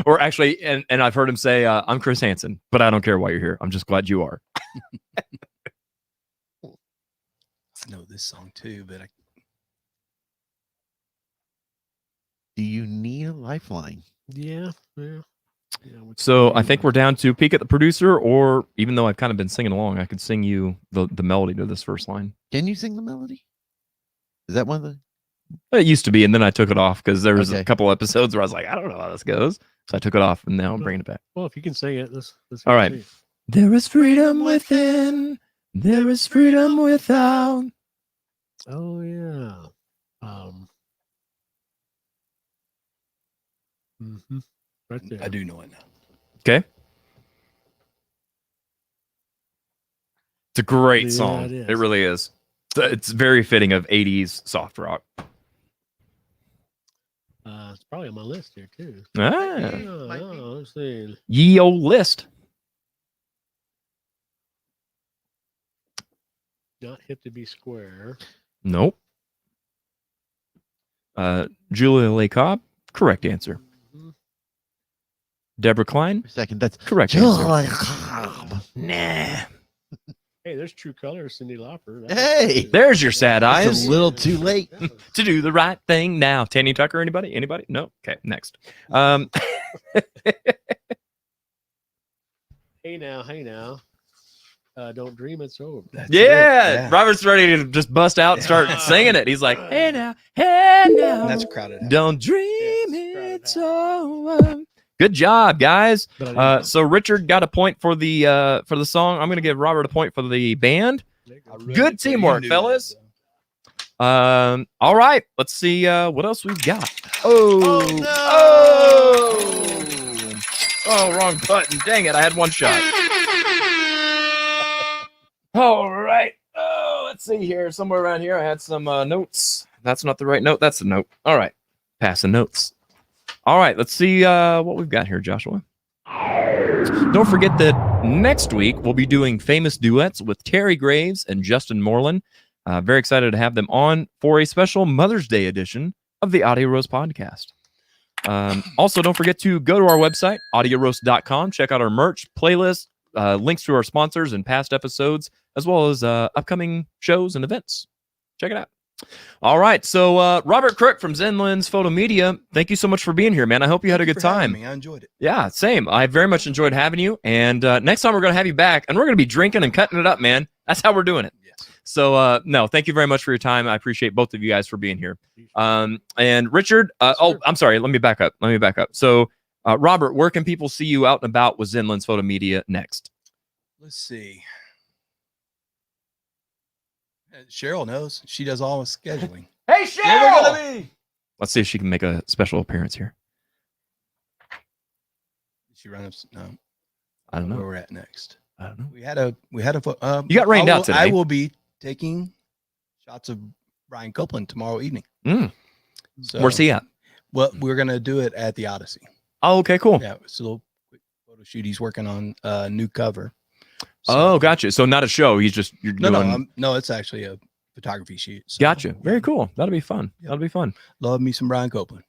Or actually, and I've heard him say, "I'm Chris Hansen, but I don't care why you're here. I'm just glad you are." I know this song too, but Do you need a lifeline? Yeah. So I think we're down to peek at the producer, or even though I've kind of been singing along, I could sing you the melody to this first line. Can you sing the melody? Is that one of the? It used to be, and then I took it off because there was a Okay. couple episodes where I was like, I don't know how this goes. So I took it off, and now I'm bringing it back. Well, if you can sing it, let's All right. see. There is freedom within, there is freedom without. Oh yeah. Right there. I do know it now. Okay. It's a great Yeah, song. it is. It really is. It's very fitting of 80s soft rock. It's probably on my list here too. Ah, Let's see. ye old list. Not hip to be square. Nope. Julia Lee Cobb, correct answer. Mhm. Deborah Klein, Second, that's correct answer. Nah. Hey, there's True Colors, Cyndi Lauper. Hey, There's your sad that's eyes. a little too late. To do the right thing now. Tanny Tucker, anybody? Anybody? No? Okay, next. Hey now. Don't dream it's over. That's Yeah, it. Robert's ready to just bust out and start singing it. He's like, hey now, And that's crowded. don't dream Yes, it's over. Good job, guys. But I didn't So Richard got a point for the song. I'm gonna give Robert a point for the band. Good teamwork, fellas. All right, let's see what else we've got. Oh, oh, wrong button. Dang it, I had one shot. All right. Oh, let's see here. Somewhere around here, I had some notes. That's not the right note. That's the note. All right. Passing notes. All right. Let's see what we've got here, Joshua. Don't forget that next week we'll be doing famous duets with Terry Graves and Justin Moreland. Very excited to have them on for a special Mother's Day edition of the Audio Roast podcast. Also, don't forget to go to our website, audioroast.com. Check out our merch, playlist, links to our sponsors and past episodes, as well as upcoming shows and events. Check it out. All right. So, Robert Crook from Zen Lens Photomedia, thank you so much for being here, man. I hope you had a good time. I enjoyed it. Yeah, same. I very much enjoyed having you. And next time we're going to have you back, and we're going to be drinking and cutting it up, man. That's how we're doing it. Yes. So, no, thank you very much for your time. I appreciate both of you guys for being here. And Richard, oh, I'm sorry. Let me back up. So, Robert, where can people see you out and about with Zen Lens Photomedia next? Let's see. Cheryl knows. She does all the scheduling. Hey, Where we're gonna be? Let's see if she can make a special appearance here. Did she run up? No. I don't know. Where we're at next. I don't know. We had a. You got rained out today. I will be taking shots of Brian Copeland tomorrow evening. So, Where's he at? Well, we're gonna do it at the Odyssey. Oh, okay, cool. Yeah, it's a little quick photo shoot. He's working on a new cover. Oh, gotcha. So not a show. You're doing. No, it's actually a photography shoot. So, Gotcha. Very yeah. cool. That'll be fun. Yep. That'll be fun. Love me some Brian Copeland.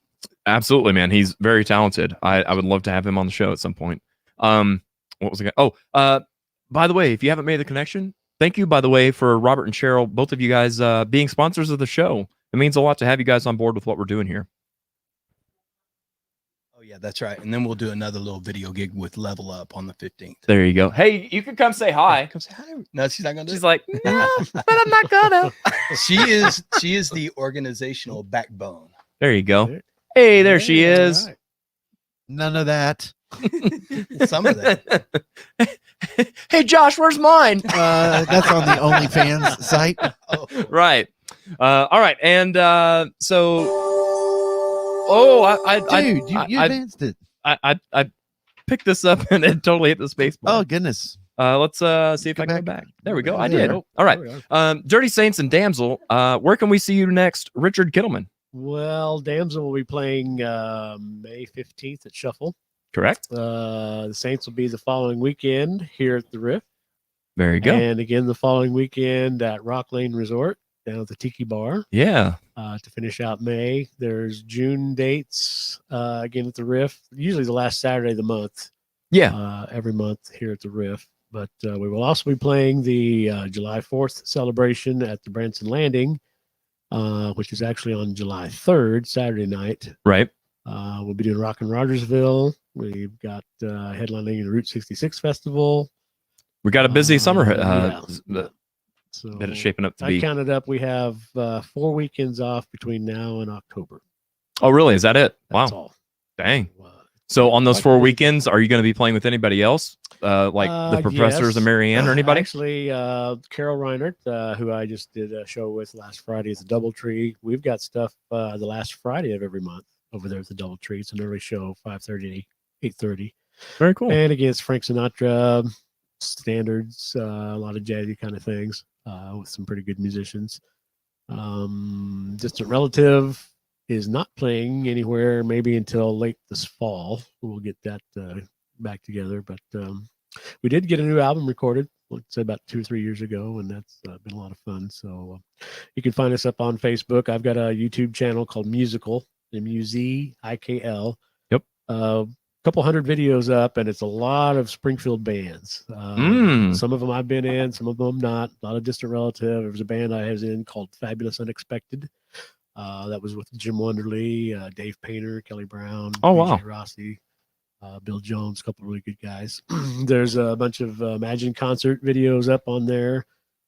Absolutely, man. He's very talented. I would love to have him on the show at some point. What was it? Oh, by the way, if you haven't made the connection, thank you, by the way, for Robert and Cheryl, both of you guys being sponsors of the show. It means a lot to have you guys on board with what we're doing here. Oh yeah, that's right. And then we'll do another little video gig with Level Up on the 15th. There you go. Hey, you can come say hi. Come say hi. No, she's not gonna do She's it. like, no, but I'm not gonna. She is the organizational backbone. There you go. Hey, there she Hey, is. all right. None of that. Some of that. Hey, Josh, where's mine? That's on the OnlyFans site. Oh, Right. All right. And Dude, you I advanced it. I picked this up and it totally hit the space bar. Oh goodness. Let's see if I can go back. There we go. I did. Oh, All right. there we are. Dirty Saints and Damsel. Where can we see you next, Richard Kittleman? Well, Damsel will be playing May 15th at Shuffle. Correct. The Saints will be the following weekend here at the Riff. Very good. And again the following weekend at Rock Lane Resort down at the Tiki Bar. Yeah. To finish out May. There's June dates again at the Riff. Usually the last Saturday of the month. Yeah. Every month here at the Riff. But we will also be playing the July 4th celebration at the Branson Landing, which is actually on July 3rd, Saturday night. Right. We'll be doing Rock in Rogersville. We've got headlining the Route 66 Festival. We got a busy summer So that it's shaping up to I be. counted up. We have 4 weekends off between now and October. Oh, really? Is that it? That's Wow. all. Dang. So, So on those quite 4 busy. weekends, are you going to be playing with anybody else? Like the professors yes. and Marianne or anybody? Actually, Carol Reinert, who I just did a show with last Friday at the Doubletree. We've got stuff the last Friday of every month over there at the Doubletree. It's an early show, 5:30 to 8:30. Very cool. And again, it's Frank Sinatra, standards, a lot of jazzy kind of things with some pretty good musicians. Distant Relative is not playing anywhere maybe until late this fall. We'll get that back together. But we did get a new album recorded, let's say about 2 or 3 years ago, and that's been a lot of fun. So you can find us up on Facebook. I've got a YouTube channel called Musical, Muzikl. Yep. Couple hundred videos up, and it's a lot of Springfield bands. Some of them I've been in, some of them not. A lot of Distant Relative. There was a band I was in called Fabulous Unexpected. That was with Jim Wonderly, Dave Painter, Kelly Brown, wow. BJ Rossi, Bill Jones, a couple of really good guys. There's a bunch of Imagine concert videos up on there.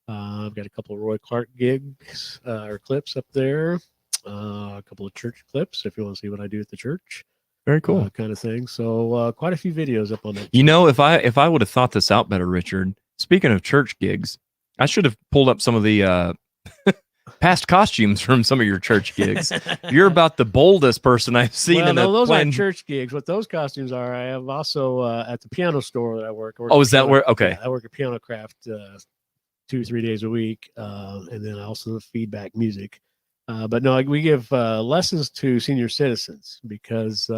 I've got a couple of Roy Clark gigs or clips up there. A couple of church clips if you want to see what I do at the church. Very cool. Kind of thing. So quite a few videos up on that. You know, if I would have thought this out better, Richard, speaking of church gigs, I should have pulled up some of the past costumes from some of your church gigs. You're about the boldest person I've seen in those plane. aren't church gigs. What those costumes are, I have also at the piano store that I work. Oh, is that where? Okay. I work at Piano Craft 2-3 days a week, and then I also feedback music. But no, we give lessons to senior citizens because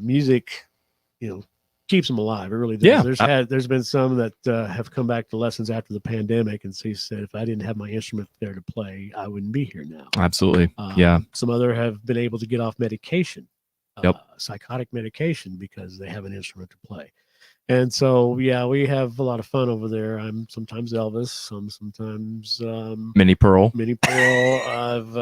music, keeps them alive. It really does. Yeah. There's been some that have come back to lessons after the pandemic, and so he said, if I didn't have my instrument there to play, I wouldn't be here now. Absolutely. Yeah. Some other have been able to get off medication, psychotic medication, because they have an instrument to play. And so, yeah, we have a lot of fun over there. I'm sometimes Elvis, sometimes Minnie Pearl. I've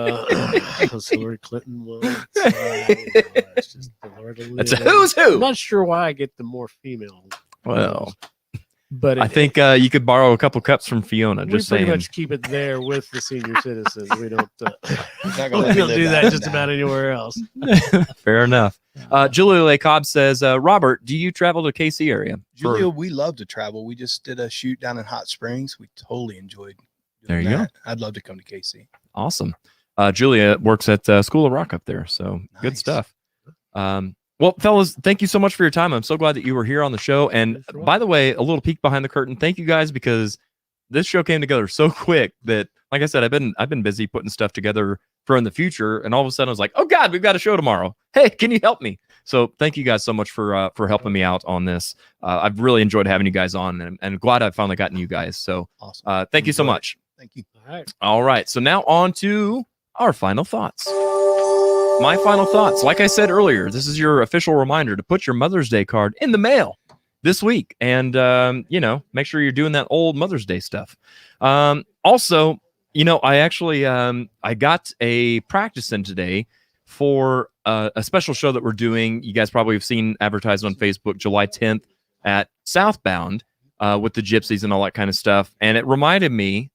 Hillary Clinton once. It's just the Lord of That's a who's who. I'm not sure why I get the more female. Well, but I think you could borrow a couple cups from Fiona. We Just pretty saying. much keep it there with the senior citizens. We don't. Not gonna We let me don't live do that that just down. about anywhere else. Fair enough. Julia Lay Cobb says, Robert, do you travel to KC area? Julia, we love to travel. We just did a shoot down in Hot Springs. We totally enjoyed There doing you that. I'd love to come to KC. Awesome. Julia works at School of Rock up there, so good Nice. stuff. Well, fellas, thank you so much for your time. I'm so glad that you were here on the show. And by the way, a little peek behind the curtain. Thank you guys, because this show came together so quick that, like I said, I've been busy putting stuff together for in the future, and all of a sudden I was like, oh God, we've got a show tomorrow. Hey, can you help me? So thank you guys so much for helping me out on this. I've really enjoyed having you guys on, and glad I've finally gotten you guys. So Awesome. thank you so much. Thank you. All right. All right. So now on to our final thoughts. My final thoughts. Like I said earlier, this is your official reminder to put your Mother's Day card in the mail this week. And, make sure you're doing that old Mother's Day stuff. Also, I actually, I got a practice in today for a special show that we're doing. You guys probably have seen advertised on Facebook, July 10th at Southbound with the Gypsies and all that kind of stuff. And it reminded me,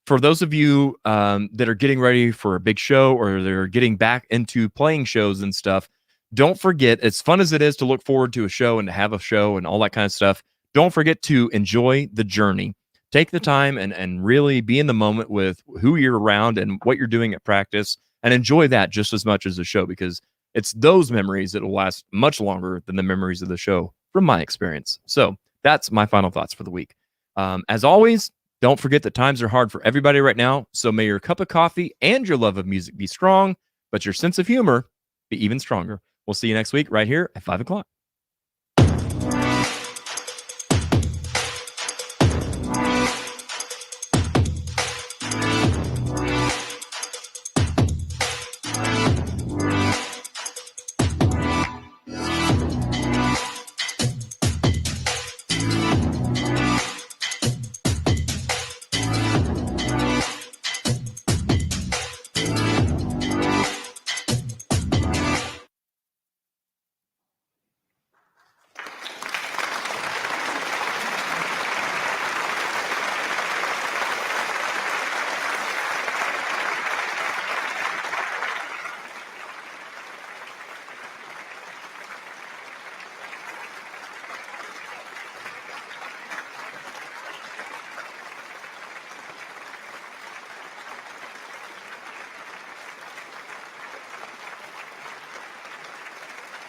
for those of you that are getting ready for a big show, or they're getting back into playing shows and stuff, don't forget, as fun as it is to look forward to a show and to have a show and all that kind of stuff, don't forget to enjoy the journey. Take the time and really be in the moment with who you're around and what you're doing at practice, and enjoy that just as much as the show, because it's those memories that will last much longer than the memories of the show, from my experience. So that's my final thoughts for the week. As always, don't forget that times are hard for everybody right now. So may your cup of coffee and your love of music be strong, but your sense of humor be even stronger. We'll see you next week right here at 5 o'clock.